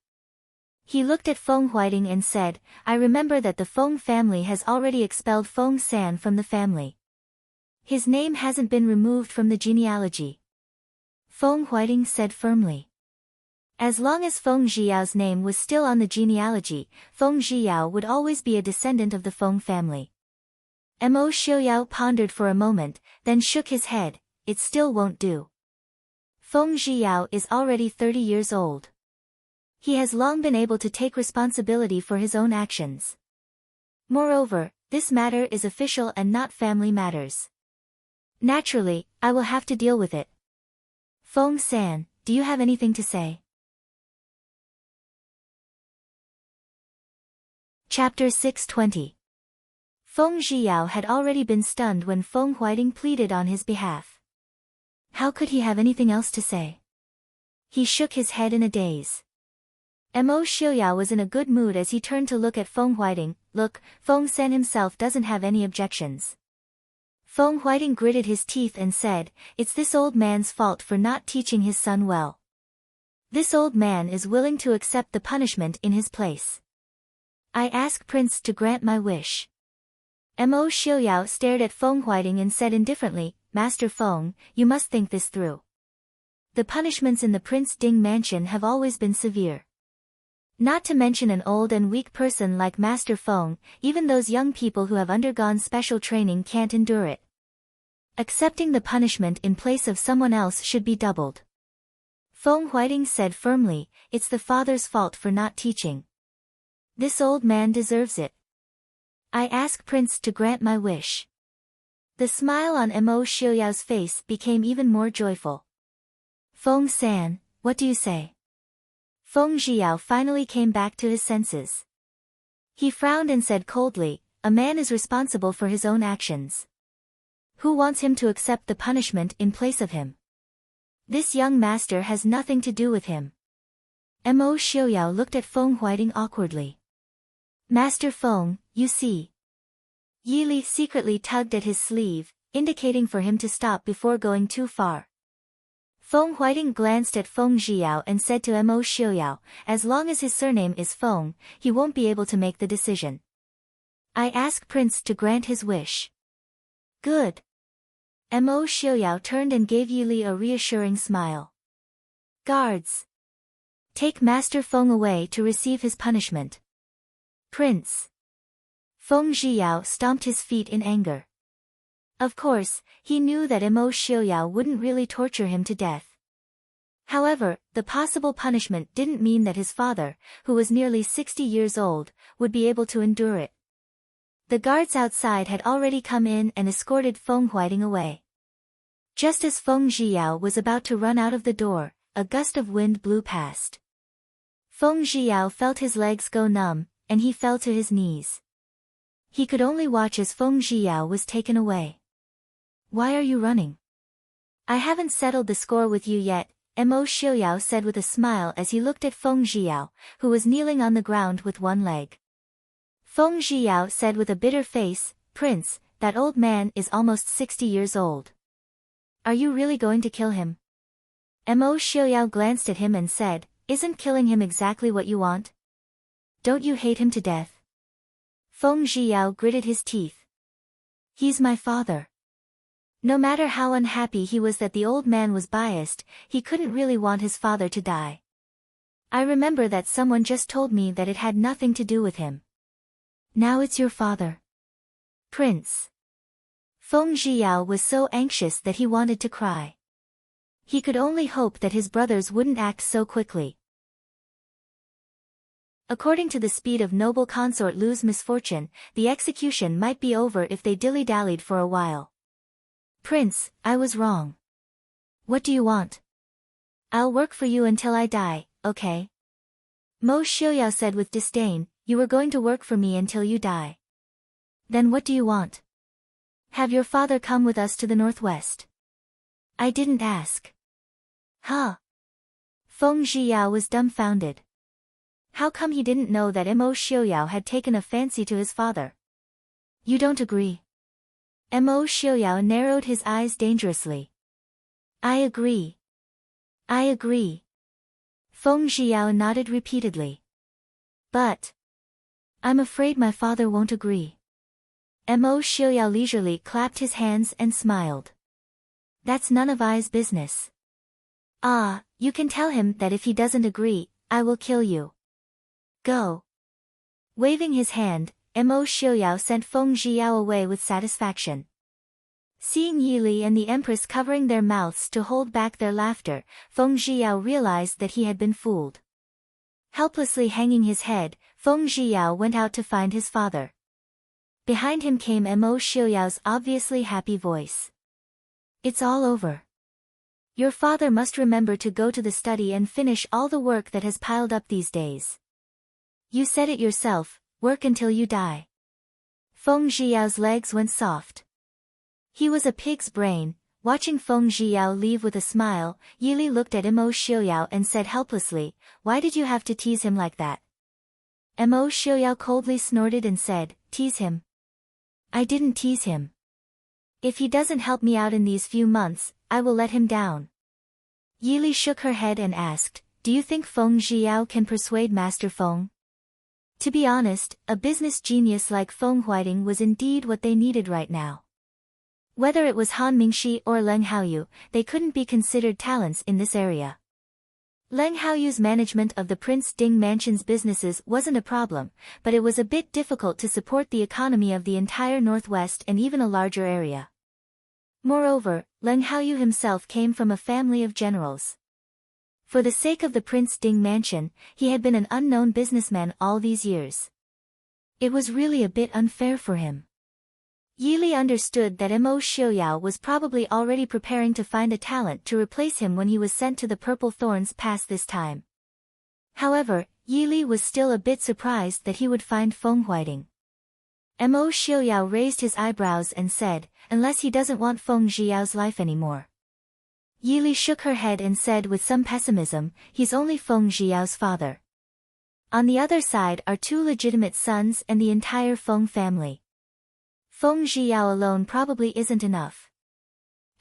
A: He looked at Feng Huiting and said, "I remember that the Feng family has already expelled Feng San from the family. His name hasn't been removed from the genealogy." Feng Huiting said firmly. As long as Feng Zhiyao's name was still on the genealogy, Feng Zhiyao would always be a descendant of the Feng family. Mo Xiuyao pondered for a moment, then shook his head. "It still won't do. Feng Zhiyao is already 30 years old. He has long been able to take responsibility for his own actions. Moreover, this matter is official and not family matters. Naturally, I will have to deal with it. Feng San, do you have anything to say?" Chapter 620. Feng Zhiyao had already been stunned when Feng Huiting pleaded on his behalf. How could he have anything else to say? He shook his head in a daze. Mo Xiuyao was in a good mood as he turned to look at Feng Huiting. "Look, Feng San himself doesn't have any objections." Feng Huiting gritted his teeth and said, "It's this old man's fault for not teaching his son well. This old man is willing to accept the punishment in his place. I ask Prince to grant my wish." Mo Xiuyao stared at Feng Huiting and said indifferently, "Master Feng, you must think this through. The punishments in the Prince Ding mansion have always been severe. Not to mention an old and weak person like Master Feng, even those young people who have undergone special training can't endure it. Accepting the punishment in place of someone else should be doubled." Feng Huiting said firmly, "It's the father's fault for not teaching. This old man deserves it. I ask Prince to grant my wish." The smile on Mo Xiuyao's face became even more joyful. "Feng San, what do you say?" Feng Zhiyao finally came back to his senses. He frowned and said coldly, "A man is responsible for his own actions. Who wants him to accept the punishment in place of him? This young master has nothing to do with him." Mo Xiuyao looked at Feng Huiting awkwardly. "Master Feng, you see." Yi Li secretly tugged at his sleeve, indicating for him to stop before going too far. Feng Huiting glanced at Feng Zhiyao and said to Mo Xiuyao, "As long as his surname is Feng, he won't be able to make the decision. I ask Prince to grant his wish." "Good." Mo Xiuyao turned and gave Yi Li a reassuring smile. "Guards, take Master Feng away to receive his punishment." "Prince." Feng Zhiyao stomped his feet in anger. Of course, he knew that Mo Xiuyao wouldn't really torture him to death. However, the possible punishment didn't mean that his father, who was nearly 60 years old, would be able to endure it. The guards outside had already come in and escorted Feng Huiting away. Just as Feng Zhiyao was about to run out of the door, a gust of wind blew past. Feng Zhiyao felt his legs go numb, and he fell to his knees. He could only watch as Feng Zhiyao was taken away. "Why are you running?" "I haven't settled the score with you yet," Mo Xiuyao said with a smile as he looked at Feng Zhiyao, who was kneeling on the ground with one leg. Feng Zhiyao said with a bitter face, "Prince, that old man is almost 60 years old. Are you really going to kill him?" Mo Xiuyao glanced at him and said, "Isn't killing him exactly what you want? Don't you hate him to death?" Feng Zhiyao gritted his teeth. "He's my father." No matter how unhappy he was that the old man was biased, he couldn't really want his father to die. "I remember that someone just told me that it had nothing to do with him. Now it's your father." "Prince." Feng Zhiyao was so anxious that he wanted to cry. He could only hope that his brothers wouldn't act so quickly. According to the speed of noble consort Lu's misfortune, the execution might be over if they dilly-dallied for a while. "Prince, I was wrong. What do you want?" I'll work for you until I die, okay? Mo Xiaoyao said with disdain, you were going to work for me until you die. Then what do you want? Have your father come with us to the northwest. I didn't ask. Huh? Feng Zhiyao was dumbfounded. How come he didn't know that Mo Xiaoyao had taken a fancy to his father? You don't agree? Mo Xiaoyao narrowed his eyes dangerously. I agree. I agree. Feng Zhiyao nodded repeatedly. But I'm afraid my father won't agree. Mo Xiaoyao leisurely clapped his hands and smiled. That's none of I's business. Ah, you can tell him that if he doesn't agree, I will kill you. Go. Waving his hand, Mo Xiaoyao sent Feng Zhiyao away with satisfaction. Seeing Yi Li and the Empress covering their mouths to hold back their laughter, Feng Zhiyao realized that he had been fooled. Helplessly hanging his head, Feng Zhiyao went out to find his father. Behind him came Mo Xiaoyao's obviously happy voice. It's all over. Your father must remember to go to the study and finish all the work that has piled up these days. You said it yourself, work until you die. Feng Zhiyao's legs went soft. He was a pig's brain. Watching Feng Zhiyao leave with a smile, Yi Li looked at Mo Xiaoyao and said helplessly, why did you have to tease him like that? Mo Xiaoyao coldly snorted and said, tease him? I didn't tease him. If he doesn't help me out in these few months, I will let him down. Yi Li shook her head and asked, do you think Feng Zhiyao can persuade Master Feng? To be honest, a business genius like Feng Huiting was indeed what they needed right now. Whether it was Han Mingxi or Leng Haoyu, they couldn't be considered talents in this area. Leng Haoyu's management of the Prince Ding Mansion's businesses wasn't a problem, but it was a bit difficult to support the economy of the entire Northwest and even a larger area. Moreover, Leng Haoyu himself came from a family of generals. For the sake of the Prince Ding Mansion, he had been an unknown businessman all these years. It was really a bit unfair for him. Yi Li understood that Mo Xiaoyao was probably already preparing to find a talent to replace him when he was sent to the Purple Thorns Pass this time. However, Yi Li was still a bit surprised that he would find Feng Huiting. Mo Xiaoyao raised his eyebrows and said, unless he doesn't want Feng Zhiyao's life anymore. Yi Li shook her head and said with some pessimism, he's only Feng Zhiyao's father. On the other side are two legitimate sons and the entire Feng family. Feng Zhiyao alone probably isn't enough.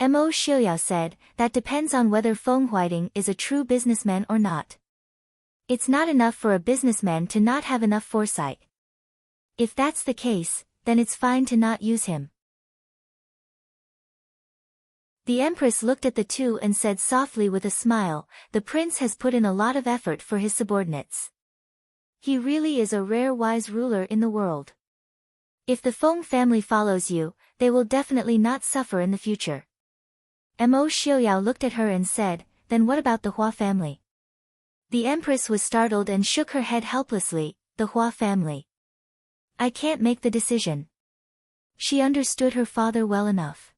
A: Mo Xiaoyao said, that depends on whether Feng Huiting is a true businessman or not. It's not enough for a businessman to not have enough foresight. If that's the case, then it's fine to not use him. The Empress looked at the two and said softly with a smile, the prince has put in a lot of effort for his subordinates. He really is a rare wise ruler in the world. If the Feng family follows you, they will definitely not suffer in the future. Mo Xiaoyao looked at her and said, then what about the Hua family? The Empress was startled and shook her head helplessly, the Hua family. I can't make the decision. She understood her father well enough.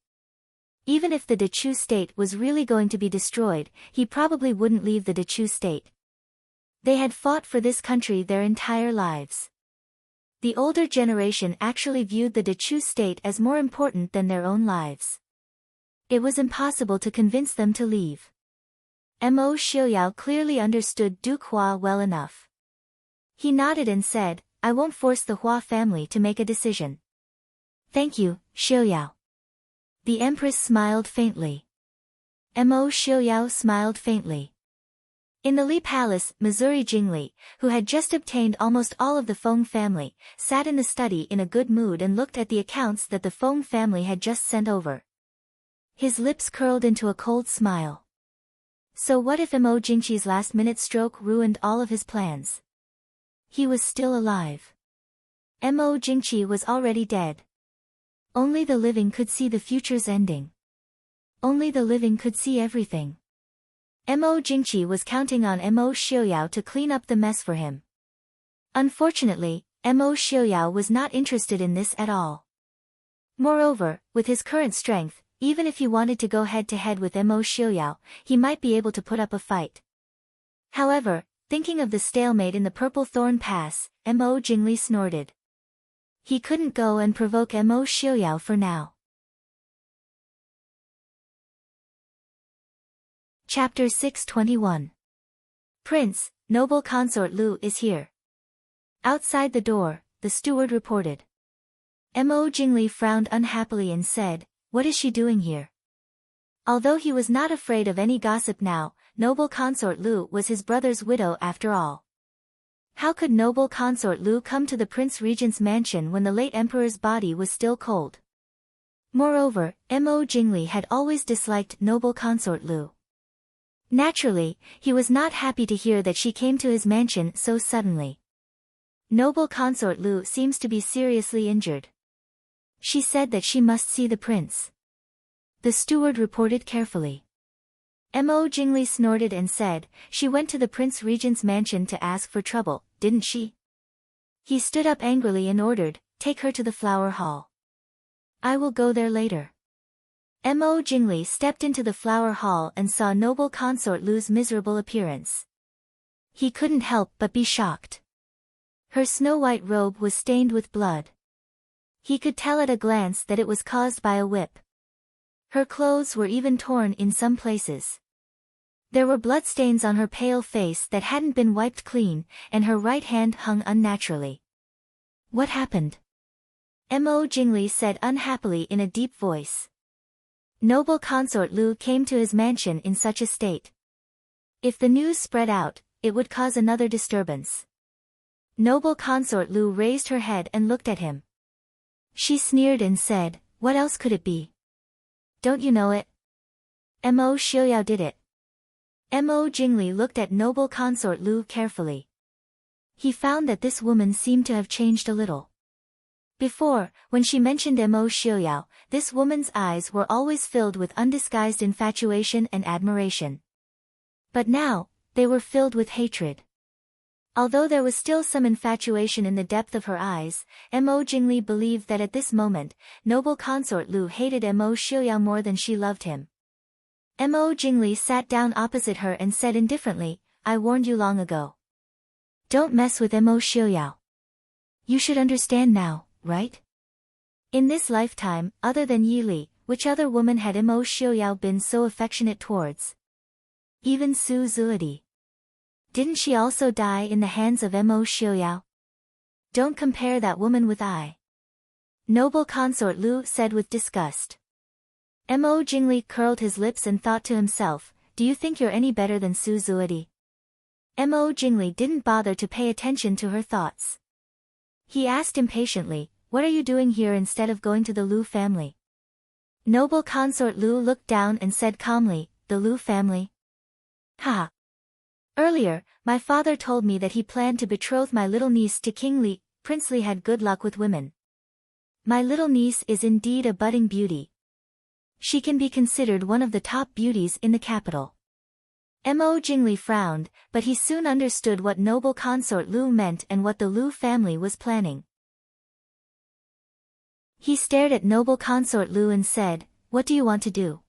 A: Even if the Dechu state was really going to be destroyed, he probably wouldn't leave the Dechu state. They had fought for this country their entire lives. The older generation actually viewed the Dechu state as more important than their own lives. It was impossible to convince them to leave. Mo Xiaoyao clearly understood Duke Hua well enough. He nodded and said, I won't force the Hua family to make a decision. Thank you, Xiaoyao. The Empress smiled faintly. Mo Xiaoyao smiled faintly. In the Li Palace, Missouri Jingli, who had just obtained almost all of the Feng family, sat in the study in a good mood and looked at the accounts that the Feng family had just sent over. His lips curled into a cold smile. So what if Mo Jingqi's last-minute stroke ruined all of his plans? He was still alive. Mo Jingqi was already dead. Only the living could see the future's ending. Only the living could see everything. Mo Jingqi was counting on Mo Xiaoyao to clean up the mess for him. Unfortunately, Mo Xiaoyao was not interested in this at all. Moreover, with his current strength, even if he wanted to go head-to-head with Mo Xiaoyao, he might be able to put up a fight. However, thinking of the stalemate in the Purple Thorn Pass, Mo Jingli snorted. He couldn't go and provoke Mo Xiaoyao for now. Chapter 621. Prince, noble consort Lu is here. Outside the door, the steward reported. Mo Jingli frowned unhappily and said, "What is she doing here?" Although he was not afraid of any gossip now, noble consort Lu was his brother's widow after all. How could noble consort Lu come to the Prince Regent's mansion when the late emperor's body was still cold? Moreover, Mo Jingli had always disliked noble consort Lu. Naturally, he was not happy to hear that she came to his mansion so suddenly. Noble consort Lu seems to be seriously injured. She said that she must see the prince. The steward reported carefully. Mo Jingli snorted and said, "She went to the Prince Regent's mansion to ask for trouble, didn't she?" He stood up angrily and ordered, "Take her to the flower hall." "I will go there later." Mo Jingli stepped into the flower hall and saw noble consort Lu's miserable appearance. He couldn't help but be shocked. Her snow-white robe was stained with blood. He could tell at a glance that it was caused by a whip. Her clothes were even torn in some places. There were bloodstains on her pale face that hadn't been wiped clean, and her right hand hung unnaturally. "What happened?" Mo Jingli said unhappily in a deep voice. Noble consort Lu came to his mansion in such a state. If the news spread out, it would cause another disturbance. Noble consort Lu raised her head and looked at him. She sneered and said, "What else could it be? Don't you know it? Mo Xiaoyao did it." Mo Jingli looked at noble consort Lu carefully. He found that this woman seemed to have changed a little. Before, when she mentioned Mo Xiaoyao, this woman's eyes were always filled with undisguised infatuation and admiration. But now, they were filled with hatred. Although there was still some infatuation in the depth of her eyes, Mo Jingli believed that at this moment, noble consort Lu hated Mo Xiaoyao more than she loved him. Mo Jingli sat down opposite her and said indifferently, "I warned you long ago. Don't mess with Mo Xiaoyao. You should understand now, right?" In this lifetime, other than Yi Li, which other woman had Mo Xiaoyao been so affectionate towards? Even Su Zuidi. Didn't she also die in the hands of Mo Xiaoyao? Don't compare that woman with I. Noble consort Lu said with disgust. Mo Jingli curled his lips and thought to himself, "Do you think you're any better than Su Zuidi?" Mo Jingli didn't bother to pay attention to her thoughts. He asked impatiently, "What are you doing here instead of going to the Lu family?" Noble consort Lu looked down and said calmly, "The Lu family? Ha! Earlier, my father told me that he planned to betroth my little niece to King Li. Prince Li had good luck with women. My little niece is indeed a budding beauty. She can be considered one of the top beauties in the capital." Mo Jingli frowned, but he soon understood what noble consort Lu meant and what the Lu family was planning. He stared at noble consort Lu and said, "What do you want to do?"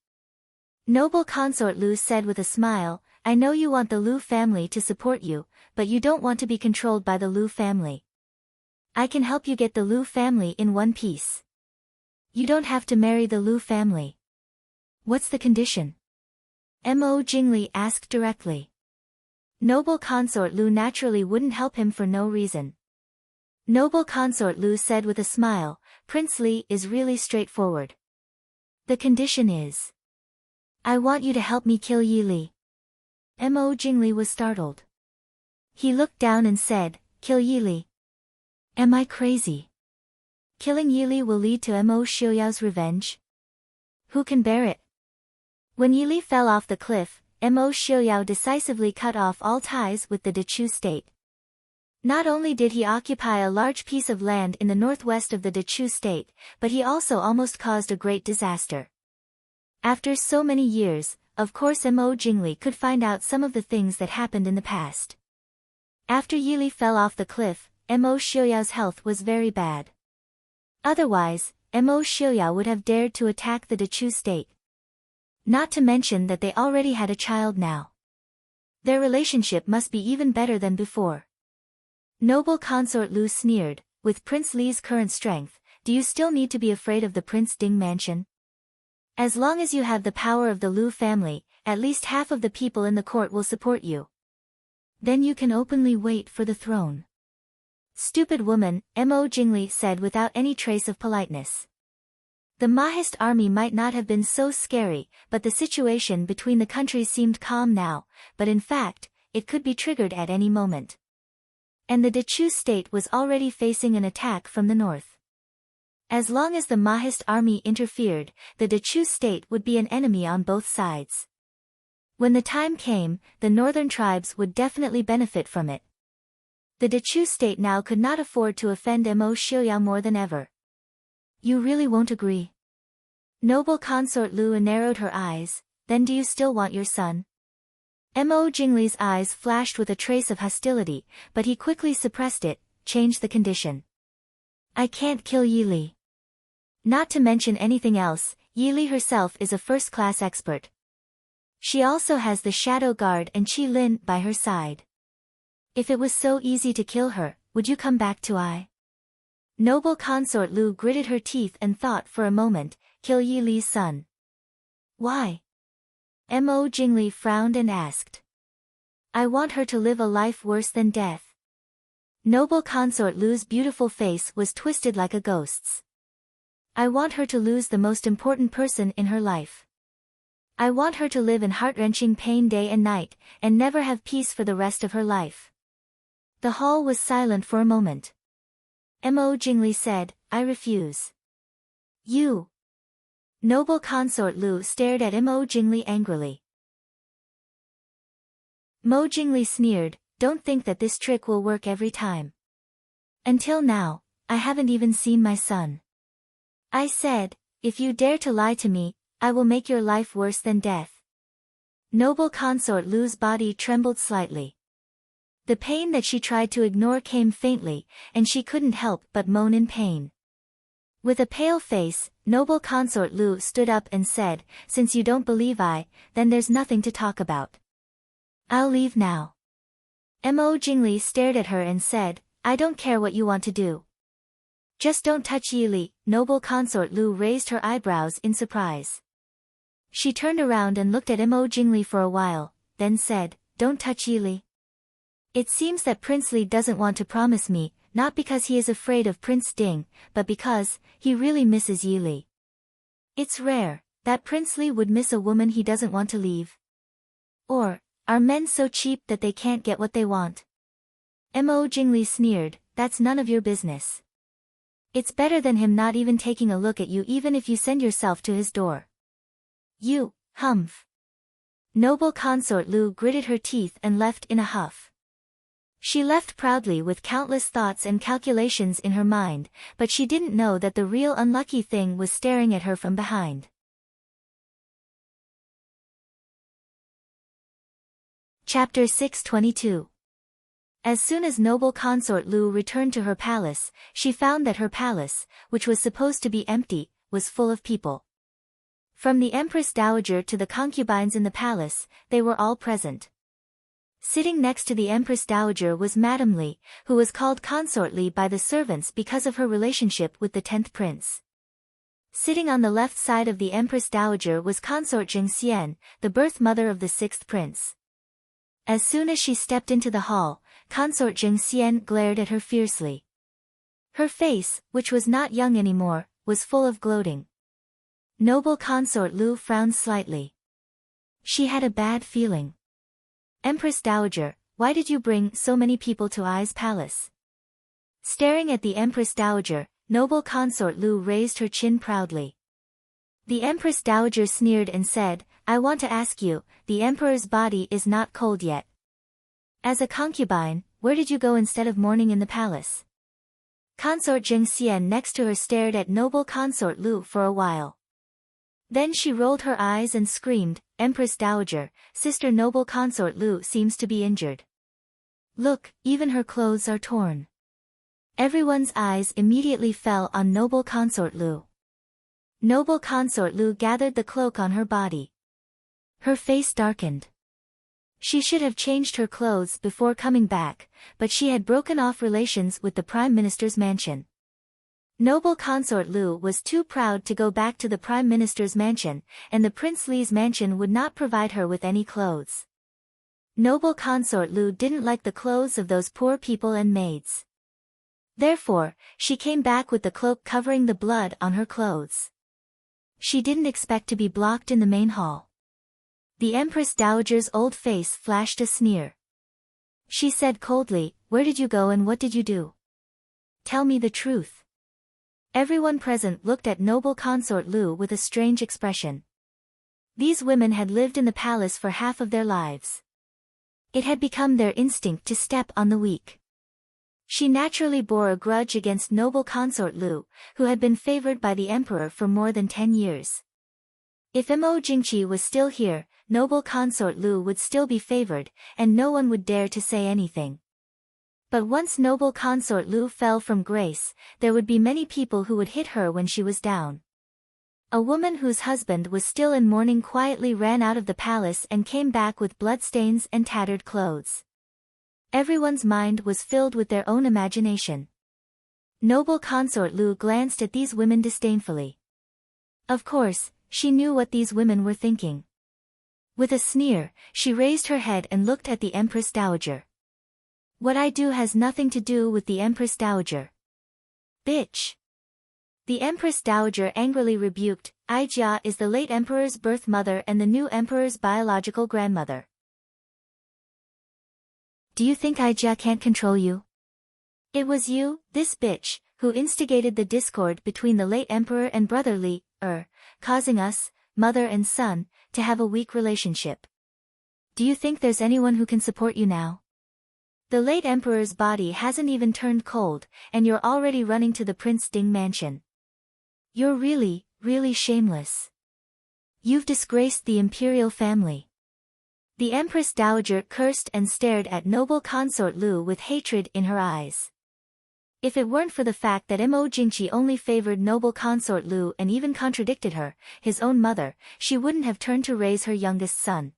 A: Noble consort Lu said with a smile, "I know you want the Lu family to support you, but you don't want to be controlled by the Lu family. I can help you get the Lu family in one piece. You don't have to marry the Lu family." "What's the condition?" Mo Jingli asked directly. Noble consort Lu naturally wouldn't help him for no reason. Noble consort Lu said with a smile, "Prince Li is really straightforward. The condition is, I want you to help me kill Yi Li." Mo Jingli was startled. He looked down and said, "Kill Yi Li? Am I crazy? Killing Yi Li will lead to Mo Xiaoyao's revenge? Who can bear it?" When Yi Li fell off the cliff, Mo Xiaoyao decisively cut off all ties with the Dechu state. Not only did he occupy a large piece of land in the northwest of the Dechu state, but he also almost caused a great disaster. After so many years, of course Mo Jingli could find out some of the things that happened in the past. After Yi Li fell off the cliff, Mo Xiaoyao's health was very bad. Otherwise, Mo Xiuyao would have dared to attack the Dechu state. Not to mention that they already had a child now. Their relationship must be even better than before. Noble consort Lu sneered, with Prince Li's current strength, do you still need to be afraid of the Prince Ding mansion? As long as you have the power of the Lu family, at least half of the people in the court will support you. Then you can openly wait for the throne. Stupid woman, Mo Jingli said without any trace of politeness. The Mahist army might not have been so scary, but the situation between the countries seemed calm now, but in fact, it could be triggered at any moment. And the Dechu state was already facing an attack from the north. As long as the Mahist army interfered, the Dechu state would be an enemy on both sides. When the time came, the northern tribes would definitely benefit from it. The Dechu state now could not afford to offend Mo Xiuyao more than ever. You really won't agree? Noble consort Lu narrowed her eyes, then do you still want your son? Mo Jingli's eyes flashed with a trace of hostility, but he quickly suppressed it, changed the condition. I can't kill Yi Li. Not to mention anything else, Yi Li herself is a first-class expert. She also has the Shadow Guard and Qi Lin by her side. If it was so easy to kill her, would you come back to I? Noble consort Lu gritted her teeth and thought for a moment, kill Yi Li's son. Why? Mo Jingli frowned and asked. I want her to live a life worse than death. Noble consort Lu's beautiful face was twisted like a ghost's. I want her to lose the most important person in her life. I want her to live in heart-wrenching pain day and night, and never have peace for the rest of her life. The hall was silent for a moment. Mo Jingli said, I refuse. You. Noble consort Lu stared at Mo Jingli angrily. Mo Jingli sneered, don't think that this trick will work every time. Until now, I haven't even seen my son. I said, if you dare to lie to me, I will make your life worse than death. Noble consort Lu's body trembled slightly. The pain that she tried to ignore came faintly, and she couldn't help but moan in pain. With a pale face, Noble consort Lu stood up and said, since you don't believe then there's nothing to talk about. I'll leave now. Mo Jingli stared at her and said, I don't care what you want to do. Just don't touch Yi Li. Noble consort Lu raised her eyebrows in surprise. She turned around and looked at Mo Jingli for a while, then said, don't touch Yi Li. It seems that Prince Li doesn't want to promise me, not because he is afraid of Prince Ding, but because he really misses Yi Li. It's rare that Prince Li would miss a woman he doesn't want to leave. Or, are men so cheap that they can't get what they want? Mo Jingli sneered, that's none of your business. It's better than him not even taking a look at you even if you send yourself to his door. You, humph. Noble consort Lu gritted her teeth and left in a huff. She left proudly with countless thoughts and calculations in her mind, but she didn't know that the real unlucky thing was staring at her from behind. Chapter 622. As soon as noble consort Lu returned to her palace, she found that her palace, which was supposed to be empty, was full of people. From the Empress Dowager to the concubines in the palace, they were all present. Sitting next to the Empress Dowager was Madame Li, who was called Consort Li by the servants because of her relationship with the 10th prince. Sitting on the left side of the Empress Dowager was Consort Jing Xian, the birth mother of the 6th prince. As soon as she stepped into the hall, Consort Jing Xian glared at her fiercely. Her face, which was not young anymore, was full of gloating. Noble consort Lu frowned slightly. She had a bad feeling. Empress Dowager, why did you bring so many people to Ai's palace? Staring at the Empress Dowager, noble consort Lu raised her chin proudly. The Empress Dowager sneered and said, I want to ask you, the Emperor's body is not cold yet. As a concubine, where did you go instead of mourning in the palace? Consort Jing Xian next to her stared at noble consort Lu for a while. Then she rolled her eyes and screamed, Empress Dowager, sister noble consort Lu seems to be injured. Look, even her clothes are torn. Everyone's eyes immediately fell on noble consort Lu. Noble consort Lu gathered the cloak on her body. Her face darkened. She should have changed her clothes before coming back, but she had broken off relations with the Prime Minister's mansion. Noble consort Lu was too proud to go back to the Prime Minister's mansion, and the Prince Li's mansion would not provide her with any clothes. Noble consort Lu didn't like the clothes of those poor people and maids. Therefore, she came back with the cloak covering the blood on her clothes. She didn't expect to be blocked in the main hall. The Empress Dowager's old face flashed a sneer. She said coldly, "Where did you go and what did you do? Tell me the truth." Everyone present looked at noble consort Lu with a strange expression. These women had lived in the palace for half of their lives. It had become their instinct to step on the weak. She naturally bore a grudge against noble consort Lu, who had been favored by the emperor for more than 10 years. If Mo Jingqi was still here, noble consort Lu would still be favored, and no one would dare to say anything. But once noble consort Lu fell from grace, there would be many people who would hit her when she was down. A woman whose husband was still in mourning quietly ran out of the palace and came back with bloodstains and tattered clothes. Everyone's mind was filled with their own imagination. Noble consort Lu glanced at these women disdainfully. Of course, she knew what these women were thinking. With a sneer, she raised her head and looked at the Empress Dowager. "What I do has nothing to do with the Empress Dowager." "Bitch!" The Empress Dowager angrily rebuked. "Aijia is the late emperor's birth mother and the new emperor's biological grandmother. Do you think Aijia can't control you? It was you, this bitch, who instigated the discord between the late emperor and brother Li, causing us, mother and son, to have a weak relationship. Do you think there's anyone who can support you now? The late emperor's body hasn't even turned cold, and you're already running to the Prince Ding mansion. You're really, really shameless. You've disgraced the imperial family." The Empress Dowager cursed and stared at noble consort Lu with hatred in her eyes. If it weren't for the fact that Mo Jingqi only favored noble consort Lu and even contradicted her, his own mother, she wouldn't have turned to raise her youngest son.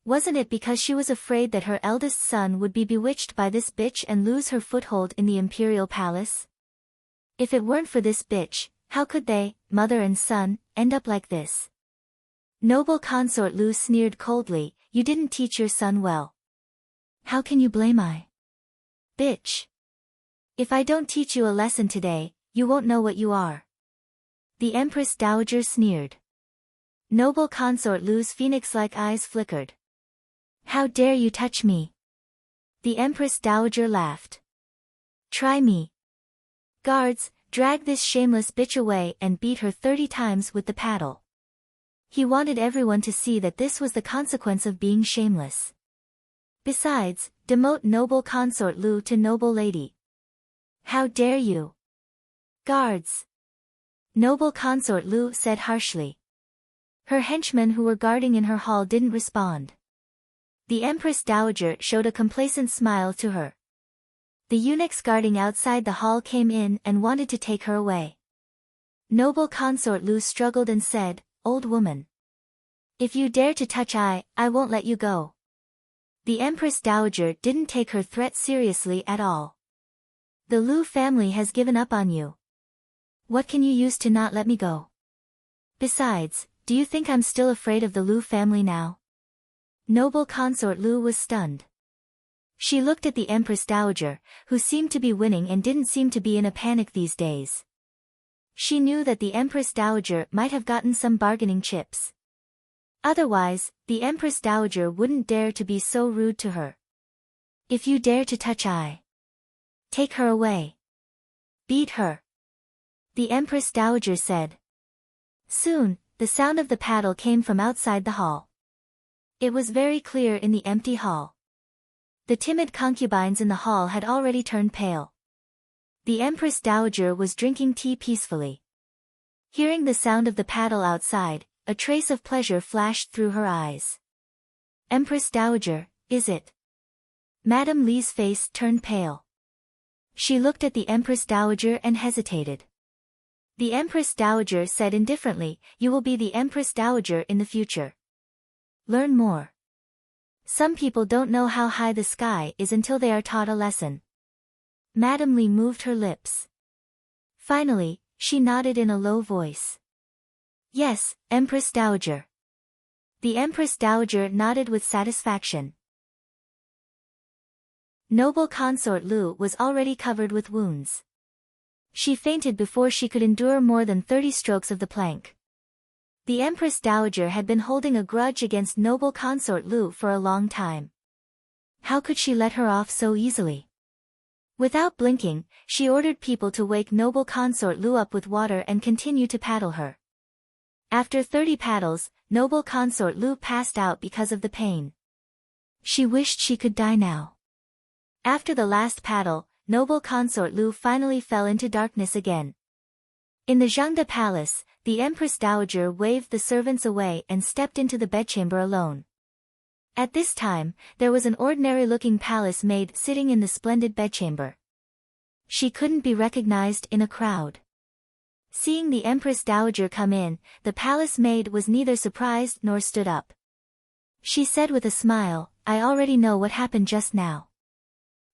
A: Wasn't it because she was afraid that her eldest son would be bewitched by this bitch and lose her foothold in the imperial palace? If it weren't for this bitch, how could they, mother and son, end up like this? Noble consort Lu sneered coldly, "You didn't teach your son well. How can you blame I? Bitch. If I don't teach you a lesson today, you won't know what you are." The Empress Dowager sneered. Noble consort Lu's phoenix-like eyes flickered. "How dare you touch me?" The Empress Dowager laughed. "Try me. Guards, drag this shameless bitch away and beat her 30 times with the paddle." He wanted everyone to see that this was the consequence of being shameless. Besides, demote noble consort Lu to noble lady. "How dare you?" "Guards!" Noble consort Lu said harshly. Her henchmen who were guarding in her hall didn't respond. The Empress Dowager showed a complacent smile to her. The eunuchs guarding outside the hall came in and wanted to take her away. Noble consort Lu struggled and said, "Old woman. If you dare to touch I won't let you go." The Empress Dowager didn't take her threat seriously at all. "The Lu family has given up on you. What can you use to not let me go? Besides, do you think I'm still afraid of the Lu family now?" Noble consort Lu was stunned. She looked at the Empress Dowager, who seemed to be winning and didn't seem to be in a panic these days. She knew that the Empress Dowager might have gotten some bargaining chips. Otherwise, the Empress Dowager wouldn't dare to be so rude to her. "If you dare to touch I, take her away. Beat her," the Empress Dowager said. Soon, the sound of the paddle came from outside the hall. It was very clear in the empty hall. The timid concubines in the hall had already turned pale. The Empress Dowager was drinking tea peacefully. Hearing the sound of the paddle outside, a trace of pleasure flashed through her eyes. "Empress Dowager, is it?" Madame Li's face turned pale. She looked at the Empress Dowager and hesitated. The Empress Dowager said indifferently, you will be the Empress Dowager in the future. Learn more. Some people don't know how high the sky is until they are taught a lesson. Madame Li moved her lips. Finally, she nodded in a low voice. Yes, Empress Dowager. The Empress Dowager nodded with satisfaction. Noble consort Lu was already covered with wounds. She fainted before she could endure more than 30 strokes of the plank. The Empress Dowager had been holding a grudge against noble consort Lu for a long time. How could she let her off so easily? Without blinking, she ordered people to wake noble consort Lu up with water and continue to paddle her. After 30 paddles, noble consort Lu passed out because of the pain. She wished she could die now. After the last paddle, noble consort Lu finally fell into darkness again. In the Zhangde Palace, the Empress Dowager waved the servants away and stepped into the bedchamber alone. At this time, there was an ordinary-looking palace maid sitting in the splendid bedchamber. She couldn't be recognized in a crowd. Seeing the Empress Dowager come in, the palace maid was neither surprised nor stood up. She said with a smile, I already know what happened just now.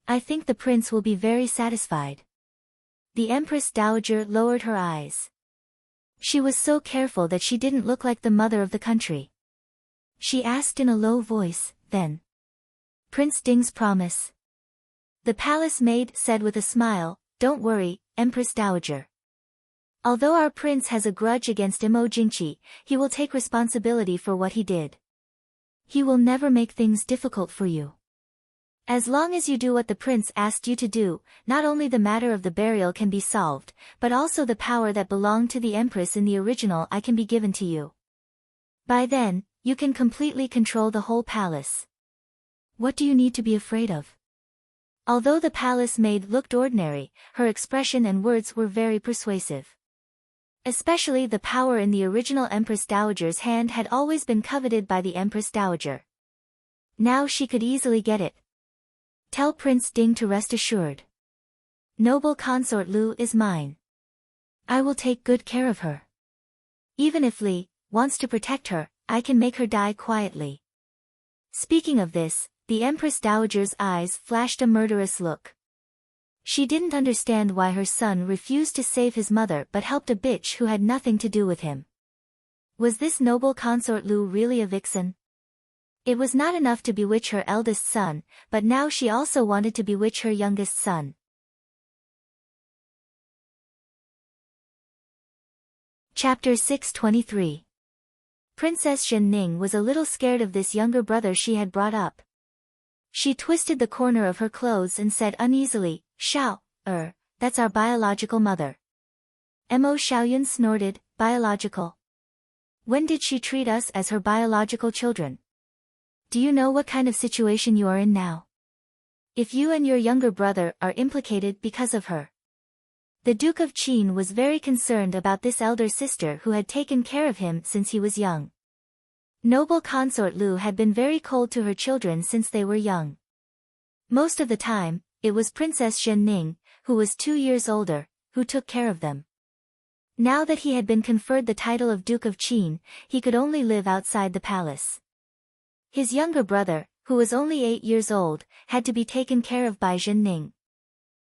A: I think the prince will be very satisfied. The Empress Dowager lowered her eyes. She was so careful that she didn't look like the mother of the country. She asked in a low voice, then. Prince Ding's promise. The palace maid said with a smile, don't worry, Empress Dowager. Although our prince has a grudge against Imo Jingqi, he will take responsibility for what he did. He will never make things difficult for you. As long as you do what the prince asked you to do, not only the matter of the burial can be solved, but also the power that belonged to the empress in the original I can be given to you. By then, you can completely control the whole palace. What do you need to be afraid of? Although the palace maid looked ordinary, her expression and words were very persuasive. Especially the power in the original Empress Dowager's hand had always been coveted by the Empress Dowager. Now she could easily get it. Tell Prince Ding to rest assured. Noble consort Lu is mine. I will take good care of her. Even if Li wants to protect her, I can make her die quietly. Speaking of this, the Empress Dowager's eyes flashed a murderous look. She didn't understand why her son refused to save his mother but helped a bitch who had nothing to do with him. Was this noble consort Lu really a vixen? It was not enough to bewitch her eldest son, but now she also wanted to bewitch her youngest son. Chapter 623. Princess Zhenning was a little scared of this younger brother she had brought up. She twisted the corner of her clothes and said uneasily, that's our biological mother. Mo Xiaoyun snorted, biological. When did she treat us as her biological children? Do you know what kind of situation you are in now? If you and your younger brother are implicated because of her. The Duke of Qin was very concerned about this elder sister who had taken care of him since he was young. Noble consort Lu had been very cold to her children since they were young. Most of the time, it was Princess Zhenning, who was 2 years older, who took care of them. Now that he had been conferred the title of Duke of Qin, he could only live outside the palace. His younger brother, who was only 8 years old, had to be taken care of by Zhenning.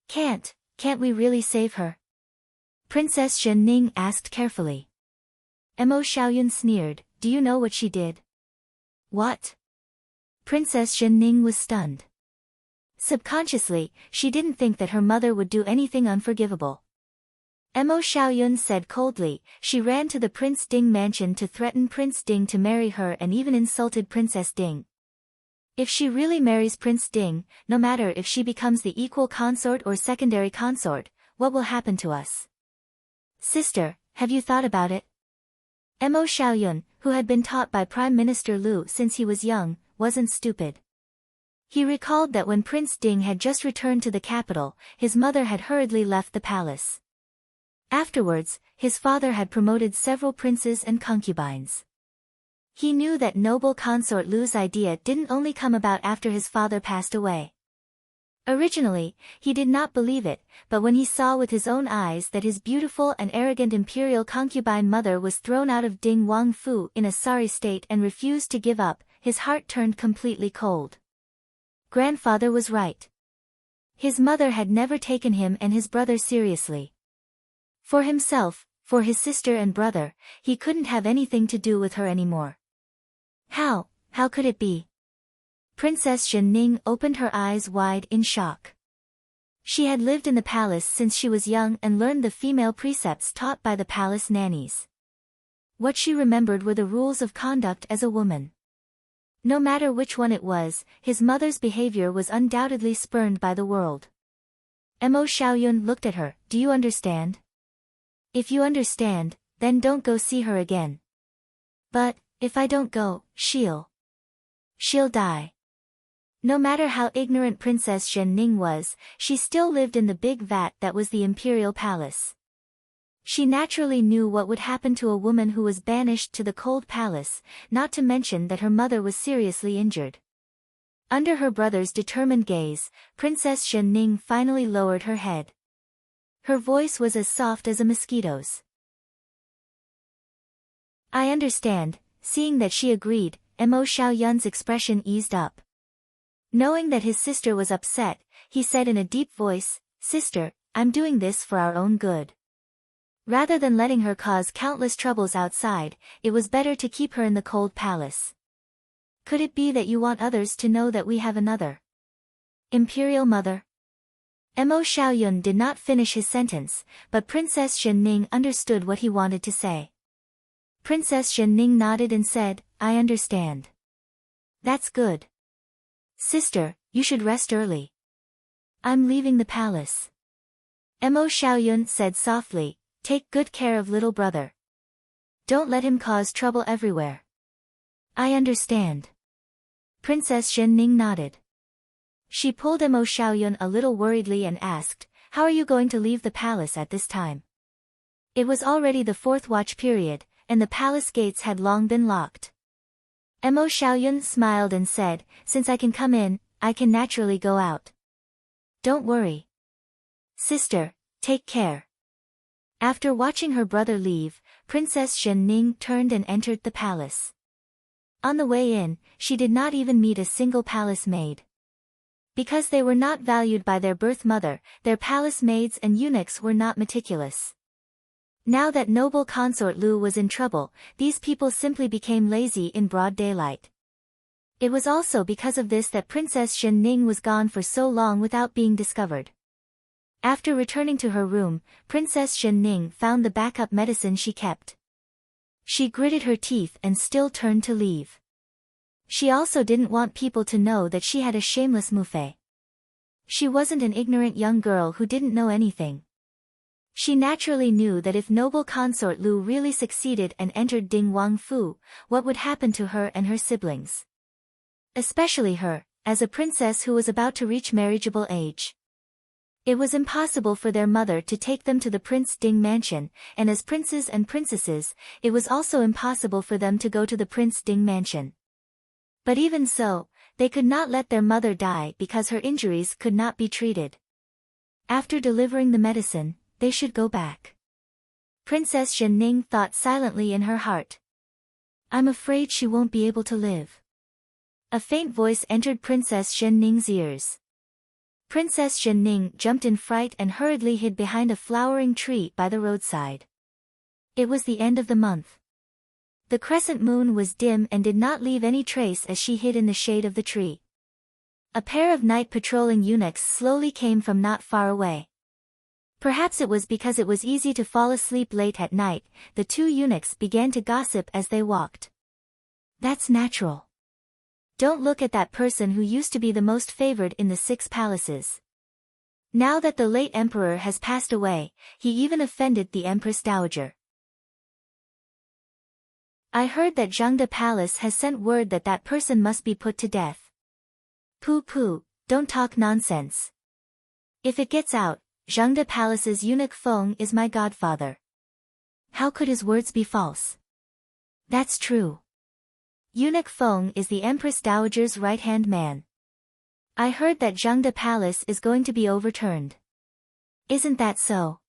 A: Can't we really save her? Princess Zhenning asked carefully. Mo Xiaoyun sneered, do you know what she did? What? Princess Zhenning was stunned. Subconsciously, she didn't think that her mother would do anything unforgivable. Mo Xiaoyun said coldly, she ran to the Prince Ding mansion to threaten Prince Ding to marry her and even insulted Princess Ding. If she really marries Prince Ding, no matter if she becomes the equal consort or secondary consort, what will happen to us? Sister, have you thought about it? Mo Xiaoyun, who had been taught by Prime Minister Lu since he was young, wasn't stupid. He recalled that when Prince Ding had just returned to the capital, his mother had hurriedly left the palace. Afterwards, his father had promoted several princes and concubines. He knew that noble consort Lu's idea didn't only come about after his father passed away. Originally, he did not believe it, but when he saw with his own eyes that his beautiful and arrogant imperial concubine mother was thrown out of Ding Wang Fu in a sorry state and refused to give up, his heart turned completely cold. Grandfather was right. His mother had never taken him and his brother seriously. For himself, for his sister and brother, he couldn't have anything to do with her anymore. How could it be? Princess Zhenning opened her eyes wide in shock. She had lived in the palace since she was young and learned the female precepts taught by the palace nannies. What she remembered were the rules of conduct as a woman. No matter which one it was, his mother's behavior was undoubtedly spurned by the world. Mo Xiaoyun looked at her. Do you understand? If you understand, then don't go see her again. But, if I don't go, she'll die. No matter how ignorant Princess Zhenning was, she still lived in the big vat that was the imperial palace. She naturally knew what would happen to a woman who was banished to the cold palace, not to mention that her mother was seriously injured. Under her brother's determined gaze, Princess Zhenning finally lowered her head. Her voice was as soft as a mosquito's. I understand. Seeing that she agreed, Mo Xiaoyun's expression eased up. Knowing that his sister was upset, he said in a deep voice, Sister, I'm doing this for our own good. Rather than letting her cause countless troubles outside, it was better to keep her in the cold palace. Could it be that you want others to know that we have another imperial mother? Mo Xiaoyun did not finish his sentence, but Princess Zhenning understood what he wanted to say. Princess Zhenning nodded and said, I understand. That's good. Sister, you should rest early. I'm leaving the palace. Mo Xiaoyun said softly, take good care of little brother. Don't let him cause trouble everywhere. I understand. Princess Zhenning nodded. She pulled Mo Xiaoyun a little worriedly and asked, How are you going to leave the palace at this time? It was already the 4th watch period, and the palace gates had long been locked. Mo Xiaoyun smiled and said, Since I can come in, I can naturally go out. Don't worry. Sister, take care. After watching her brother leave, Princess Zhenning turned and entered the palace. On the way in, she did not even meet a single palace maid. Because they were not valued by their birth mother, their palace maids and eunuchs were not meticulous. Now that noble consort Lu was in trouble, these people simply became lazy in broad daylight. It was also because of this that Princess Zhenning was gone for so long without being discovered. After returning to her room, Princess Zhenning found the backup medicine she kept. She gritted her teeth and still turned to leave. She also didn't want people to know that she had a shameless mouffe. She wasn't an ignorant young girl who didn't know anything. She naturally knew that if noble consort Lu really succeeded and entered Ding Wang Fu, what would happen to her and her siblings. Especially her, as a princess who was about to reach marriageable age. It was impossible for their mother to take them to the Prince Ding mansion, and as princes and princesses, it was also impossible for them to go to the Prince Ding mansion. But even so, they could not let their mother die because her injuries could not be treated. After delivering the medicine, they should go back. Princess Zhenning thought silently in her heart. I'm afraid she won't be able to live. A faint voice entered Princess Zhenning's ears. Princess Zhenning jumped in fright and hurriedly hid behind a flowering tree by the roadside. It was the end of the month. The crescent moon was dim and did not leave any trace as she hid in the shade of the tree. A pair of night patrolling eunuchs slowly came from not far away. Perhaps it was because it was easy to fall asleep late at night, the two eunuchs began to gossip as they walked. That's natural. Don't look at that person who used to be the most favored in the 6 palaces. Now that the late emperor has passed away, he even offended the Empress Dowager. I heard that Zhengde Palace has sent word that that person must be put to death. Pooh, don't talk nonsense. If it gets out, Zhengde Palace's eunuch Feng is my godfather. How could his words be false? That's true. Eunuch Feng is the Empress Dowager's right-hand man. I heard that Zhengde Palace is going to be overturned. Isn't that so?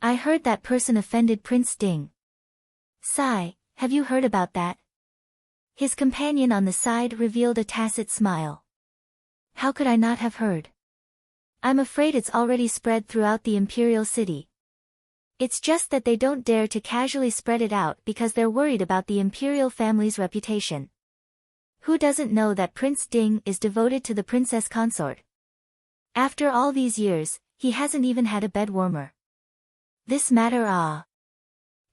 A: I heard that person offended Prince Ding. Sigh, have you heard about that? His companion on the side revealed a tacit smile. How could I not have heard? I'm afraid it's already spread throughout the imperial city. It's just that they don't dare to casually spread it out because they're worried about the imperial family's reputation. Who doesn't know that Prince Ding is devoted to the princess consort? After all these years, he hasn't even had a bed warmer. This matter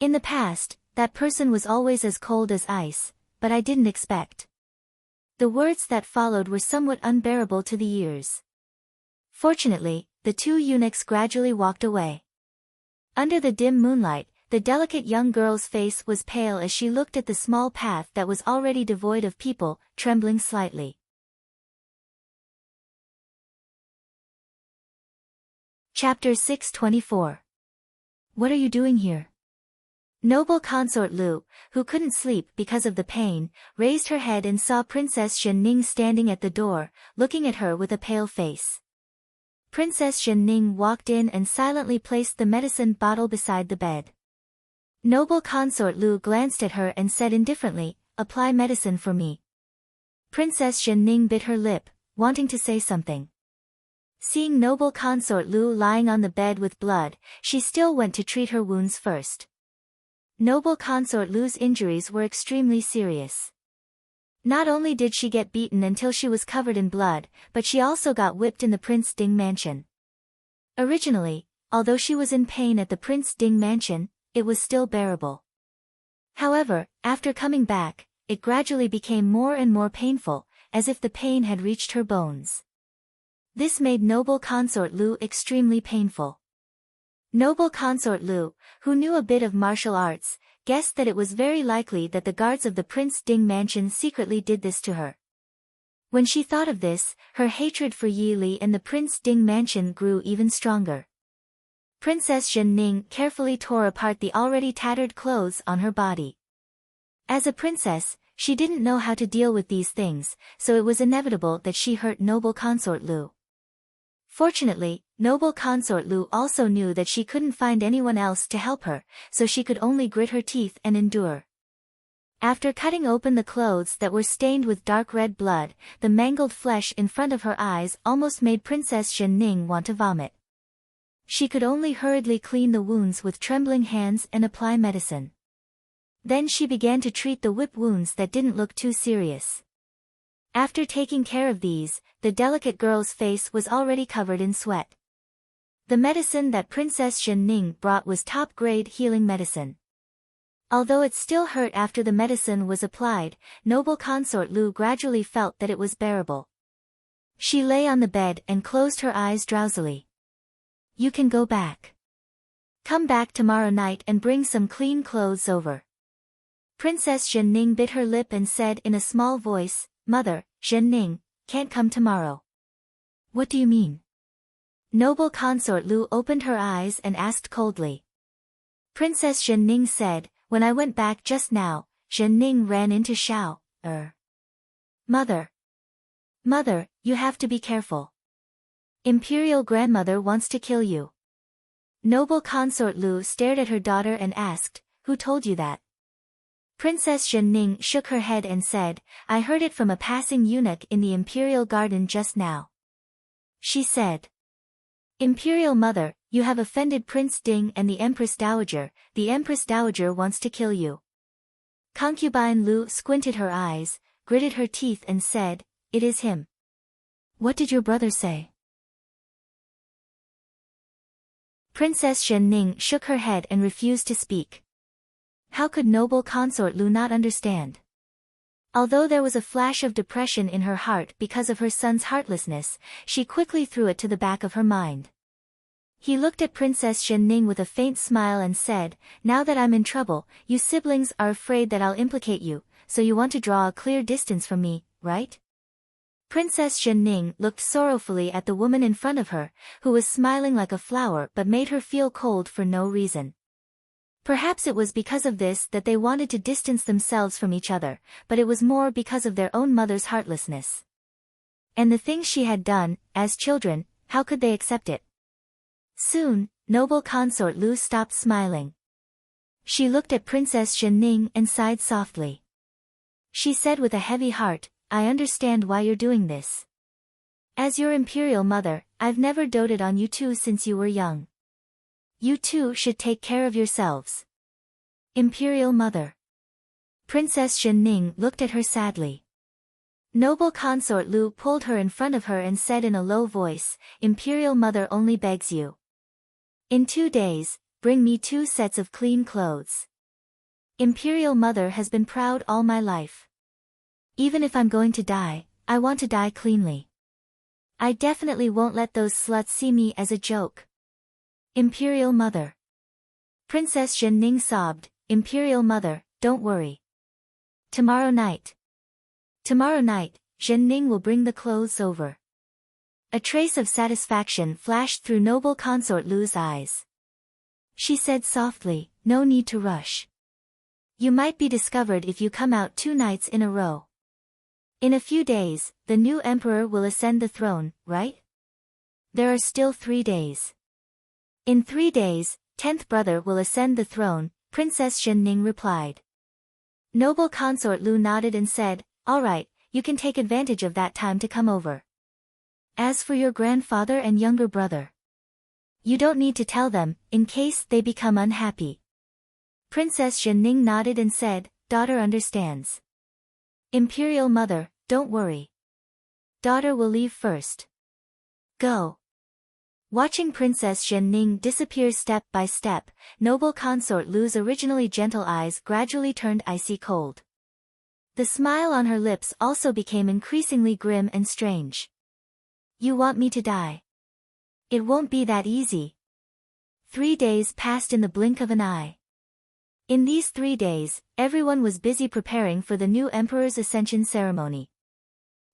A: In the past, that person was always as cold as ice, but I didn't expect. The words that followed were somewhat unbearable to the ears. Fortunately, the two eunuchs gradually walked away. Under the dim moonlight, the delicate young girl's face was pale as she looked at the small path that was already devoid of people, trembling slightly. Chapter 624. What are you doing here? Noble consort Lu, who couldn't sleep because of the pain, raised her head and saw Princess Zhenning standing at the door, looking at her with a pale face. Princess Zhenning walked in and silently placed the medicine bottle beside the bed. Noble consort Lu glanced at her and said indifferently, "Apply medicine for me." Princess Zhenning bit her lip, wanting to say something. Seeing noble consort Lu lying on the bed with blood, she still went to treat her wounds first. Noble consort Lu's injuries were extremely serious. Not only did she get beaten until she was covered in blood, but she also got whipped in the Prince Ding mansion. Originally, although she was in pain at the Prince Ding mansion, it was still bearable. However, after coming back, it gradually became more and more painful, as if the pain had reached her bones. This made noble consort Lu extremely painful. Noble consort Lu, who knew a bit of martial arts, guessed that it was very likely that the guards of the Prince Ding mansion secretly did this to her. When she thought of this, her hatred for Yi Li and the Prince Ding mansion grew even stronger. Princess Zhenning carefully tore apart the already tattered clothes on her body. As a princess, she didn't know how to deal with these things, so it was inevitable that she hurt noble consort Lu. Fortunately, noble consort Lu also knew that she couldn't find anyone else to help her, so she could only grit her teeth and endure. After cutting open the clothes that were stained with dark red blood, the mangled flesh in front of her eyes almost made Princess Zhenning want to vomit. She could only hurriedly clean the wounds with trembling hands and apply medicine. Then she began to treat the whip wounds that didn't look too serious. After taking care of these, the delicate girl's face was already covered in sweat. The medicine that Princess Zhenning brought was top-grade healing medicine. Although it still hurt after the medicine was applied, noble consort Lu gradually felt that it was bearable. She lay on the bed and closed her eyes drowsily. You can go back. Come back tomorrow night and bring some clean clothes over. Princess Zhenning bit her lip and said in a small voice, Mother, Zhenning can't come tomorrow. What do you mean? Noble consort Lu opened her eyes and asked coldly. Princess Zhenning said, when I went back just now, Zhenning ran into Xiao. Mother. Mother, you have to be careful. Imperial grandmother wants to kill you. Noble consort Lu stared at her daughter and asked, who told you that? Princess Zhenning shook her head and said, I heard it from a passing eunuch in the imperial garden just now. She said, Imperial mother, you have offended Prince Ding and the Empress Dowager. The Empress Dowager wants to kill you. Concubine Lu squinted her eyes, gritted her teeth and said, it is him. What did your brother say? Princess Zhenning shook her head and refused to speak. How could noble consort Lu not understand? Although there was a flash of depression in her heart because of her son's heartlessness, she quickly threw it to the back of her mind. He looked at Princess Zhenning with a faint smile and said, now that I'm in trouble, you siblings are afraid that I'll implicate you, so you want to draw a clear distance from me, right? Princess Zhenning looked sorrowfully at the woman in front of her, who was smiling like a flower but made her feel cold for no reason. Perhaps it was because of this that they wanted to distance themselves from each other, but it was more because of their own mother's heartlessness. And the things she had done, as children, how could they accept it? Soon, noble consort Lu stopped smiling. She looked at Princess Zhenning and sighed softly. She said with a heavy heart, I understand why you're doing this. As your imperial mother, I've never doted on you two since you were young. You two should take care of yourselves. Imperial mother. Princess Zhenning looked at her sadly. Noble consort Lu pulled her in front of her and said in a low voice, Imperial mother only begs you. In 2 days, bring me 2 sets of clean clothes. Imperial mother has been proud all my life. Even if I'm going to die, I want to die cleanly. I definitely won't let those sluts see me as a joke. Imperial mother. Princess Zhenning sobbed, Imperial mother, don't worry. Tomorrow night, Zhenning will bring the clothes over. A trace of satisfaction flashed through noble consort Lu's eyes. She said softly, no need to rush. You might be discovered if you come out 2 nights in a row. In a few days, the new emperor will ascend the throne, right? There are still 3 days. In 3 days, 10th brother will ascend the throne, Princess Zhenning replied. Noble consort Lu nodded and said, all right, you can take advantage of that time to come over. As for your grandfather and younger brother, you don't need to tell them, in case they become unhappy. Princess Zhenning nodded and said, daughter understands. Imperial mother, don't worry. Daughter will leave first. Go. Watching Princess Zhenning disappear step by step, noble consort Lu's originally gentle eyes gradually turned icy cold. The smile on her lips also became increasingly grim and strange. You want me to die? It won't be that easy. 3 days passed in the blink of an eye. In these 3 days, everyone was busy preparing for the new emperor's ascension ceremony.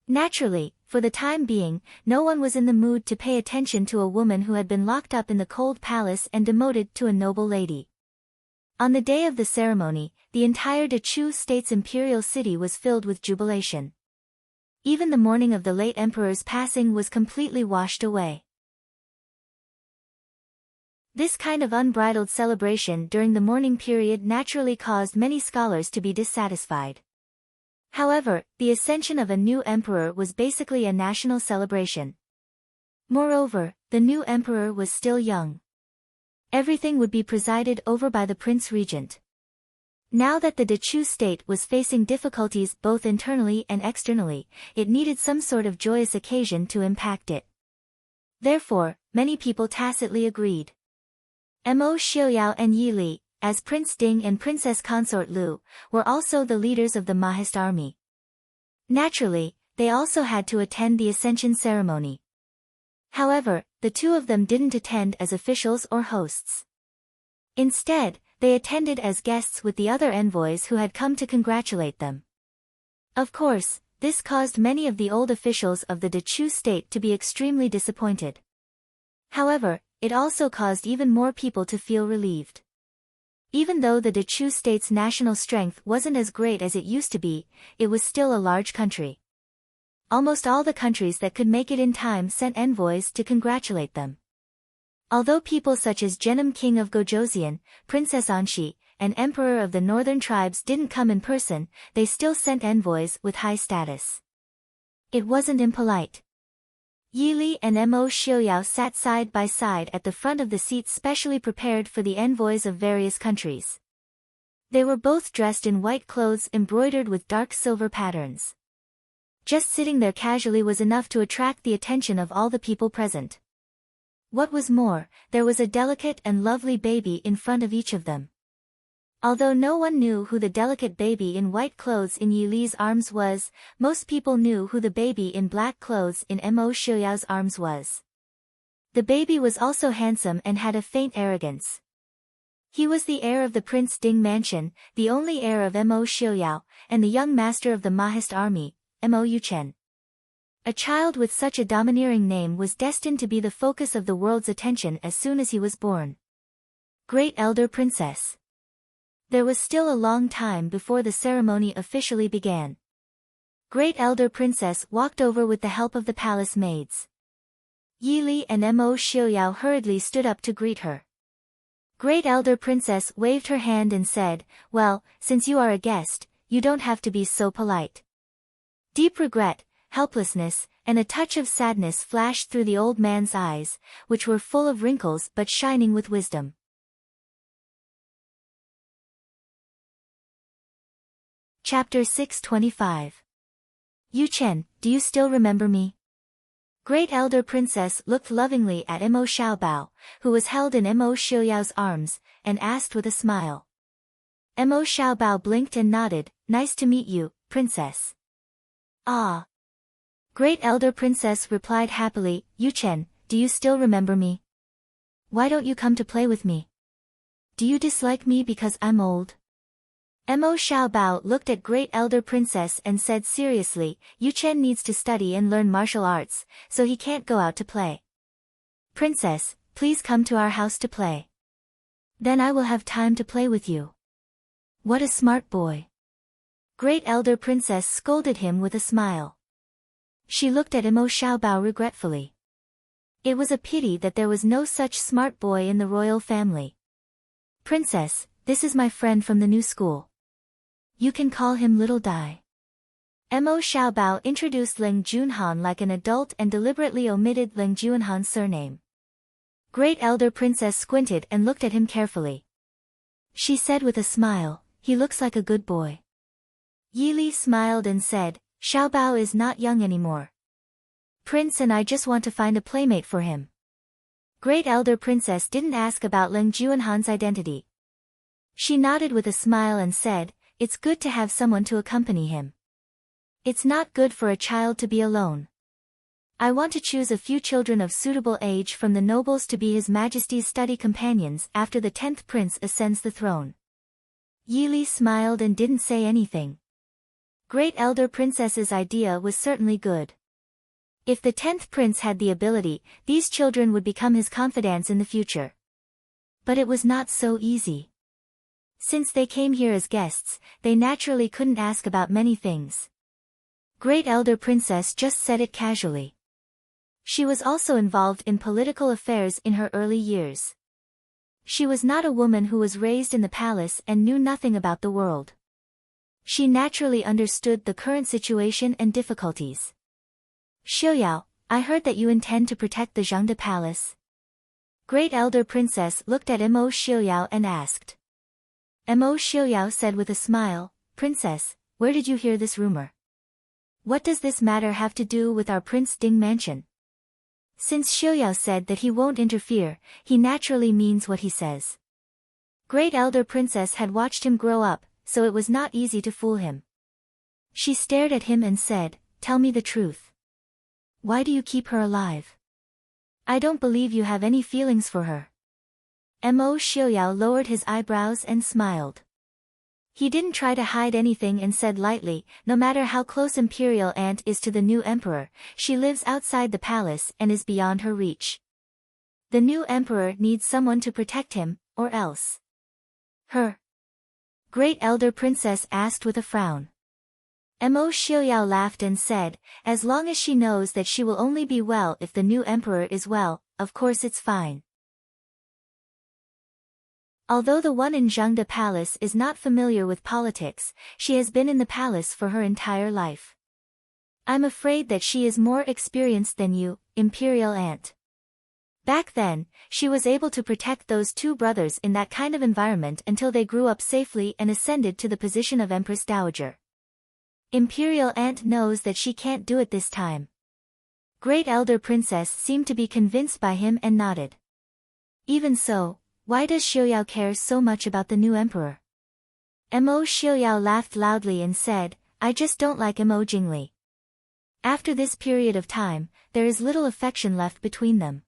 A: Naturally, for the time being, no one was in the mood to pay attention to a woman who had been locked up in the cold palace and demoted to a noble lady. On the day of the ceremony, the entire Dechu state's imperial city was filled with jubilation. Even the mourning of the late emperor's passing was completely washed away. This kind of unbridled celebration during the mourning period naturally caused many scholars to be dissatisfied. However, the ascension of a new emperor was basically a national celebration. Moreover, the new emperor was still young. Everything would be presided over by the prince regent. Now that the Dechu state was facing difficulties both internally and externally, it needed some sort of joyous occasion to impact it. Therefore, many people tacitly agreed. Mo Xiaoyao and Yi Li, as Prince Ding and Princess Consort Lu, were also the leaders of the Mahist army. Naturally, they also had to attend the ascension ceremony. However, the 2 of them didn't attend as officials or hosts. Instead, they attended as guests with the other envoys who had come to congratulate them. Of course, this caused many of the old officials of the Dechu state to be extremely disappointed. However, it also caused even more people to feel relieved. Even though the Dechu state's national strength wasn't as great as it used to be, it was still a large country. Almost all the countries that could make it in time sent envoys to congratulate them. Although people such as Genom King of Gojoseon, Princess Anshi, and Emperor of the Northern Tribes didn't come in person, they still sent envoys with high status. It wasn't impolite. Yi Li and Mo Xiaoyao sat side by side at the front of the seats specially prepared for the envoys of various countries. They were both dressed in white clothes embroidered with dark silver patterns. Just sitting there casually was enough to attract the attention of all the people present. What was more, there was a delicate and lovely baby in front of each of them. Although no one knew who the delicate baby in white clothes in Yi Li's arms was, most people knew who the baby in black clothes in Mo Xiaoyao's arms was. The baby was also handsome and had a faint arrogance. He was the heir of the Prince Ding mansion, the only heir of Mo Xiaoyao, and the young master of the Mahist army, Mo Yuchen. A child with such a domineering name was destined to be the focus of the world's attention as soon as he was born. Great Elder Princess. There was still a long time before the ceremony officially began. Great Elder Princess walked over with the help of the palace maids. Yi Li and Mo Xiaoyao hurriedly stood up to greet her. Great Elder Princess waved her hand and said, "Well, since you are a guest, you don't have to be so polite." Deep regret, helplessness, and a touch of sadness flashed through the old man's eyes, which were full of wrinkles but shining with wisdom. Chapter 625. Yu Chen, do you still remember me? Great Elder Princess looked lovingly at Mo Xiaobao, who was held in Mo Xiaoyao's arms, and asked with a smile. Mo Xiaobao blinked and nodded, "Nice to meet you, Princess." "Ah." Great Elder Princess replied happily, "Yu Chen, do you still remember me? Why don't you come to play with me? Do you dislike me because I'm old?" Mo Xiaobao looked at Great Elder Princess and said seriously, "Yu Chen needs to study and learn martial arts, so he can't go out to play. Princess, please come to our house to play. Then I will have time to play with you." "What a smart boy." Great Elder Princess scolded him with a smile. She looked at Mo Xiaobao regretfully. It was a pity that there was no such smart boy in the royal family. "Princess, this is my friend from the new school. You can call him Little Dai." Mo Xiaobao introduced Leng Junhan like an adult and deliberately omitted Leng Junhan's surname. Great Elder Princess squinted and looked at him carefully. She said with a smile, "He looks like a good boy." Yi Li smiled and said, "Xiaobao is not young anymore. Prince and I just want to find a playmate for him." Great Elder Princess didn't ask about Leng Junhan's identity. She nodded with a smile and said, "It's good to have someone to accompany him. It's not good for a child to be alone. I want to choose a few children of suitable age from the nobles to be His Majesty's study companions after the 10th prince ascends the throne." Yi Li smiled and didn't say anything. Great Elder Princess's idea was certainly good. If the 10th prince had the ability, these children would become his confidants in the future. But it was not so easy. Since they came here as guests, they naturally couldn't ask about many things. Great Elder Princess just said it casually. She was also involved in political affairs in her early years. She was not a woman who was raised in the palace and knew nothing about the world. She naturally understood the current situation and difficulties. "Xiaoyao, I heard that you intend to protect the Zhangde Palace." Great Elder Princess looked at Mo Xiaoyao and asked. Mo Xiaoyao said with a smile, "Princess, where did you hear this rumor? What does this matter have to do with our Prince Ding mansion?" Since Xiaoyao said that he won't interfere, he naturally means what he says. Great Elder Princess had watched him grow up, so it was not easy to fool him. She stared at him and said, "Tell me the truth. Why do you keep her alive? I don't believe you have any feelings for her." Mo Xiaoyao lowered his eyebrows and smiled. He didn't try to hide anything and said lightly, "No matter how close Imperial Aunt is to the new emperor, she lives outside the palace and is beyond her reach. The new emperor needs someone to protect him, or else." "Her?" Great Elder Princess asked with a frown. Mo Xiaoyao laughed and said, "As long as she knows that she will only be well if the new emperor is well, of course it's fine." Although the one in Zhangde Palace is not familiar with politics, she has been in the palace for her entire life. "I'm afraid that she is more experienced than you, Imperial Aunt." Back then, she was able to protect those two brothers in that kind of environment until they grew up safely and ascended to the position of Empress Dowager. Imperial Aunt knows that she can't do it this time. Great Elder Princess seemed to be convinced by him and nodded. Even so, why does Xiaoyao care so much about the new emperor? Mo Xiaoyao laughed loudly and said, "I just don't like Mo Jingli." After this period of time, there is little affection left between them.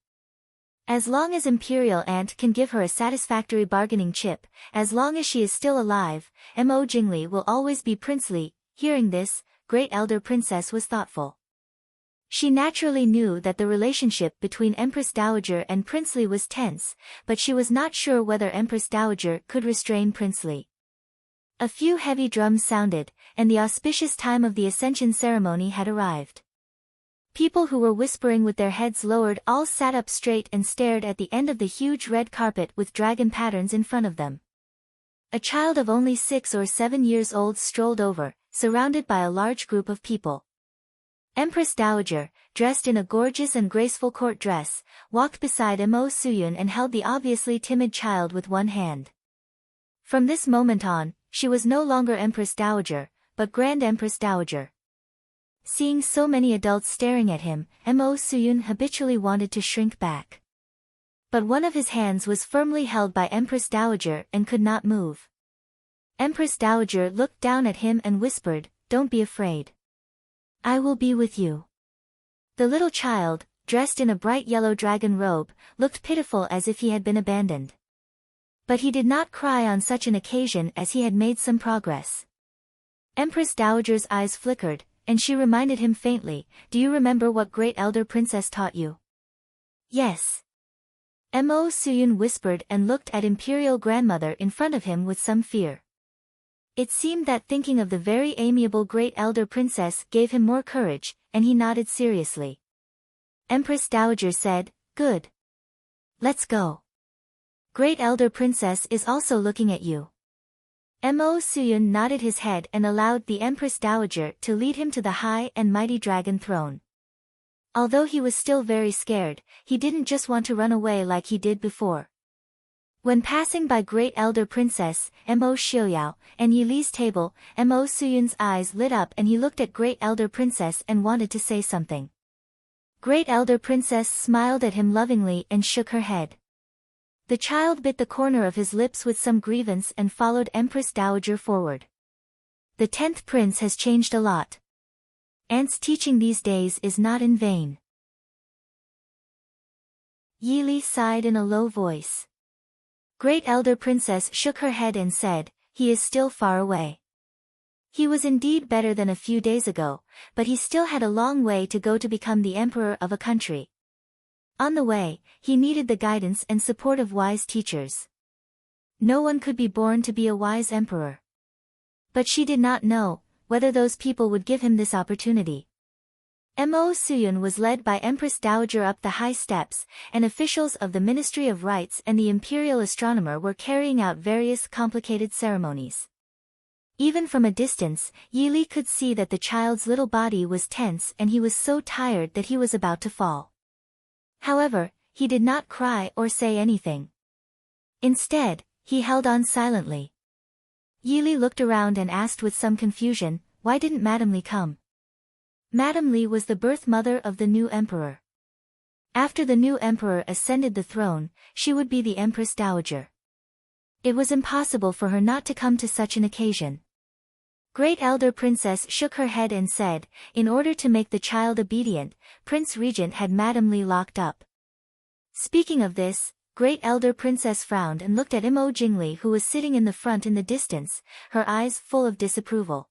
A: As long as Imperial Aunt can give her a satisfactory bargaining chip, as long as she is still alive, Mo Jingli will always be princely. Hearing this, Great Elder Princess was thoughtful. She naturally knew that the relationship between Empress Dowager and Prince Li was tense, but she was not sure whether Empress Dowager could restrain Prince Li. A few heavy drums sounded, and the auspicious time of the ascension ceremony had arrived. People who were whispering with their heads lowered all sat up straight and stared at the end of the huge red carpet with dragon patterns in front of them. A child of only 6 or 7 years old strolled over, surrounded by a large group of people. Empress Dowager, dressed in a gorgeous and graceful court dress, walked beside Mo Suyun and held the obviously timid child with one hand. From this moment on, she was no longer Empress Dowager, but Grand Empress Dowager. Seeing so many adults staring at him, Mo Suyun habitually wanted to shrink back. But one of his hands was firmly held by Empress Dowager and could not move. Empress Dowager looked down at him and whispered, "Don't be afraid. I will be with you." The little child, dressed in a bright yellow dragon robe, looked pitiful as if he had been abandoned. But he did not cry on such an occasion as he had made some progress. Empress Dowager's eyes flickered, and she reminded him faintly, "Do you remember what Great Elder Princess taught you?" "Yes." Mo Suyun whispered and looked at Imperial Grandmother in front of him with some fear. It seemed that thinking of the very amiable Great Elder Princess gave him more courage, and he nodded seriously. Empress Dowager said, "Good. Let's go. Great Elder Princess is also looking at you." Mo Suyun nodded his head and allowed the Empress Dowager to lead him to the high and mighty dragon throne. Although he was still very scared, he didn't just want to run away like he did before. When passing by Great Elder Princess, Mo Xiaoyao, and Yi Li's table, Mo Suyun's eyes lit up and he looked at Great Elder Princess and wanted to say something. Great Elder Princess smiled at him lovingly and shook her head. The child bit the corner of his lips with some grievance and followed Empress Dowager forward. The 10th prince has changed a lot. Aunt's teaching these days is not in vain. Yi Li sighed in a low voice. Great Elder Princess shook her head and said, "He is still far away." He was indeed better than a few days ago, but he still had a long way to go to become the emperor of a country. On the way, he needed the guidance and support of wise teachers. No one could be born to be a wise emperor. But she did not know whether those people would give him this opportunity. Mo Suyun was led by Empress Dowager up the high steps, and officials of the Ministry of Rites and the Imperial Astronomer were carrying out various complicated ceremonies. Even from a distance, Yi Li could see that the child's little body was tense and he was so tired that he was about to fall. However, he did not cry or say anything. Instead, he held on silently. Yi Li looked around and asked with some confusion, "Why didn't Madame Li come?" Madame Li was the birth mother of the new emperor. After the new emperor ascended the throne, she would be the Empress Dowager. It was impossible for her not to come to such an occasion. Great Elder Princess shook her head and said, in order to make the child obedient, Prince Regent had Madame Li locked up. Speaking of this, Great Elder Princess frowned and looked at Mo Jingli who was sitting in the front in the distance, her eyes full of disapproval.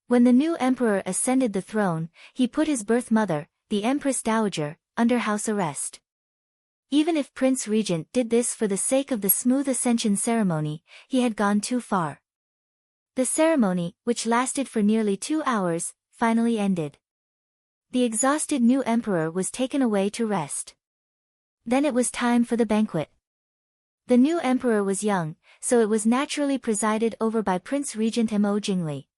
A: When the new emperor ascended the throne, he put his birth mother, the Empress Dowager, under house arrest. Even if Prince Regent did this for the sake of the smooth ascension ceremony, he had gone too far. The ceremony, which lasted for nearly 2 hours, finally ended. The exhausted new emperor was taken away to rest. Then it was time for the banquet. The new emperor was young, so it was naturally presided over by Prince Regent Mo Jingli.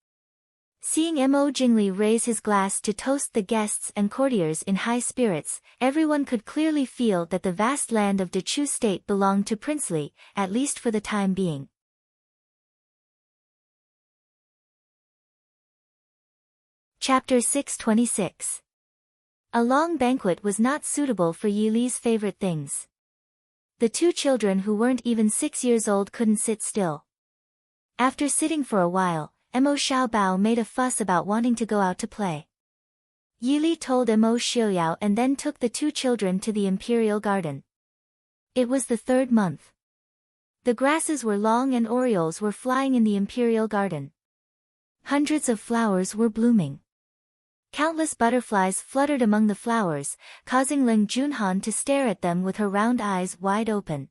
A: Seeing Mo Jingli raise his glass to toast the guests and courtiers in high spirits, everyone could clearly feel that the vast land of Dechu State belonged to Prince Li, at least for the time being. Chapter 626. A long banquet was not suitable for Yi Li's favorite things. The 2 children who weren't even 6 years old couldn't sit still. After sitting for a while, Mo Xiaobao made a fuss about wanting to go out to play. Yi Li told Mo Xiaoyao and then took the 2 children to the imperial garden. It was the 3rd month. The grasses were long and orioles were flying in the imperial garden. Hundreds of flowers were blooming. Countless butterflies fluttered among the flowers, causing Ling Junhan to stare at them with her round eyes wide open.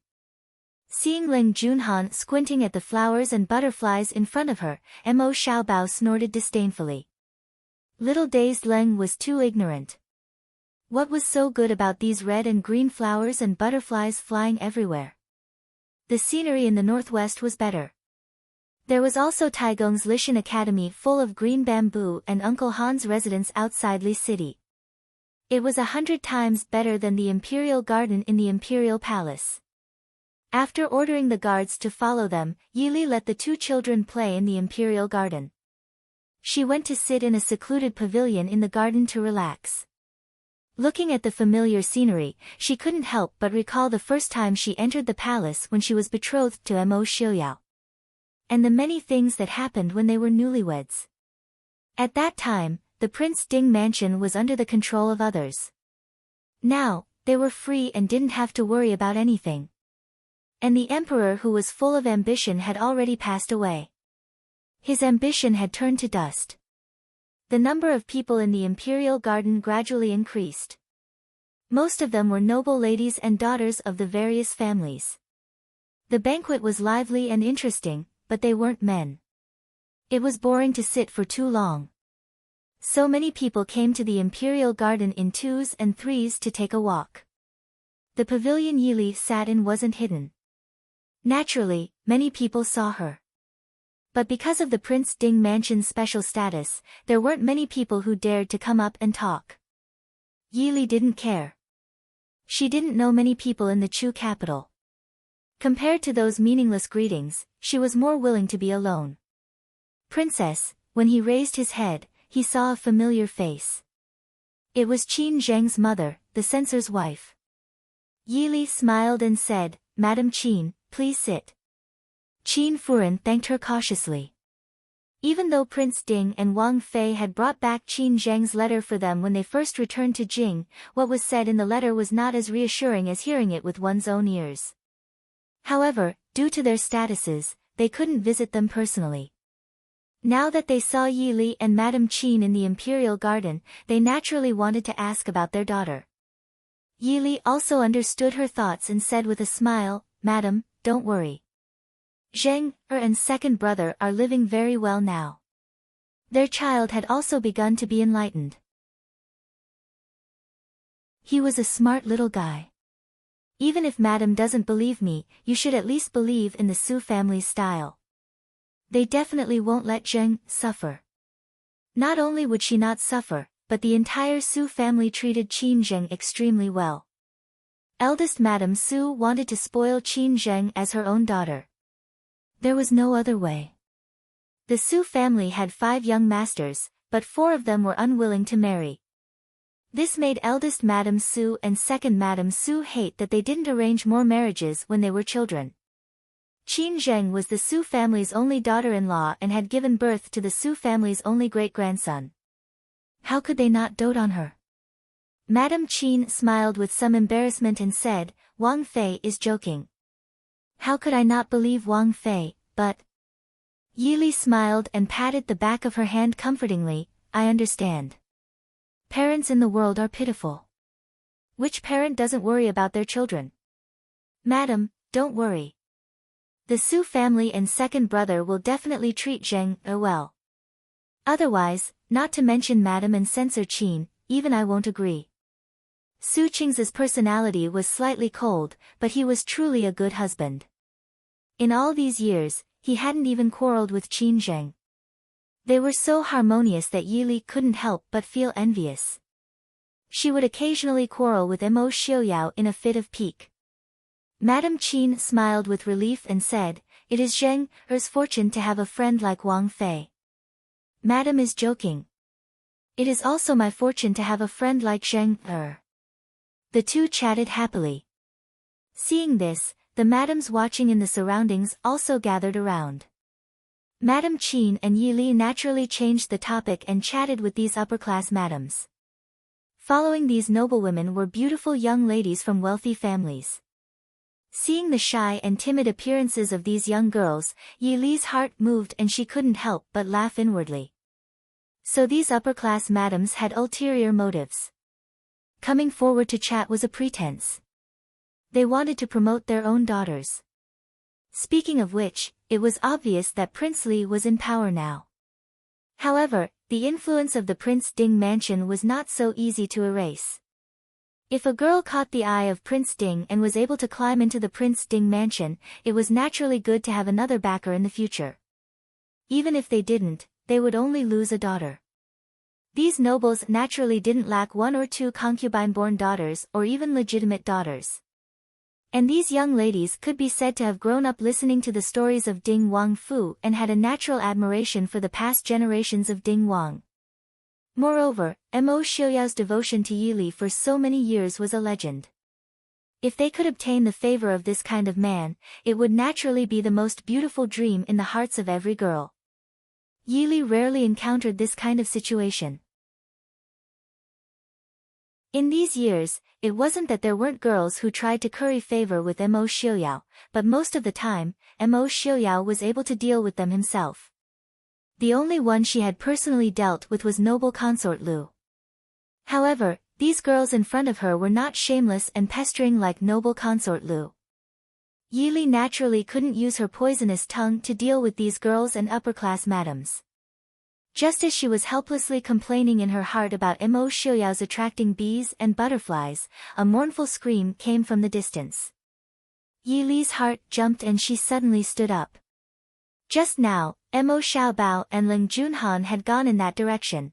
A: Seeing Ling Junhan squinting at the flowers and butterflies in front of her, Mo Xiaobao snorted disdainfully. Little dazed Leng was too ignorant. What was so good about these red and green flowers and butterflies flying everywhere? The scenery in the northwest was better. There was also Taigong's Lishan Academy full of green bamboo and Uncle Han's residence outside Li City. It was 100 times better than the Imperial Garden in the Imperial Palace. After ordering the guards to follow them, Yili let the two children play in the Imperial Garden. She went to sit in a secluded pavilion in the garden to relax. Looking at the familiar scenery, she couldn't help but recall the first time she entered the palace when she was betrothed to Mo Xiuyao. And the many things that happened when they were newlyweds. At that time, the Prince Ding mansion was under the control of others. Now, they were free and didn't have to worry about anything. And the emperor who was full of ambition had already passed away. His ambition had turned to dust. The number of people in the imperial garden gradually increased. Most of them were noble ladies and daughters of the various families. The banquet was lively and interesting, but they weren't men. It was boring to sit for too long. So many people came to the imperial garden in 2s and 3s to take a walk. The pavilion Yili sat in wasn't hidden. Naturally, many people saw her. But because of the Prince Ding mansion's special status, there weren't many people who dared to come up and talk. Yili didn't care. She didn't know many people in the Chu capital. Compared to those meaningless greetings, she was more willing to be alone. Princess, when he raised his head, he saw a familiar face. It was Qin Zheng's mother, the censor's wife. Yili smiled and said, Madam Qin, please sit. Qin Furen thanked her cautiously. Even though Prince Ding and Wang Fei had brought back Qin Zheng's letter for them when they first returned to Jing, what was said in the letter was not as reassuring as hearing it with one's own ears. However, due to their statuses, they couldn't visit them personally. Now that they saw Yili and Madame Qin in the imperial garden, they naturally wanted to ask about their daughter. Yili also understood her thoughts and said with a smile, Madam, don't worry. Zheng, and second brother are living very well now. Their child had also begun to be enlightened. He was a smart little guy. Even if Madam doesn't believe me, you should at least believe in the Su family's style. They definitely won't let Zheng suffer. Not only would she not suffer, but the entire Su family treated Qin Zheng extremely well. Eldest Madam Su wanted to spoil Qin Zheng as her own daughter. There was no other way. The Su family had 5 young masters, but 4 of them were unwilling to marry. This made eldest Madam Su and second Madam Su hate that they didn't arrange more marriages when they were children. Qin Zheng was the Su family's only daughter-in-law and had given birth to the Su family's only great-grandson. How could they not dote on her? Madam Qin smiled with some embarrassment and said, Wang Fei is joking. How could I not believe Wang Fei, but... Yili smiled and patted the back of her hand comfortingly, I understand. Parents in the world are pitiful. Which parent doesn't worry about their children? Madam, don't worry. The Su family and second brother will definitely treat Zheng well. Otherwise, not to mention Madam and Censor Qin, even I won't agree. Su Qing's personality was slightly cold, but he was truly a good husband. In all these years, he hadn't even quarreled with Qin Zheng. They were so harmonious that Yili couldn't help but feel envious. She would occasionally quarrel with Mo Xiuyao in a fit of pique. Madam Qin smiled with relief and said, It is Zheng's fortune to have a friend like Wang Fei. Madam is joking. It is also my fortune to have a friend like Zheng. The two chatted happily. Seeing this, the madams watching in the surroundings also gathered around. Madam Qin and Yili naturally changed the topic and chatted with these upper-class madams. Following these noblewomen were beautiful young ladies from wealthy families. Seeing the shy and timid appearances of these young girls, Yili's heart moved and she couldn't help but laugh inwardly. So these upper-class madams had ulterior motives. Coming forward to chat was a pretense. They wanted to promote their own daughters. Speaking of which, it was obvious that Prince Li was in power now. However, the influence of the Prince Ding mansion was not so easy to erase. If a girl caught the eye of Prince Ding and was able to climb into the Prince Ding mansion, it was naturally good to have another backer in the future. Even if they didn't, they would only lose a daughter. These nobles naturally didn't lack one or two concubine-born daughters or even legitimate daughters. And these young ladies could be said to have grown up listening to the stories of Ding Wang Fu and had a natural admiration for the past generations of Ding Wang. Moreover, Mo Xiuyao's devotion to Yi Li for so many years was a legend. If they could obtain the favor of this kind of man, it would naturally be the most beautiful dream in the hearts of every girl. Yi Li rarely encountered this kind of situation. In these years, it wasn't that there weren't girls who tried to curry favor with Mo Xiuyao, but most of the time, Mo Xiuyao was able to deal with them himself. The only one she had personally dealt with was noble consort Lu. However, these girls in front of her were not shameless and pestering like noble consort Lu. Yi Li naturally couldn't use her poisonous tongue to deal with these girls and upper-class madams. Just as she was helplessly complaining in her heart about Mo Xiuyao's attracting bees and butterflies, a mournful scream came from the distance. Yi Li's heart jumped and she suddenly stood up. Just now, Mo Xiaobao and Ling Junhan had gone in that direction.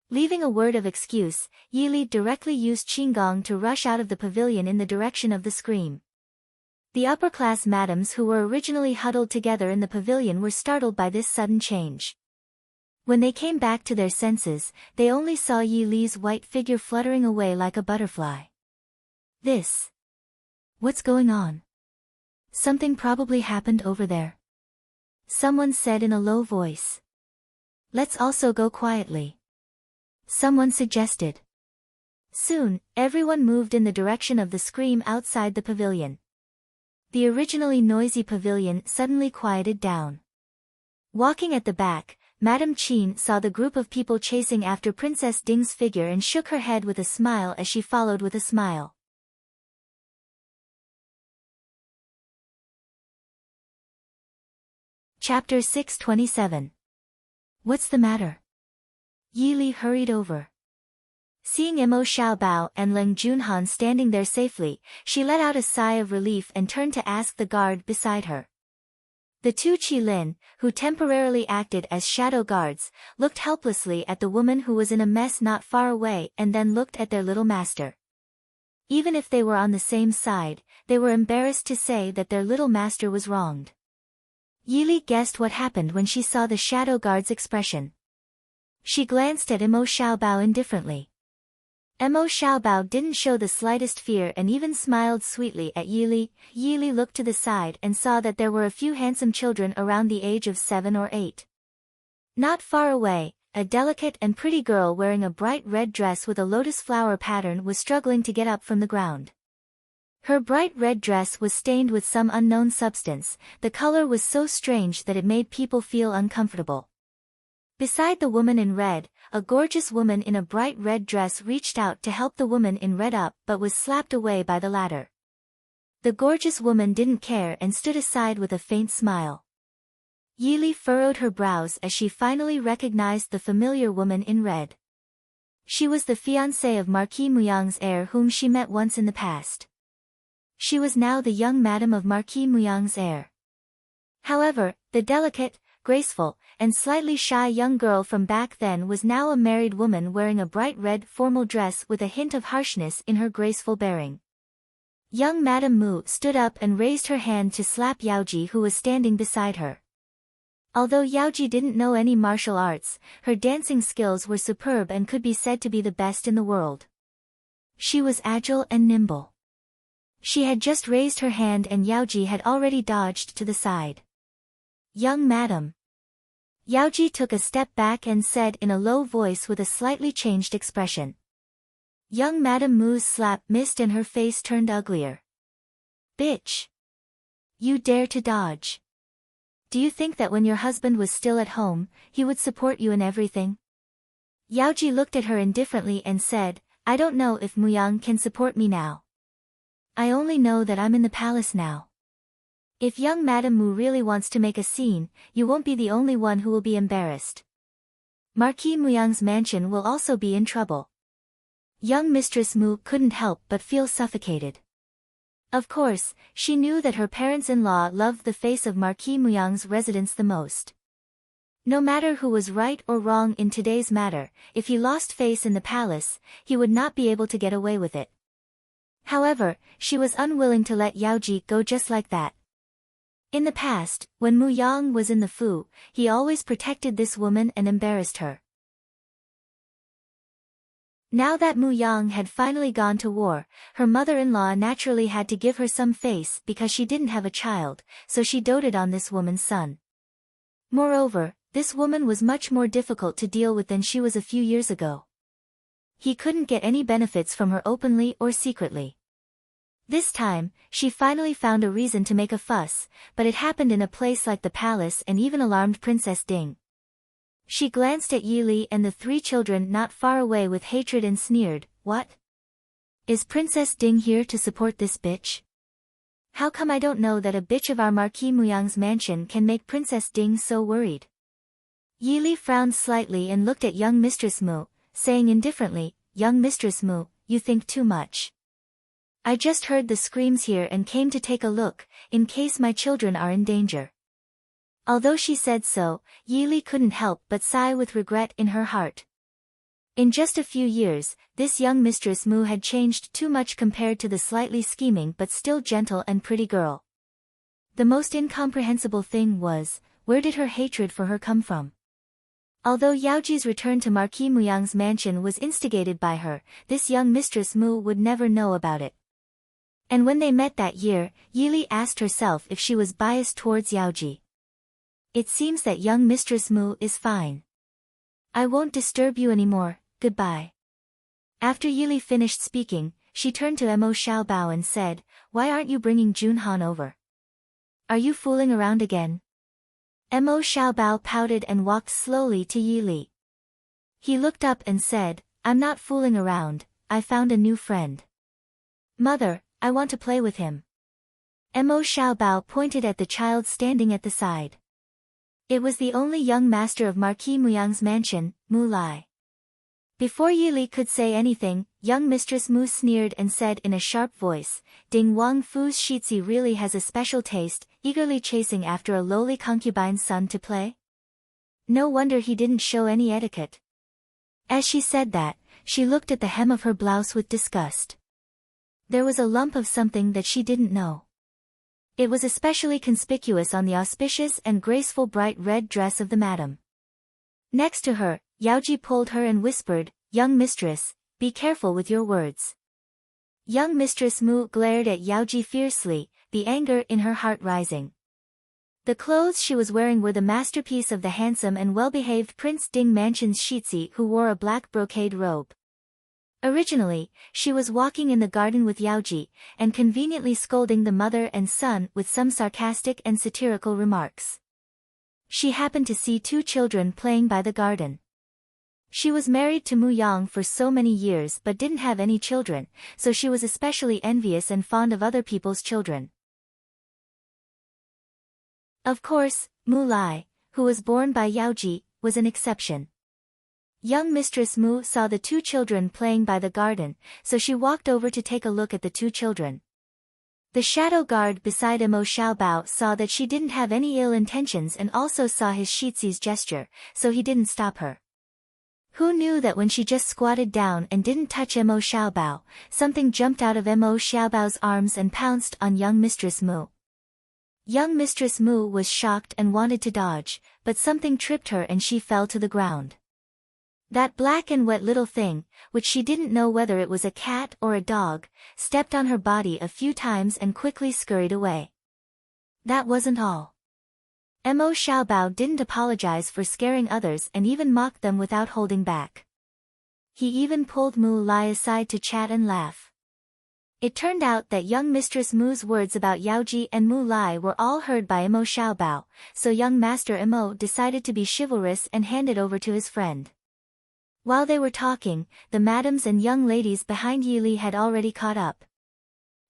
A: Leaving a word of excuse, Yi Li directly used Qinggong to rush out of the pavilion in the direction of the scream. The upper-class madams who were originally huddled together in the pavilion were startled by this sudden change. When they came back to their senses, they only saw Yi Li's white figure fluttering away like a butterfly. What's going on? Something probably happened over there. Someone said in a low voice. Let's also go quietly. Someone suggested. Soon, everyone moved in the direction of the scream outside the pavilion. The originally noisy pavilion suddenly quieted down. Walking at the back, Madame Qin saw the group of people chasing after Princess Ding's figure and shook her head with a smile as she followed with a smile. Chapter 627. What's the matter? Yi Li hurried over. Seeing Mo Xiaobao and Ling Junhan standing there safely, she let out a sigh of relief and turned to ask the guard beside her. The two Qilin, who temporarily acted as shadow guards, looked helplessly at the woman who was in a mess not far away and then looked at their little master. Even if they were on the same side, they were embarrassed to say that their little master was wronged. Yi Li guessed what happened when she saw the shadow guard's expression. She glanced at Mo Xiaobao indifferently. Mo Xiaobao didn't show the slightest fear and even smiled sweetly at Yi Li. Yi Li looked to the side and saw that there were a few handsome children around the age of 7 or 8. Not far away, a delicate and pretty girl wearing a bright red dress with a lotus flower pattern was struggling to get up from the ground. Her bright red dress was stained with some unknown substance. The color was so strange that it made people feel uncomfortable. Beside the woman in red, a gorgeous woman in a bright red dress reached out to help the woman in red up but was slapped away by the latter. The gorgeous woman didn't care and stood aside with a faint smile. Yi Li furrowed her brows as she finally recognized the familiar woman in red. She was the fiancée of Marquis Muyang's heir whom she met once in the past. She was now the young madam of Marquis Muyang's heir. However, the delicate, graceful, and slightly shy young girl from back then was now a married woman wearing a bright red formal dress with a hint of harshness in her graceful bearing. Young Madame Mu stood up and raised her hand to slap Yaoji who was standing beside her. Although Yaoji didn't know any martial arts, her dancing skills were superb and could be said to be the best in the world. She was agile and nimble. She had just raised her hand and Yaoji had already dodged to the side. Young madam. Yaoji took a step back and said in a low voice with a slightly changed expression. Young Madame Mu's slap missed and her face turned uglier. Bitch! You dare to dodge. Do you think that when your husband was still at home, he would support you in everything? Yaoji looked at her indifferently and said, I don't know if Muyang can support me now. I only know that I'm in the palace now. If young Madame Mu really wants to make a scene, you won't be the only one who will be embarrassed. Marquis Muyang's mansion will also be in trouble. Young Mistress Mu couldn't help but feel suffocated. Of course, she knew that her parents-in-law loved the face of Marquis Muyang's residence the most. No matter who was right or wrong in today's matter, if he lost face in the palace, he would not be able to get away with it. However, she was unwilling to let Yaoji go just like that. In the past, when Mu Yang was in the Fu, he always protected this woman and embarrassed her. Now that Mu Yang had finally gone to war, her mother-in-law naturally had to give her some face because she didn't have a child, so she doted on this woman's son. Moreover, this woman was much more difficult to deal with than she was a few years ago. He couldn't get any benefits from her openly or secretly. This time, she finally found a reason to make a fuss, but it happened in a place like the palace and even alarmed Princess Ding. She glanced at Yi Li and the 3 children not far away with hatred and sneered, "What? Is Princess Ding here to support this bitch? How come I don't know that a bitch of our Marquis Muyang's mansion can make Princess Ding so worried?" Yi Li frowned slightly and looked at young Mistress Mu, saying indifferently, "Young Mistress Mu, you think too much. I just heard the screams here and came to take a look, in case my children are in danger." Although she said so, Yi Li couldn't help but sigh with regret in her heart. In just a few years, this young Mistress Mu had changed too much compared to the slightly scheming but still gentle and pretty girl. The most incomprehensible thing was, where did her hatred for her come from? Although Yaoji's return to Marquis Muyang's mansion was instigated by her, this young Mistress Mu would never know about it. And when they met that year, Yi Li asked herself if she was biased towards Yaoji. It seems that young Mistress Mu is fine. I won't disturb you anymore, goodbye. After Yi Li finished speaking, she turned to Mo Xiaobao and said, "Why aren't you bringing Junhan over? Are you fooling around again?" Mo Xiaobao pouted and walked slowly to Yi Li. He looked up and said, "I'm not fooling around, I found a new friend. Mother, I want to play with him." Mo Xiaobao pointed at the child standing at the side. It was the only young master of Marquis Muyang's mansion, Mu Lai. Before Yi Li could say anything, young Mistress Mu sneered and said in a sharp voice, "Ding Wang Fu's Shitzi really has a special taste, eagerly chasing after a lowly concubine's son to play? No wonder he didn't show any etiquette." As she said that, she looked at the hem of her blouse with disgust. There was a lump of something that she didn't know. It was especially conspicuous on the auspicious and graceful bright red dress of the madam. Next to her, Yaoji pulled her and whispered, "Young mistress, be careful with your words." Young Mistress Mu glared at Yaoji fiercely, the anger in her heart rising. The clothes she was wearing were the masterpiece of the handsome and well-behaved Prince Ding Mansion's Shitzi, who wore a black brocade robe. Originally, she was walking in the garden with Yaoji, and conveniently scolding the mother and son with some sarcastic and satirical remarks. She happened to see 2 children playing by the garden. She was married to Mu Yang for so many years but didn't have any children, so she was especially envious and fond of other people's children. Of course, Mu Lai, who was born by Yaoji, was an exception. Young Mistress Mu saw the 2 children playing by the garden, so she walked over to take a look at the 2 children. The shadow guard beside Mo Xiaobao saw that she didn't have any ill intentions and also saw his Shitzi's gesture, so he didn't stop her. Who knew that when she just squatted down and didn't touch Mo Xiaobao, something jumped out of Mo Xiaobao's arms and pounced on young Mistress Mu. Young Mistress Mu was shocked and wanted to dodge, but something tripped her and she fell to the ground. That black and wet little thing, which she didn't know whether it was a cat or a dog, stepped on her body a few times and quickly scurried away. That wasn't all. Mo Xiaobao didn't apologize for scaring others and even mocked them without holding back. He even pulled Mu Lai aside to chat and laugh. It turned out that young Mistress Mu's words about Yaoji and Mu Lai were all heard by Mo Xiaobao, so young Master Mo decided to be chivalrous and handed over to his friend. While they were talking, the madams and young ladies behind Yi Li had already caught up.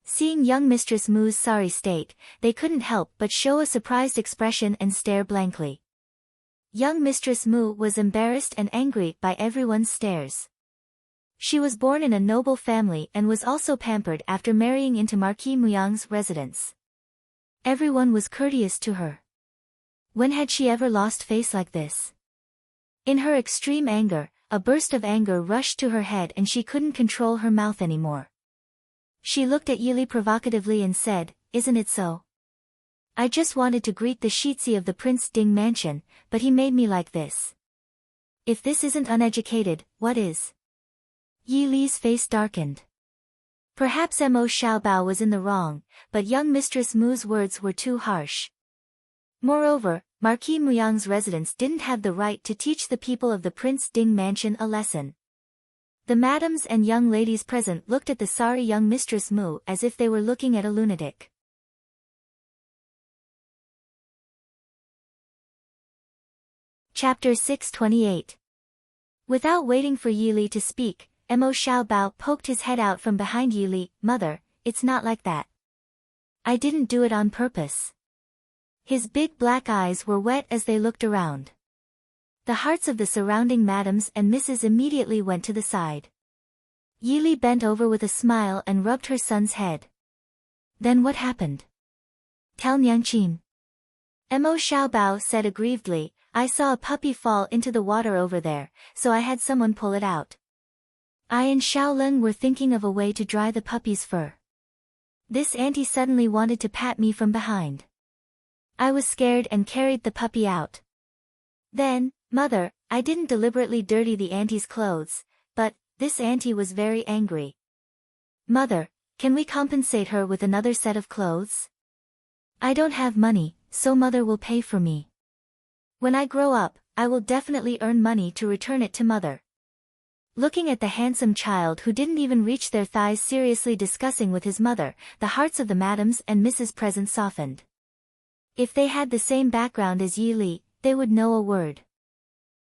A: Seeing young Mistress Mu's sorry state, they couldn't help but show a surprised expression and stare blankly. Young Mistress Mu was embarrassed and angry by everyone's stares. She was born in a noble family and was also pampered after marrying into Marquis Muyang's residence. Everyone was courteous to her. When had she ever lost face like this? In her extreme anger, a burst of anger rushed to her head and she couldn't control her mouth anymore. She looked at Yili provocatively and said, "Isn't it so? I just wanted to greet the Shitsi of the Prince Ding mansion, but he made me like this. If this isn't uneducated, what is?" Yi Li's face darkened. Perhaps Mo Xiaobao was in the wrong, but young Mistress Mu's words were too harsh. Moreover, Marquis Muyang's residence didn't have the right to teach the people of the Prince Ding mansion a lesson. The madams and young ladies present looked at the sorry young Mistress Mu as if they were looking at a lunatic. Chapter 628. Without waiting for Yili to speak, Mo Xiaobao poked his head out from behind Yili. "Mother, it's not like that. I didn't do it on purpose." His big black eyes were wet as they looked around. The hearts of the surrounding madams and misses immediately went to the side. Yili bent over with a smile and rubbed her son's head. "Then what happened? Tell Nyangqin." Mo Xiaobao said aggrievedly, "I saw a puppy fall into the water over there, so I had someone pull it out. I and Xiaoleng were thinking of a way to dry the puppy's fur. This auntie suddenly wanted to pat me from behind. I was scared and carried the puppy out. Then, Mother, I didn't deliberately dirty the auntie's clothes, but this auntie was very angry. Mother, can we compensate her with another set of clothes? I don't have money, so Mother will pay for me. When I grow up, I will definitely earn money to return it to Mother." Looking at the handsome child who didn't even reach their thighs seriously discussing with his mother, the hearts of the madams and misses present softened. If they had the same background as Yi Li, they would know a word.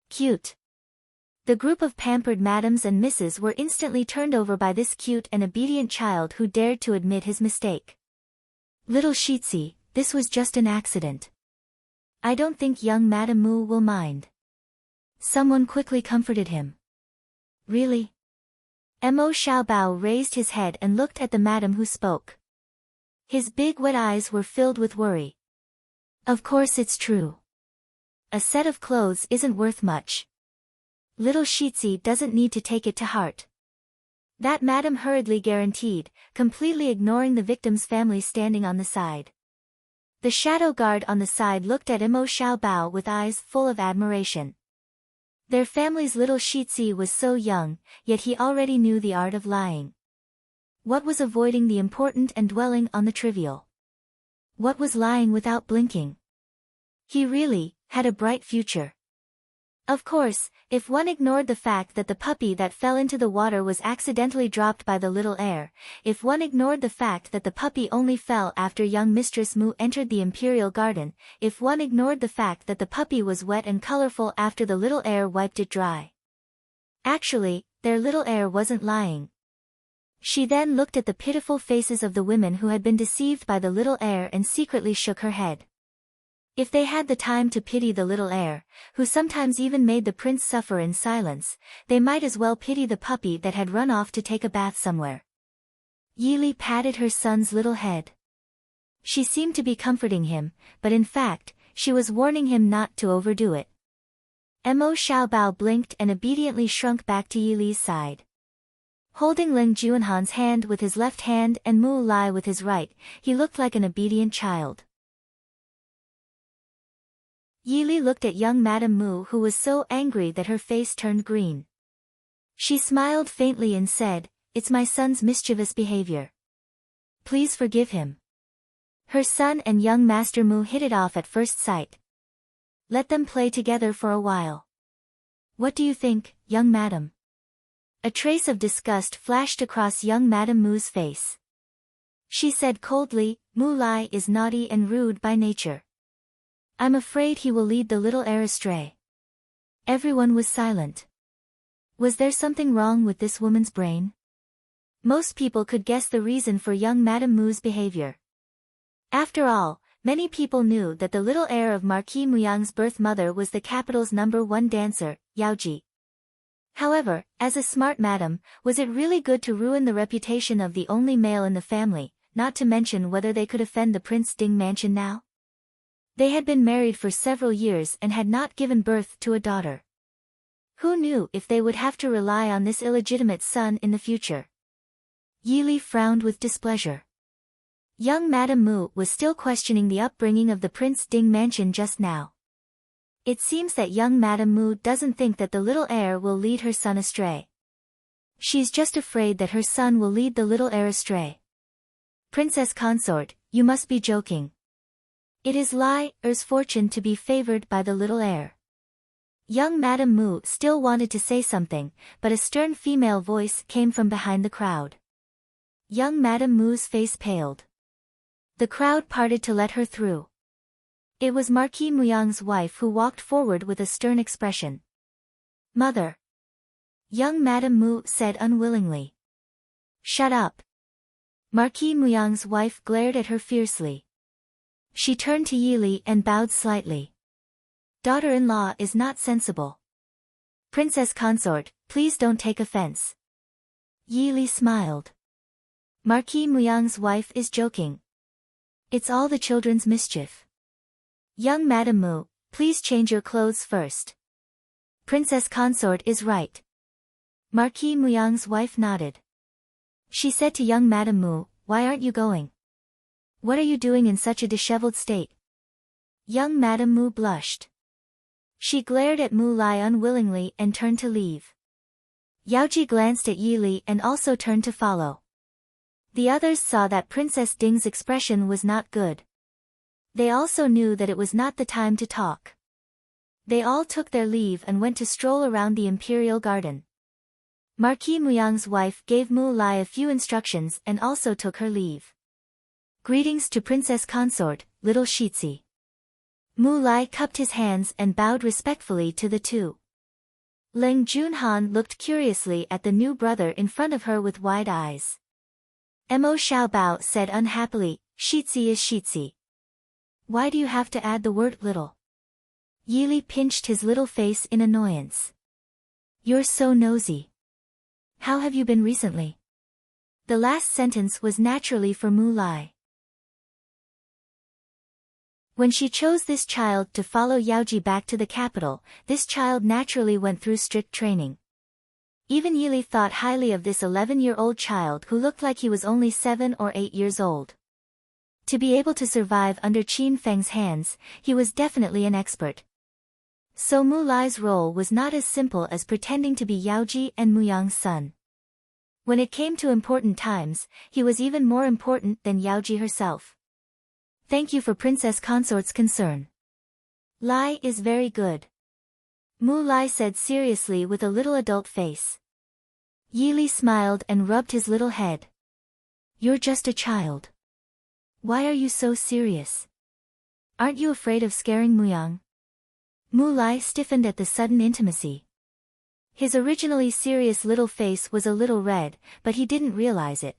A: Cute. The group of pampered madams and misses were instantly turned over by this cute and obedient child who dared to admit his mistake. "Little Shitsi, this was just an accident. I don't think young Madame Mu will mind." Someone quickly comforted him. "Really?" Mo Xiaobao raised his head and looked at the madam who spoke. His big wet eyes were filled with worry. "Of course it's true. A set of clothes isn't worth much. Little Shitsi doesn't need to take it to heart." That madam hurriedly guaranteed, completely ignoring the victim's family standing on the side. The shadow guard on the side looked at Mo Xiaobao with eyes full of admiration. Their family's little Shitsi was so young, yet he already knew the art of lying. What was avoiding the important and dwelling on the trivial? What was lying without blinking? He really had a bright future. Of course, if one ignored the fact that the puppy that fell into the water was accidentally dropped by the little heir, if one ignored the fact that the puppy only fell after young Mistress Mu entered the imperial garden, if one ignored the fact that the puppy was wet and colorful after the little heir wiped it dry. Actually, their little heir wasn't lying. She then looked at the pitiful faces of the women who had been deceived by the little heir and secretly shook her head. If they had the time to pity the little heir, who sometimes even made the prince suffer in silence, they might as well pity the puppy that had run off to take a bath somewhere. Yili patted her son's little head. She seemed to be comforting him, but in fact, she was warning him not to overdo it. Mo Xiaobao blinked and obediently shrunk back to Yili's side. Holding Ling Juanhan's hand with his left hand and Mu Lai with his right, he looked like an obedient child. Yili looked at young Madame Mu who was so angry that her face turned green. She smiled faintly and said, "It's my son's mischievous behavior. Please forgive him." Her son and young Master Mu hit it off at first sight. Let them play together for a while. What do you think, young madam? A trace of disgust flashed across young Madame Mu's face. She said coldly, "Mu Lai is naughty and rude by nature. I'm afraid he will lead the little heir astray." Everyone was silent. Was there something wrong with this woman's brain? Most people could guess the reason for young Madame Mu's behavior. After all, many people knew that the little heir of Marquis Muyang's birth mother was the capital's #1 dancer, Yaoji. However, as a smart madam, was it really good to ruin the reputation of the only male in the family, not to mention whether they could offend the Prince Ding mansion now? They had been married for several years and had not given birth to a daughter. Who knew if they would have to rely on this illegitimate son in the future? Yili frowned with displeasure. Young Madame Mu was still questioning the upbringing of the Prince Ding mansion just now. It seems that young Madame Mu doesn't think that the little heir will lead her son astray. She's just afraid that her son will lead the little heir astray. Princess consort, you must be joking. It is Lai Er's fortune to be favored by the little heir. Young Madame Mu still wanted to say something, but a stern female voice came from behind the crowd. Young Madame Mu's face paled. The crowd parted to let her through. It was Marquis Muyang's wife who walked forward with a stern expression. Mother. Young Madame Mu said unwillingly. Shut up. Marquis Muyang's wife glared at her fiercely. She turned to Yili and bowed slightly. Daughter-in-law is not sensible. Princess consort, please don't take offense. Yili smiled. Marquis Muyang's wife is joking. It's all the children's mischief. Young Madame Mu, please change your clothes first. Princess consort is right. Marquis Muyang's wife nodded. She said to young Madame Mu, why aren't you going? What are you doing in such a disheveled state? Young Madame Mu blushed. She glared at Mu Lai unwillingly and turned to leave. Yaoji glanced at Yili and also turned to follow. The others saw that Princess Ding's expression was not good. They also knew that it was not the time to talk. They all took their leave and went to stroll around the imperial garden. Marquis Muyang's wife gave Mu Lai a few instructions and also took her leave. Greetings to Princess Consort, little Shitzi. Mu Lai cupped his hands and bowed respectfully to the two. Leng Junhan looked curiously at the new brother in front of her with wide eyes. Mo Xiaobao said unhappily, Shitzi is Shitzi. Why do you have to add the word little? Yili pinched his little face in annoyance. You're so nosy. How have you been recently? The last sentence was naturally for Mu Lai. When she chose this child to follow Yaoji back to the capital, this child naturally went through strict training. Even Yili thought highly of this 11-year-old child who looked like he was only 7 or 8 years old. To be able to survive under Qin Feng's hands, he was definitely an expert. So Mu Lai's role was not as simple as pretending to be Yaoji and Muyang's son. When it came to important times, he was even more important than Yaoji herself. Thank you for Princess Consort's concern. Lai is very good. Mu Lai said seriously with a little adult face. Yili smiled and rubbed his little head. You're just a child. Why are you so serious? Aren't you afraid of scaring Muyang? Mu Lai stiffened at the sudden intimacy. His originally serious little face was a little red, but he didn't realize it.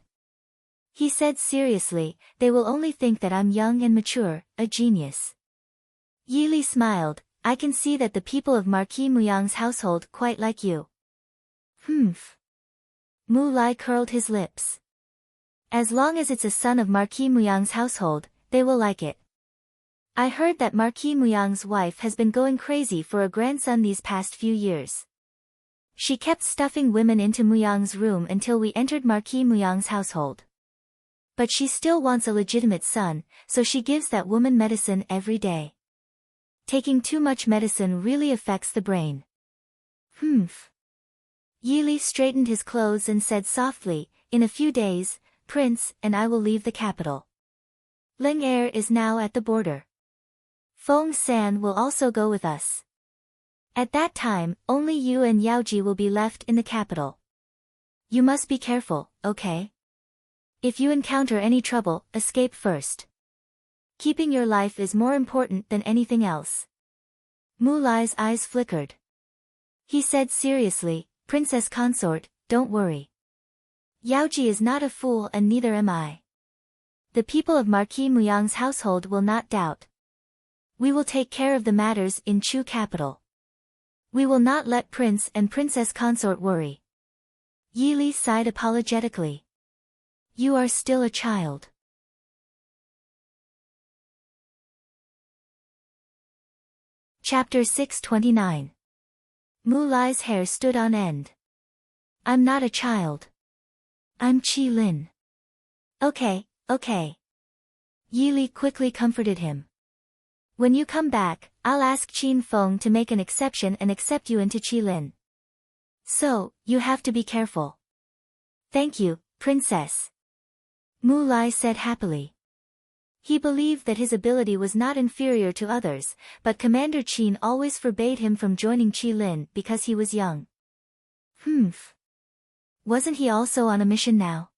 A: He said seriously, they will only think that I'm young and mature, a genius. Yili smiled, I can see that the people of Marquis Muyang's household quite like you. Humph. Mu Lai curled his lips. As long as it's a son of Marquis Muyang's household, they will like it. I heard that Marquis Muyang's wife has been going crazy for a grandson these past few years. She kept stuffing women into Muyang's room until we entered Marquis Muyang's household. But she still wants a legitimate son, so she gives that woman medicine every day. Taking too much medicine really affects the brain. Humph. Yili straightened his clothes and said softly, in a few days, Prince and I will leave the capital. Ling Er is now at the border. Feng San will also go with us. At that time, only you and Yaoji will be left in the capital. You must be careful, okay? If you encounter any trouble, escape first. Keeping your life is more important than anything else. Mu Lai's eyes flickered. He said seriously, Princess Consort, don't worry. Yaoji is not a fool and neither am I. The people of Marquis Muyang's household will not doubt. We will take care of the matters in Chu capital. We will not let Prince and Princess Consort worry. Yi Li sighed apologetically. You are still a child. Chapter 629. Mu Lai's hair stood on end. I'm not a child. I'm Qi Lin. Okay. Yi Li quickly comforted him. When you come back, I'll ask Qin Feng to make an exception and accept you into Qi Lin. So, you have to be careful. Thank you, Princess. Mu Lai said happily. He believed that his ability was not inferior to others, but Commander Qin always forbade him from joining Qi Lin because he was young. Wasn't he also on a mission now?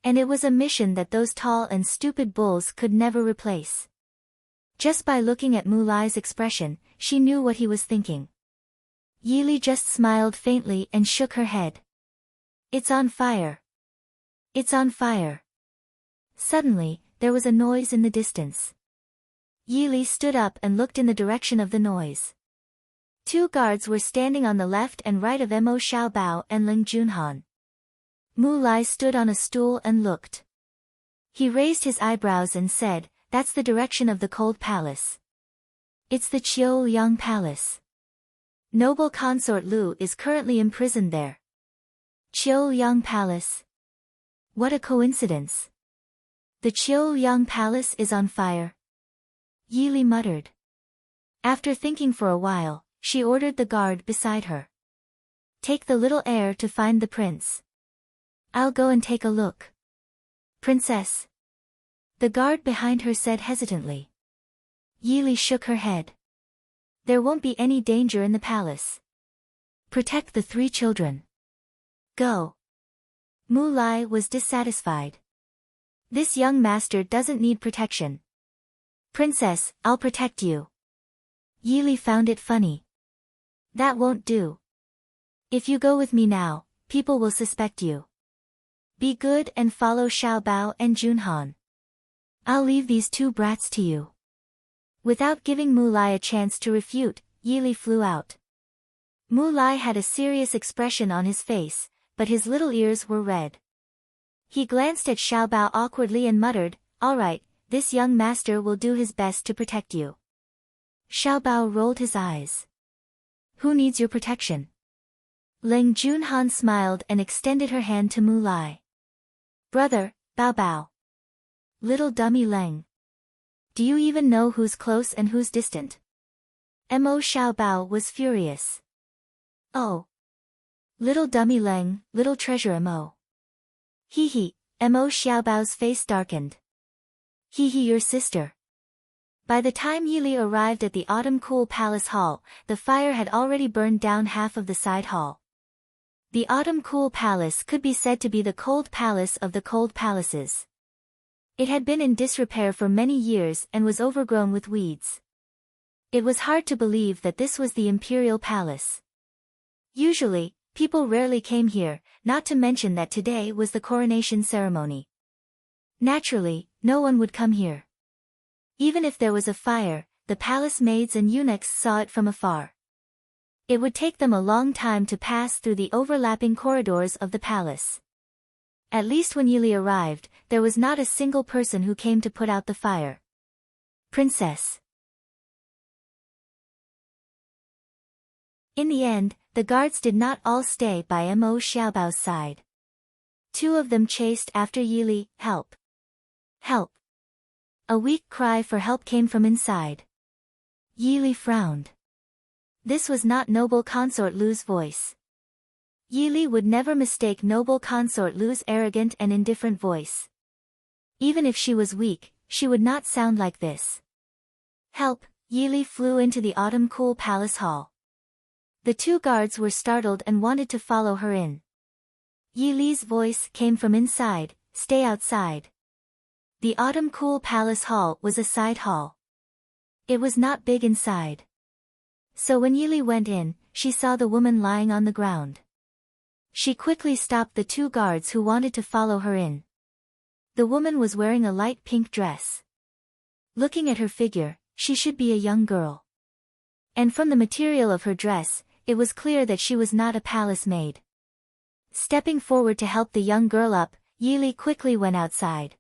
A: And it was a mission that those tall and stupid bulls could never replace. Just by looking at Mu Lai's expression, she knew what he was thinking. Yi Li just smiled faintly and shook her head. It's on fire. It's on fire. Suddenly, there was a noise in the distance. Yi Li stood up and looked in the direction of the noise. 2 guards were standing on the left and right of Mo Xiaobao and Ling Junhan. Mu Lai stood on a stool and looked. He raised his eyebrows and said, That's the direction of the Cold Palace. It's the Qiu-Liang Palace. Noble Consort Lu is currently imprisoned there. Qiu-Liang Palace. What a coincidence. The Qiu-Liang Palace is on fire. Yi Li muttered. After thinking for a while, she ordered the guard beside her. Take the little heir to find the prince. I'll go and take a look. Princess. The guard behind her said hesitantly. Yi Li shook her head. There won't be any danger in the palace. Protect the 3 children. Go. Mu Lai was dissatisfied. This young master doesn't need protection. Princess, I'll protect you. Yi Li found it funny. That won't do. If you go with me now, people will suspect you. Be good and follow Xiaobao and Junhan. I'll leave these 2 brats to you. Without giving Mu Lai a chance to refute, Yi Li flew out. Mu Lai had a serious expression on his face, but his little ears were red. He glanced at Xiaobao awkwardly and muttered, All right, this young master will do his best to protect you. Xiaobao rolled his eyes. Who needs your protection? Ling Junhan smiled and extended her hand to Mu Lai. Brother, Bao Bao. Little dummy Leng. Do you even know who's close and who's distant? Mo Xiaobao was furious. Oh. Little dummy Leng, little treasure Mo. Hee, Mo Xiaobao's face darkened. Hee, your sister. By the time Yi Li arrived at the Autumn Cool Palace Hall, the fire had already burned down half of the side hall. The Autumn Cool Palace could be said to be the cold palace of the cold palaces. It had been in disrepair for many years and was overgrown with weeds. It was hard to believe that this was the imperial palace. Usually, people rarely came here, not to mention that today was the coronation ceremony. Naturally, no one would come here. Even if there was a fire, the palace maids and eunuchs saw it from afar. It would take them a long time to pass through the overlapping corridors of the palace. At least when Yi Li arrived, there was not a single person who came to put out the fire. Princess. In the end, the guards did not all stay by Mo Xiaobao's side. 2 of them chased after Yi Li, Help! Help! A weak cry for help came from inside. Yi Li frowned. This was not Noble Consort Lu's voice. Yi Li would never mistake Noble Consort Lu's arrogant and indifferent voice. Even if she was weak, she would not sound like this. Help! Yi Li flew into the Autumn Cool Palace Hall. The 2 guards were startled and wanted to follow her in. Yi Li's voice came from inside, Stay outside. The Autumn Cool Palace Hall was a side hall. It was not big inside. So when Yi Li went in, she saw the woman lying on the ground. She quickly stopped the two guards who wanted to follow her in. The woman was wearing a light pink dress. Looking at her figure, she should be a young girl. And from the material of her dress, it was clear that she was not a palace maid. Stepping forward to help the young girl up, Yili quickly went outside.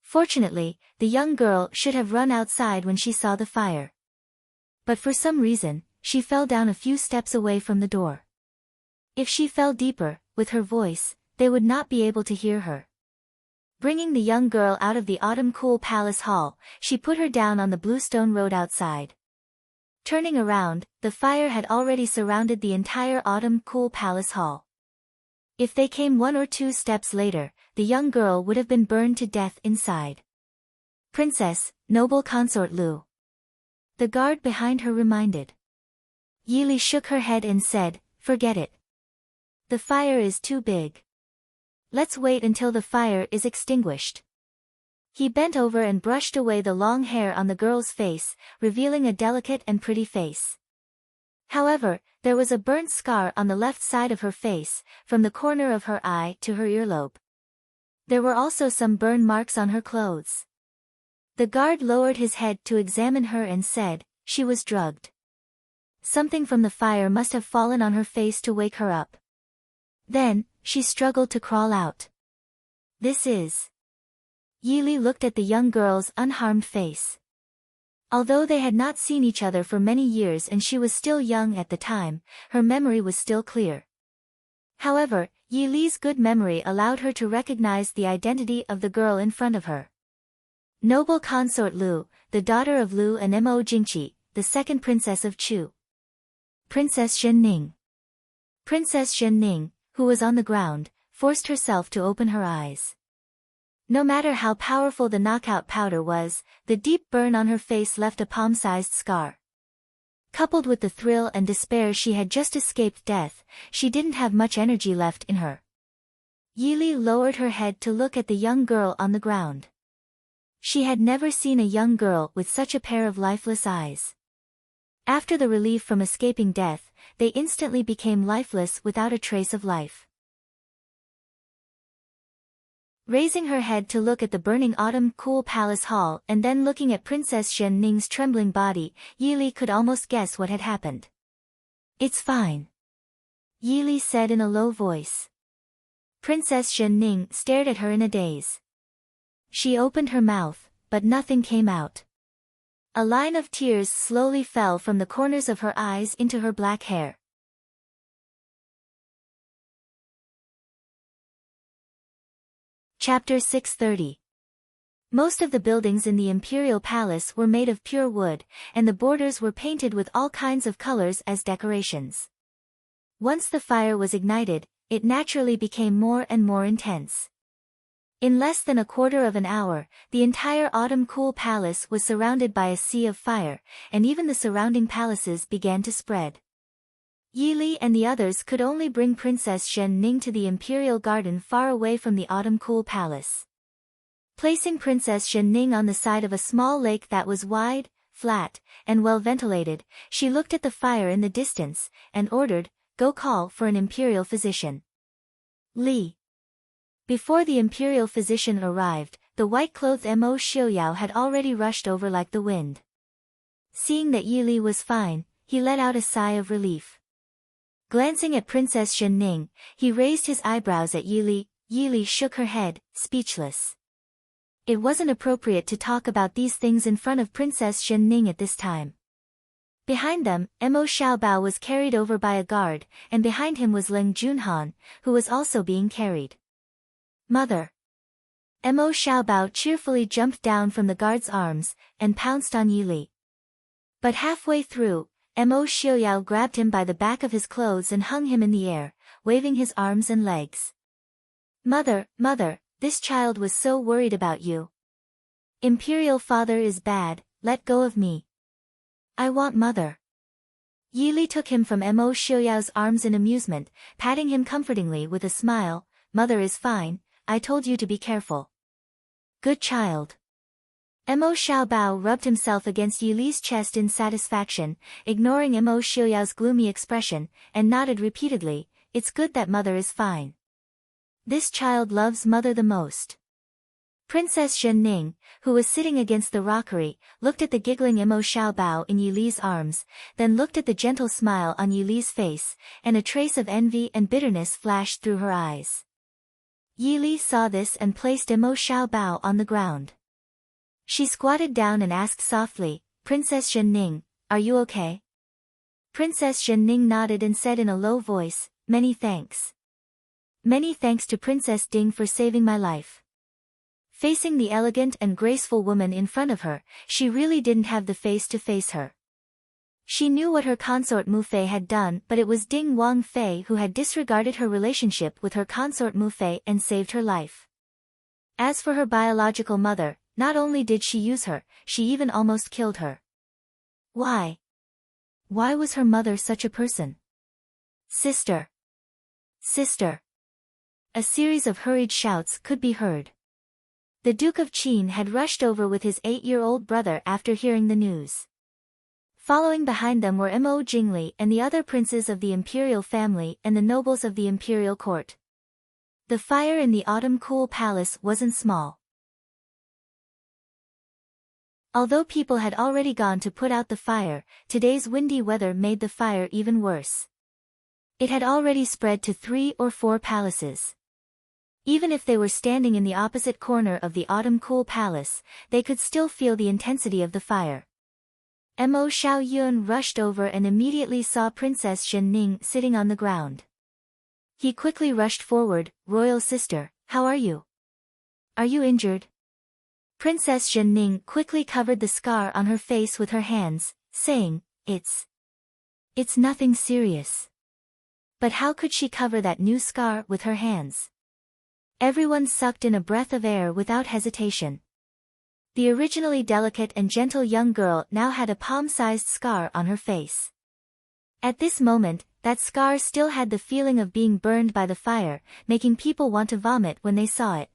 A: Fortunately, the young girl should have run outside when she saw the fire. But for some reason, she fell down a few steps away from the door. If she fell deeper, with her voice, they would not be able to hear her. Bringing the young girl out of the autumn cool palace hall, she put her down on the bluestone road outside. Turning around, the fire had already surrounded the entire autumn cool palace hall. If they came 1 or 2 steps later, the young girl would have been burned to death inside. Princess, noble consort Lu. The guard behind her reminded. Yili shook her head and said, forget it. The fire is too big. Let's wait until the fire is extinguished. He bent over and brushed away the long hair on the girl's face, revealing a delicate and pretty face. However, there was a burnt scar on the left side of her face, from the corner of her eye to her earlobe. There were also some burn marks on her clothes. The guard lowered his head to examine her and said, she was drugged. Something from the fire must have fallen on her face to wake her up. Then, she struggled to crawl out. This is... Yili looked at the young girl's unharmed face. Although they had not seen each other for many years and she was still young at the time, her memory was still clear. However, Yili's good memory allowed her to recognize the identity of the girl in front of her. Noble consort Lu, the daughter of Lu and Mo Jingqi, the second princess of Chu. Princess Zhenning. Princess Zhenning, who was on the ground, forced herself to open her eyes. No matter how powerful the knockout powder was, the deep burn on her face left a palm-sized scar. Coupled with the thrill and despair she had just escaped death, she didn't have much energy left in her. Yili lowered her head to look at the young girl on the ground. She had never seen a young girl with such a pair of lifeless eyes. After the relief from escaping death, they instantly became lifeless without a trace of life. Raising her head to look at the burning autumn cool palace hall and then looking at Princess Zhenning's trembling body, Yili could almost guess what had happened. It's fine. Yili said in a low voice. Princess Zhenning stared at her in a daze. She opened her mouth, but nothing came out. A line of tears slowly fell from the corners of her eyes into her black hair. Chapter 630. Most of the buildings in the imperial palace were made of pure wood, and the borders were painted with all kinds of colors as decorations. Once the fire was ignited, it naturally became more and more intense. In less than a quarter of an hour, the entire autumn cool palace was surrounded by a sea of fire, and even the surrounding palaces began to spread. Yili and the others could only bring Princess Zhenning to the imperial garden far away from the autumn cool palace. Placing Princess Zhenning on the side of a small lake that was wide, flat, and well ventilated, she looked at the fire in the distance, and ordered, go call for an imperial physician. Li. Before the imperial physician arrived, the white-clothed Mo Xiaoyao had already rushed over like the wind. Seeing that Yili was fine, he let out a sigh of relief. Glancing at Princess Zhenning, he raised his eyebrows at Yili. Yili shook her head, speechless. It wasn't appropriate to talk about these things in front of Princess Zhenning at this time. Behind them, Mo Xiaobao was carried over by a guard, and behind him was Ling Junhan, who was also being carried. Mother. Mo Xiaobao cheerfully jumped down from the guard's arms, and pounced on Yili. But halfway through, Mo Xiaoyao grabbed him by the back of his clothes and hung him in the air, waving his arms and legs. Mother, mother, this child was so worried about you. Imperial father is bad, let go of me. I want mother. Yili took him from Mo Xiaoyao's arms in amusement, patting him comfortingly with a smile. Mother is fine, I told you to be careful. Good child. Mo Xiaobao rubbed himself against Yili's chest in satisfaction, ignoring Mo Xiaoyao's gloomy expression, and nodded repeatedly. it's good that mother is fine. This child loves mother the most. Princess Zhenning, who was sitting against the rockery, looked at the giggling Imo Xiaobao in Yi Li's arms, then looked at the gentle smile on Yi Li's face, and a trace of envy and bitterness flashed through her eyes. Yi Li saw this and placed Imo Xiaobao on the ground. She squatted down and asked softly, Princess Zhenning, are you okay? Princess Zhenning nodded and said in a low voice, many thanks. Many thanks to Princess Ding for saving my life. Facing the elegant and graceful woman in front of her, she really didn't have the face to face her. She knew what her consort Mu Fei had done, but it was Ding Wang Fei who had disregarded her relationship with her consort Mu Fei and saved her life. As for her biological mother, not only did she use her, she even almost killed her. Why? Why was her mother such a person? Sister! Sister! A series of hurried shouts could be heard. The Duke of Qin had rushed over with his 8-year-old brother after hearing the news. Following behind them were Mo Jingli and the other princes of the imperial family and the nobles of the imperial court. The fire in the autumn cool palace wasn't small. Although people had already gone to put out the fire, today's windy weather made the fire even worse. It had already spread to 3 or 4 palaces. Even if they were standing in the opposite corner of the autumn cool palace, they could still feel the intensity of the fire. Mo Xiaoyun rushed over and immediately saw Princess Zhenning sitting on the ground. He quickly rushed forward, Royal sister, how are you? Are you injured? Princess Zhenning quickly covered the scar on her face with her hands, saying, It's nothing serious. But how could she cover that new scar with her hands? Everyone sucked in a breath of air without hesitation. The originally delicate and gentle young girl now had a palm-sized scar on her face. At this moment, that scar still had the feeling of being burned by the fire, making people want to vomit when they saw it.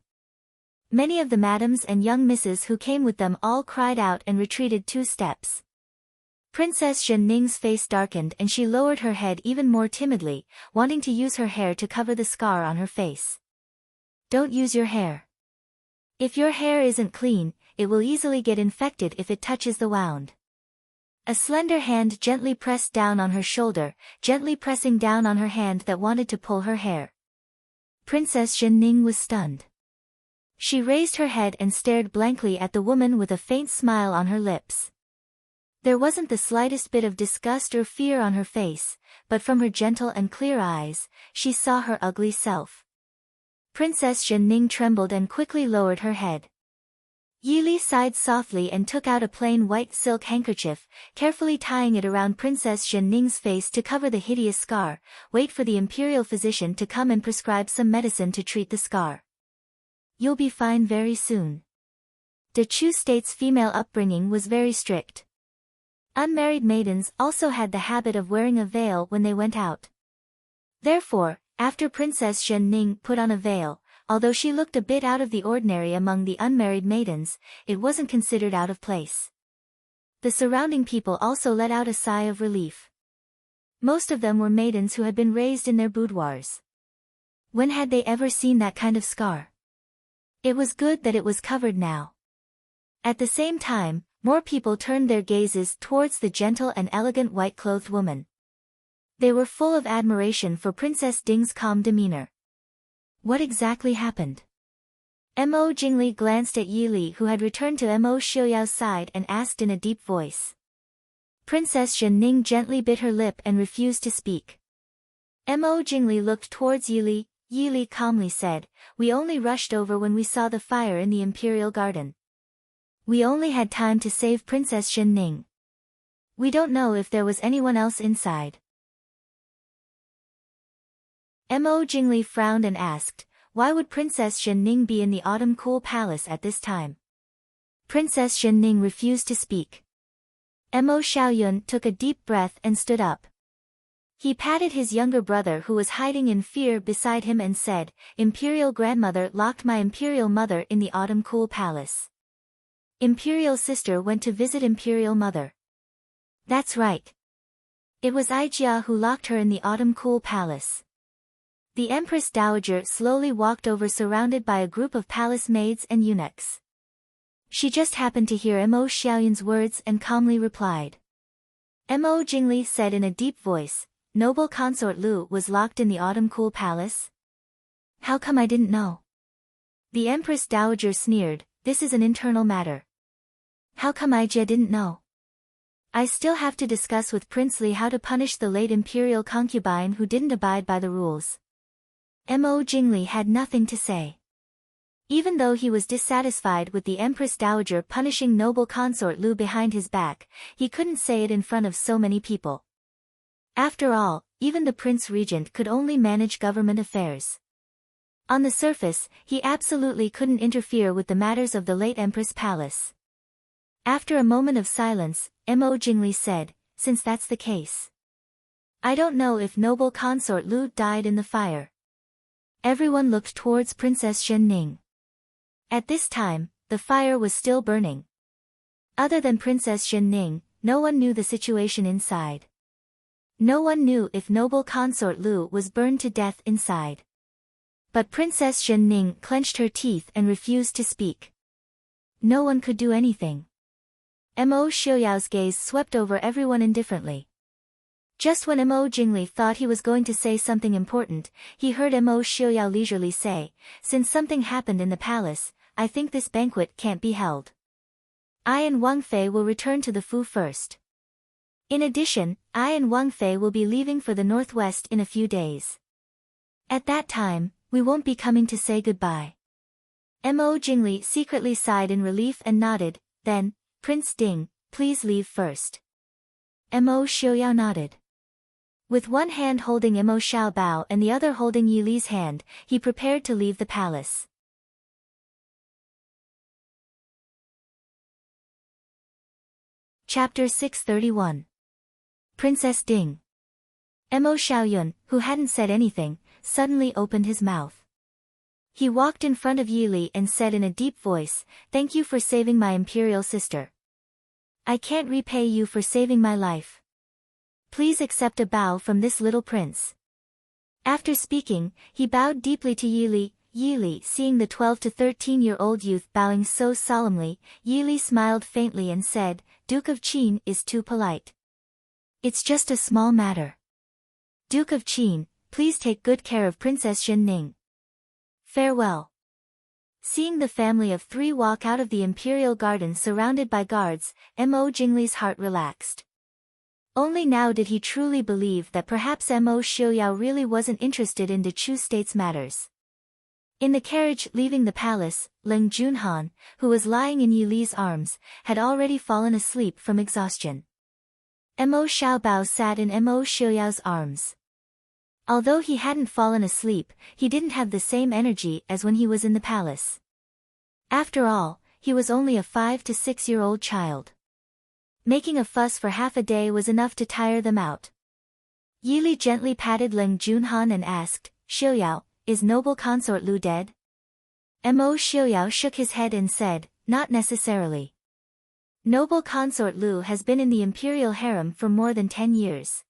A: Many of the madams and young misses who came with them all cried out and retreated 2 steps. Princess Zhenning's face darkened and she lowered her head even more timidly, wanting to use her hair to cover the scar on her face. Don't use your hair. If your hair isn't clean, it will easily get infected if it touches the wound. A slender hand gently pressed down on her shoulder, gently pressing down on her hand that wanted to pull her hair. Princess Zhenning was stunned. She raised her head and stared blankly at the woman with a faint smile on her lips. There wasn't the slightest bit of disgust or fear on her face, but from her gentle and clear eyes, she saw her ugly self. Princess Zhenning trembled and quickly lowered her head. Yi Li sighed softly and took out a plain white silk handkerchief, carefully tying it around Princess Zhenning's face to cover the hideous scar. Wait for the imperial physician to come and prescribe some medicine to treat the scar. You'll be fine very soon. De Chu State's female upbringing was very strict. Unmarried maidens also had the habit of wearing a veil when they went out. Therefore, after Princess Zhenning put on a veil, although she looked a bit out of the ordinary among the unmarried maidens, it wasn't considered out of place. The surrounding people also let out a sigh of relief. Most of them were maidens who had been raised in their boudoirs. When had they ever seen that kind of scar? It was good that it was covered now. At the same time, more people turned their gazes towards the gentle and elegant white-clothed woman. They were full of admiration for Princess Ding's calm demeanor. What exactly happened? Mo Jingli glanced at Yi Li who had returned to Mo Xiuyao's side and asked in a deep voice. Princess Zhenning gently bit her lip and refused to speak. Mo Jingli looked towards Yi Li. Yi Li calmly said, We only rushed over when we saw the fire in the imperial garden. We only had time to save Princess Zhenning. We don't know if there was anyone else inside. Mo Jingli frowned and asked, Why would Princess Zhenning be in the autumn cool palace at this time? Princess Zhenning refused to speak. Mo Xiaoyun took a deep breath and stood up. He patted his younger brother who was hiding in fear beside him and said, Imperial grandmother locked my imperial mother in the autumn cool palace. Imperial sister went to visit imperial mother. That's right. It was Aijia who locked her in the autumn cool palace. The Empress Dowager slowly walked over surrounded by a group of palace maids and eunuchs. She just happened to hear Mo Xiaoyun's words and calmly replied. Mo Jingli said in a deep voice, "Noble consort Lu was locked in the autumn cool palace? How come I didn't know?" The Empress Dowager sneered, "This is an internal matter. How come I didn't know? I still have to discuss with Prince Li how to punish the late imperial concubine who didn't abide by the rules." Mo Jingli had nothing to say. Even though he was dissatisfied with the Empress Dowager punishing noble consort Lu behind his back, he couldn't say it in front of so many people. After all, even the Prince Regent could only manage government affairs. On the surface, he absolutely couldn't interfere with the matters of the late Empress Palace. After a moment of silence, Mo Jingli said, "Since that's the case, I don't know if noble consort Lu died in the fire." Everyone looked towards Princess Zhenning. At this time, the fire was still burning. Other than Princess Zhenning, no one knew the situation inside. No one knew if noble consort Lu was burned to death inside. But Princess Zhenning clenched her teeth and refused to speak. No one could do anything. Mo Xiaoyao's gaze swept over everyone indifferently. Just when Mo Jingli thought he was going to say something important, he heard Mo Xiaoyao leisurely say, "Since something happened in the palace, I think this banquet can't be held. I and Wang Fei will return to the Fu first. In addition, I and Wang Fei will be leaving for the northwest in a few days. At that time, we won't be coming to say goodbye." Mo Jingli secretly sighed in relief and nodded, then, "Prince Ding, please leave first." Mo Xiaoyao nodded. With one hand holding Mo Xiaobao and the other holding Yi Li's hand, he prepared to leave the palace. Chapter 631. Princess Ding. Mo Xiaoyun, who hadn't said anything, suddenly opened his mouth. He walked in front of Yi Li and said in a deep voice, "Thank you for saving my imperial sister. I can't repay you for saving my life. Please accept a bow from this little prince." After speaking, he bowed deeply to Yi Li. Yi Li, seeing the 12 to 13-year-old youth bowing so solemnly, Yi Li smiled faintly and said, "Duke of Qin is too polite. It's just a small matter. Duke of Qin, please take good care of Princess Zhenning. Farewell." Seeing the family of three walk out of the imperial garden surrounded by guards, Mo Jingli's heart relaxed. Only now did he truly believe that perhaps Mo Xiaoyao really wasn't interested in the Chu state's matters. In the carriage leaving the palace, Leng Junhan, who was lying in Yi Li's arms, had already fallen asleep from exhaustion. Mo Xiaobao sat in Mo Xiaoyao's arms. Although he hadn't fallen asleep, he didn't have the same energy as when he was in the palace. After all, he was only a 5 to 6-year-old child. Making a fuss for half a day was enough to tire them out. Yi Li gently patted Leng Junhan and asked, "Xiaoyao, is noble consort Lu dead?" Mo Xiaoyao shook his head and said, "Not necessarily. Noble consort Lu has been in the imperial harem for more than 10 years.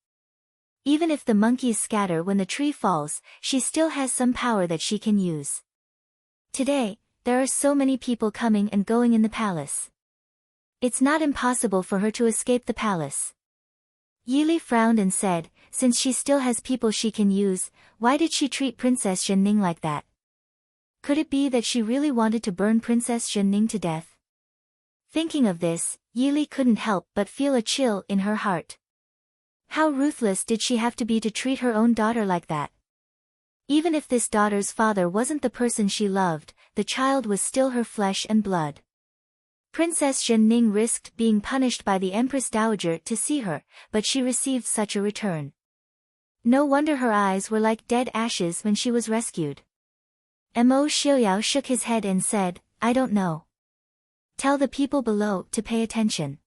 A: Even if the monkeys scatter when the tree falls, she still has some power that she can use. Today, there are so many people coming and going in the palace. It's not impossible for her to escape the palace." Yi Li frowned and said, "Since she still has people she can use, why did she treat Princess Zhenning like that? Could it be that she really wanted to burn Princess Zhenning to death?" Thinking of this, Yi Li couldn't help but feel a chill in her heart. How ruthless did she have to be to treat her own daughter like that? Even if this daughter's father wasn't the person she loved, the child was still her flesh and blood. Princess Zhenning risked being punished by the Empress Dowager to see her, but she received such a return. No wonder her eyes were like dead ashes when she was rescued. Mo Xiaoyao shook his head and said, "I don't know. Tell the people below to pay attention.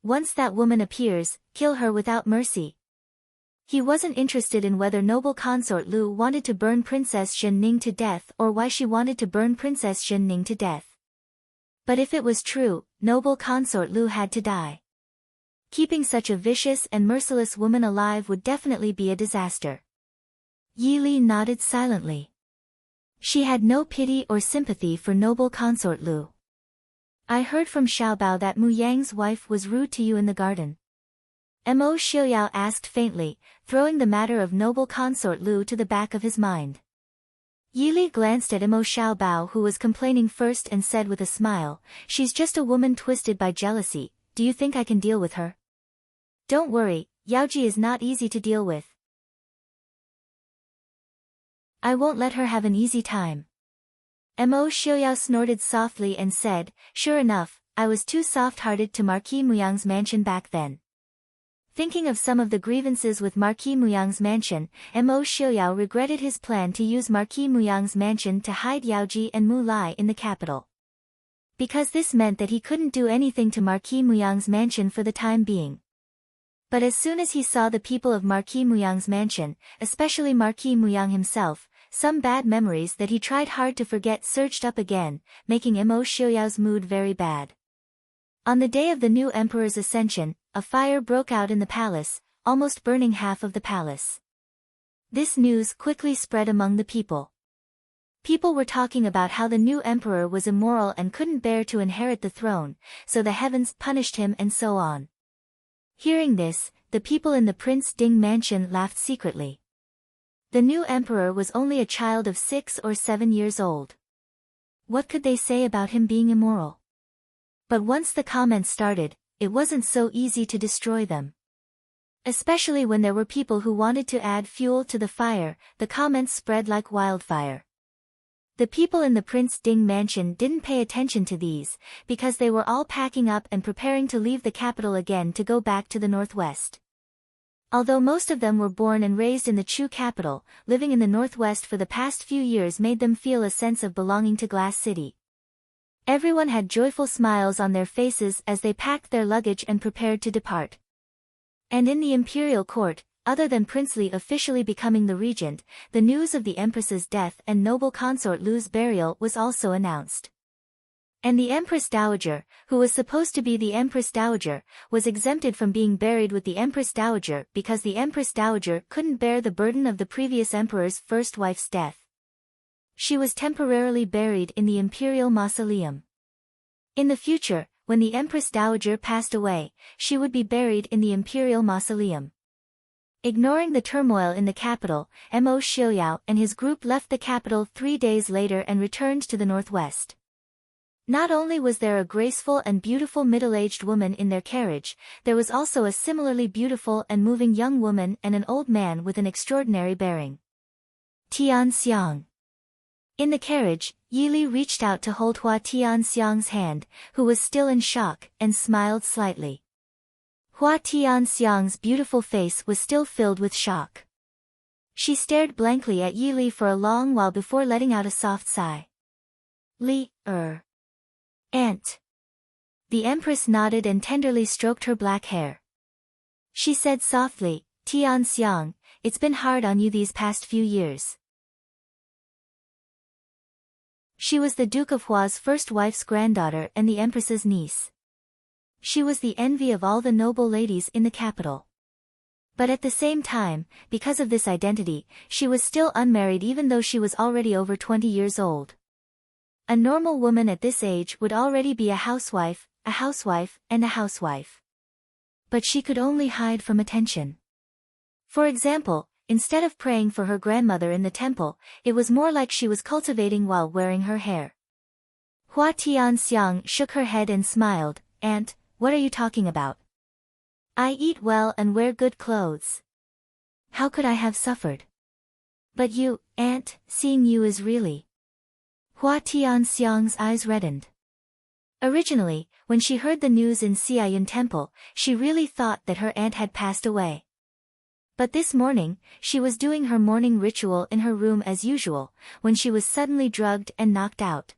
A: Once that woman appears, kill her without mercy." He wasn't interested in whether noble consort Lu wanted to burn Princess Zhenning to death or why she wanted to burn Princess Zhenning to death. But if it was true, noble consort Lu had to die. Keeping such a vicious and merciless woman alive would definitely be a disaster. Yi Li nodded silently. She had no pity or sympathy for noble consort Lu. I heard from Xiaobao that Mu Yang's wife was rude to you in the garden. Mo Xiuyao asked faintly, throwing the matter of noble consort Lu to the back of his mind. Yi Li glanced at Mo Xiaobao, who was complaining first, and said with a smile, "She's just a woman twisted by jealousy. Do you think I can deal with her?" "Don't worry, Yaoji is not easy to deal with. I won't let her have an easy time." Mo Xiuyao snorted softly and said, "Sure enough, I was too soft-hearted to Marquis Muyang's mansion back then." Thinking of some of the grievances with Marquis Muyang's mansion, Mo Xiuyao regretted his plan to use Marquis Muyang's mansion to hide Yaoji and Mu Lai in the capital. Because this meant that he couldn't do anything to Marquis Muyang's mansion for the time being. But as soon as he saw the people of Marquis Muyang's mansion, especially Marquis Muyang himself, some bad memories that he tried hard to forget surged up again, making Mo Xiuyao's mood very bad. On the day of the new emperor's ascension, a fire broke out in the palace, almost burning half of the palace. This news quickly spread among the people. People were talking about how the new emperor was immoral and couldn't bear to inherit the throne, so the heavens punished him and so on. Hearing this, the people in the Prince Ding mansion laughed secretly. The new emperor was only a child of 6 or 7 years old. What could they say about him being immoral? But once the comments started, it wasn't so easy to destroy them. Especially when there were people who wanted to add fuel to the fire, the comments spread like wildfire. The people in the Prince Ding mansion didn't pay attention to these, because they were all packing up and preparing to leave the capital again to go back to the northwest. Although most of them were born and raised in the Chu capital, living in the northwest for the past few years made them feel a sense of belonging to Glass City. Everyone had joyful smiles on their faces as they packed their luggage and prepared to depart. And in the imperial court, other than Prince Li officially becoming the regent, the news of the empress's death and noble consort Lu's burial was also announced. And the Empress Dowager, who was supposed to be the Empress Dowager, was exempted from being buried with the Empress Dowager because the Empress Dowager couldn't bear the burden of the previous emperor's first wife's death. She was temporarily buried in the imperial mausoleum. In the future, when the Empress Dowager passed away, she would be buried in the imperial mausoleum. Ignoring the turmoil in the capital, Mo Xiuyao and his group left the capital 3 days later and returned to the northwest. Not only was there a graceful and beautiful middle-aged woman in their carriage, there was also a similarly beautiful and moving young woman and an old man with an extraordinary bearing. Tian Xiang. In the carriage, Yi Li reached out to hold Hua Tian Xiang's hand, who was still in shock, and smiled slightly. Hua Tian Xiang's beautiful face was still filled with shock. She stared blankly at Yi Li for a long while before letting out a soft sigh. Li, Aunt. The Empress nodded and tenderly stroked her black hair. She said softly, "Tian Xiang, it's been hard on you these past few years." She was the Duke of Hua's first wife's granddaughter and the Empress's niece. She was the envy of all the noble ladies in the capital. But at the same time, because of this identity, she was still unmarried even though she was already over 20 years old. A normal woman at this age would already be a housewife, and a housewife. But she could only hide from attention. For example, instead of praying for her grandmother in the temple, it was more like she was cultivating while wearing her hair. Hua Tian Xiang shook her head and smiled. "Aunt, what are you talking about? I eat well and wear good clothes. How could I have suffered? But you, Aunt, seeing you is really..." Hua Tian Xiang's eyes reddened. Originally, when she heard the news in Xiaoyun Temple, she really thought that her aunt had passed away. But this morning, she was doing her morning ritual in her room as usual, when she was suddenly drugged and knocked out.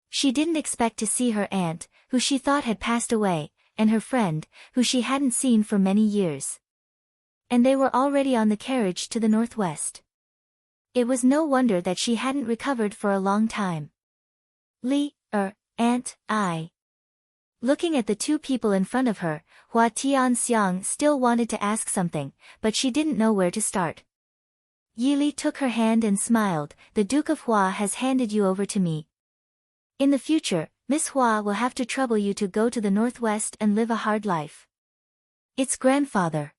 A: She didn't expect to see her aunt, who she thought had passed away, and her friend, who she hadn't seen for many years. And they were already on the carriage to the northwest. It was no wonder that she hadn't recovered for a long time. Aunt, I. Looking at the two people in front of her, Hua Tian Xiang still wanted to ask something, but she didn't know where to start. Yi Li took her hand and smiled. The Duke of Hua has handed you over to me. In the future, Miss Hua will have to trouble you to go to the northwest and live a hard life. It's grandfather.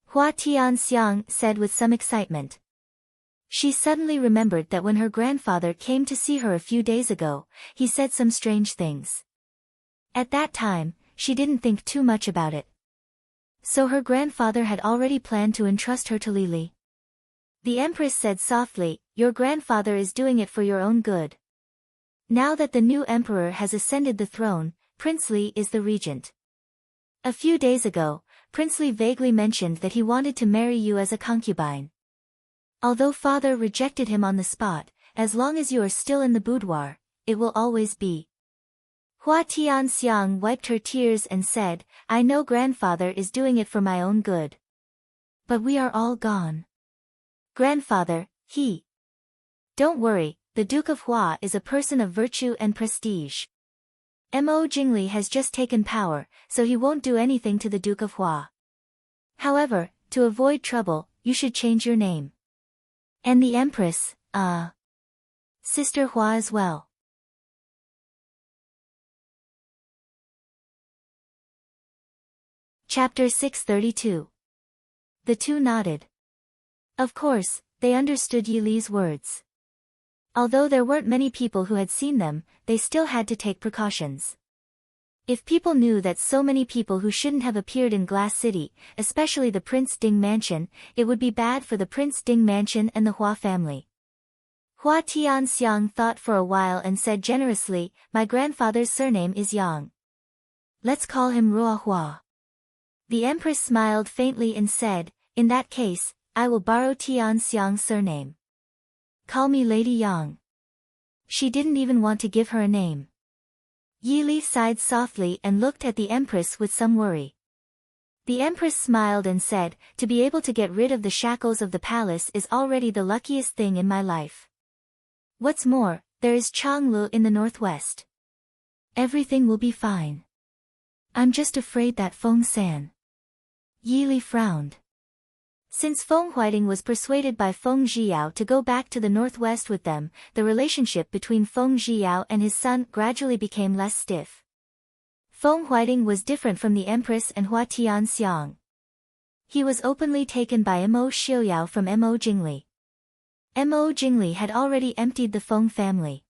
A: Hua Tianxiang said with some excitement. She suddenly remembered that when her grandfather came to see her a few days ago, he said some strange things. At that time, she didn't think too much about it. So her grandfather had already planned to entrust her to Li Li. The Empress said softly, "Your grandfather is doing it for your own good. Now that the new emperor has ascended the throne, Prince Li is the regent. A few days ago, Prince Li vaguely mentioned that he wanted to marry you as a concubine. Although father rejected him on the spot, as long as you are still in the boudoir, it will always be." Hua Tianxiang wiped her tears and said, "I know grandfather is doing it for my own good. But we are all gone. Grandfather, he..." "Don't worry, the Duke of Hua is a person of virtue and prestige. Mo Jingli has just taken power, so he won't do anything to the Duke of Hua. However, to avoid trouble, you should change your name. And the Empress, Sister Hua as well." Chapter 632. The two nodded. Of course, they understood Yi Li's words. Although there weren't many people who had seen them, they still had to take precautions. If people knew that so many people who shouldn't have appeared in Glass City, especially the Prince Ding mansion, it would be bad for the Prince Ding mansion and the Hua family. Hua Tianxiang thought for a while and said generously, "My grandfather's surname is Yang. Let's call him Rua Hua." The Empress smiled faintly and said, "In that case, I will borrow Tianxiang's surname. Call me Lady Yang." She didn't even want to give her a name. Yi Li sighed softly and looked at the Empress with some worry. The Empress smiled and said, "To be able to get rid of the shackles of the palace is already the luckiest thing in my life. What's more, there is Changlu in the northwest. Everything will be fine. I'm just afraid that Feng San." Yi Li frowned. Since Feng Huiting was persuaded by Feng Zhiyao to go back to the northwest with them, the relationship between Feng Zhiyao and his son gradually became less stiff. Feng Huiting was different from the Empress and Hua Tianxiang. He was openly taken by Mo Xiuyao from Mo Jingli. Mo Jingli had already emptied the Feng family.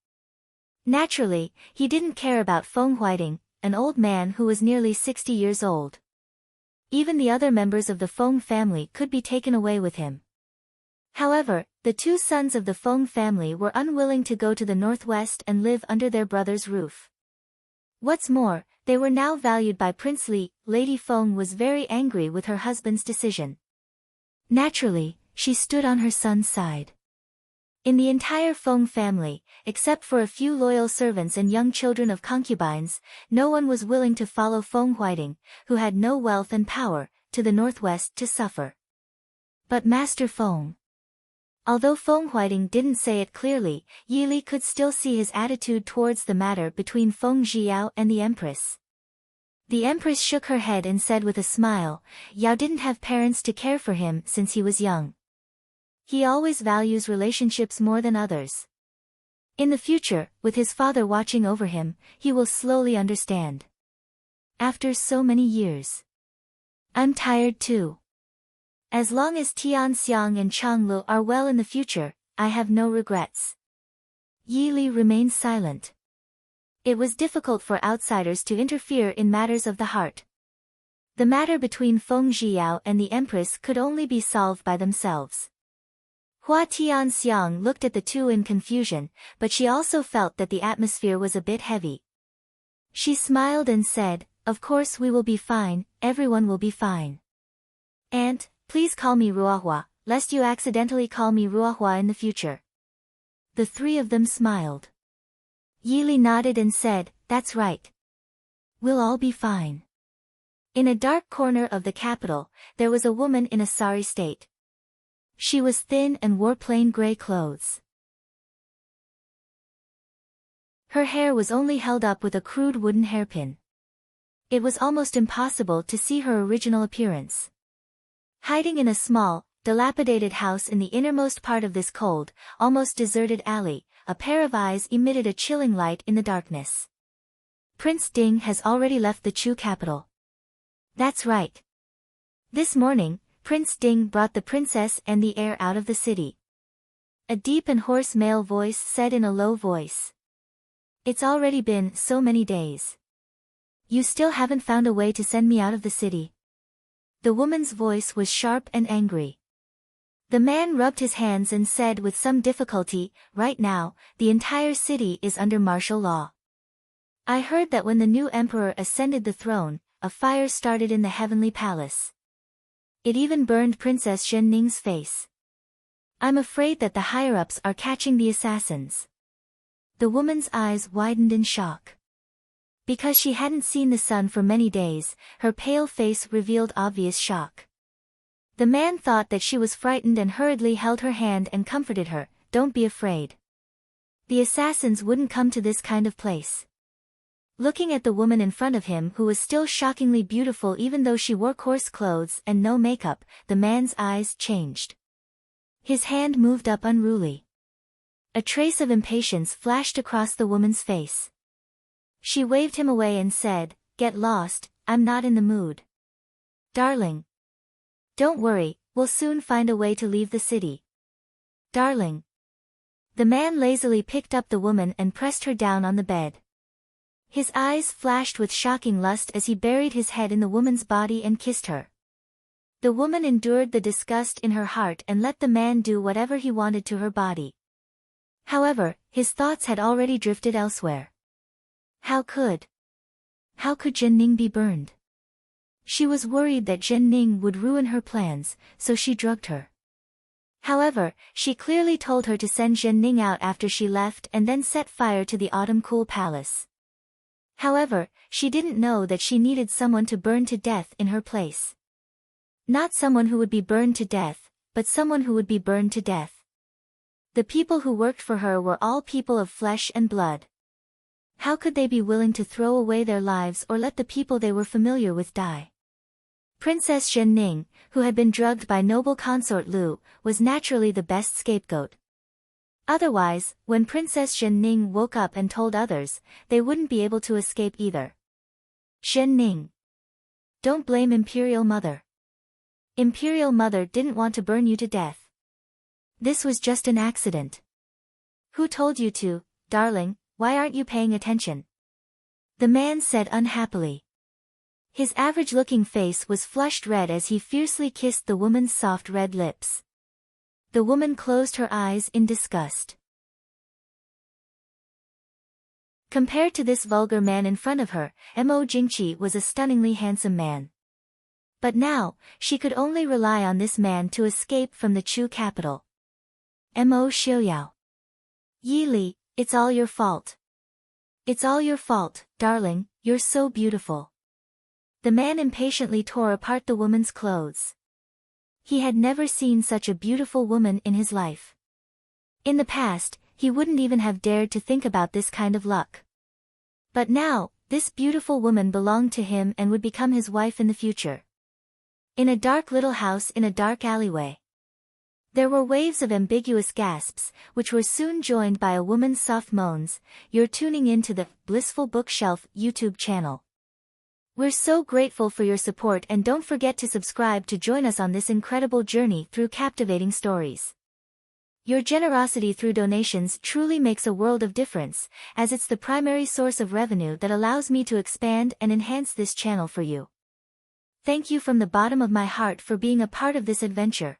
A: Naturally, he didn't care about Feng Huiting, an old man who was nearly 60 years old. Even the other members of the Feng family could be taken away with him. However, the two sons of the Feng family were unwilling to go to the northwest and live under their brother's roof. What's more, they were now valued by Prince Li. Lady Feng was very angry with her husband's decision. Naturally, she stood on her son's side. In the entire Feng family, except for a few loyal servants and young children of concubines, no one was willing to follow Feng Huiting, who had no wealth and power, to the northwest to suffer. But Master Feng. Although Feng Huiting didn't say it clearly, Yi Li could still see his attitude towards the matter between Feng Zhiyao and the Empress. The Empress shook her head and said with a smile, "Yao didn't have parents to care for him since he was young. He always values relationships more than others. In the future, with his father watching over him, he will slowly understand. After so many years. I'm tired too. As long as Tianxiang and Changlu are well in the future, I have no regrets." Yi Li remained silent. It was difficult for outsiders to interfere in matters of the heart. The matter between Feng Zhiyao and the Empress could only be solved by themselves. Hua Tianxiang looked at the two in confusion, but she also felt that the atmosphere was a bit heavy. She smiled and said, "Of course we will be fine, everyone will be fine. Aunt, please call me Ruahua, lest you accidentally call me Ruahua in the future." The three of them smiled. Yi Li nodded and said, "That's right. We'll all be fine." In a dark corner of the capital, there was a woman in a sorry state. She was thin and wore plain gray clothes. Her hair was only held up with a crude wooden hairpin. It was almost impossible to see her original appearance. Hiding in a small, dilapidated house in the innermost part of this cold, almost deserted alley, a pair of eyes emitted a chilling light in the darkness. Prince Ding has already left the Chu capital. That's right. This morning, Prince Ding brought the princess and the heir out of the city. A deep and hoarse male voice said in a low voice. It's already been so many days. You still haven't found a way to send me out of the city. The woman's voice was sharp and angry. The man rubbed his hands and said with some difficulty, right now, the entire city is under martial law. I heard that when the new emperor ascended the throne, a fire started in the heavenly palace. It even burned Princess Zhenning's face. I'm afraid that the higher-ups are catching the assassins. The woman's eyes widened in shock. Because she hadn't seen the sun for many days, her pale face revealed obvious shock. The man thought that she was frightened and hurriedly held her hand and comforted her. Don't be afraid. The assassins wouldn't come to this kind of place. Looking at the woman in front of him who was still shockingly beautiful even though she wore coarse clothes and no makeup, the man's eyes changed. His hand moved up unruly. A trace of impatience flashed across the woman's face. She waved him away and said, "Get lost, I'm not in the mood." "Darling. Don't worry, we'll soon find a way to leave the city." "Darling." The man lazily picked up the woman and pressed her down on the bed. His eyes flashed with shocking lust as he buried his head in the woman's body and kissed her. The woman endured the disgust in her heart and let the man do whatever he wanted to her body. However, his thoughts had already drifted elsewhere. How could Zhenning be burned? She was worried that Zhenning would ruin her plans, so she drugged her. However, she clearly told her to send Zhenning out after she left and then set fire to the autumn cool palace. However, she didn't know that she needed someone to burn to death in her place. Not someone who would be burned to death, but someone who would be burned to death. The people who worked for her were all people of flesh and blood. How could they be willing to throw away their lives or let the people they were familiar with die? Princess Zhenning, who had been drugged by noble consort Lu, was naturally the best scapegoat. Otherwise, when Princess Zhenning woke up and told others, they wouldn't be able to escape either. Zhenning. Don't blame Imperial Mother. Imperial Mother didn't want to burn you to death. This was just an accident. Who told you to, darling? Why aren't you paying attention? The man said unhappily. His average-looking face was flushed red as he fiercely kissed the woman's soft red lips. The woman closed her eyes in disgust. Compared to this vulgar man in front of her, Mo Jingqi was a stunningly handsome man. But now, she could only rely on this man to escape from the Chu capital. Mo Xiaoyao. Yi Li, it's all your fault. It's all your fault, darling, you're so beautiful. The man impatiently tore apart the woman's clothes. He had never seen such a beautiful woman in his life. In the past, he wouldn't even have dared to think about this kind of luck. But now, this beautiful woman belonged to him and would become his wife in the future. In a dark little house in a dark alleyway. There were waves of ambiguous gasps, which were soon joined by a woman's soft moans. You're tuning in to the Blissful Bookshelf YouTube channel. We're so grateful for your support and don't forget to subscribe to join us on this incredible journey through captivating stories. Your generosity through donations truly makes a world of difference, as it's the primary source of revenue that allows me to expand and enhance this channel for you. Thank you from the bottom of my heart for being a part of this adventure.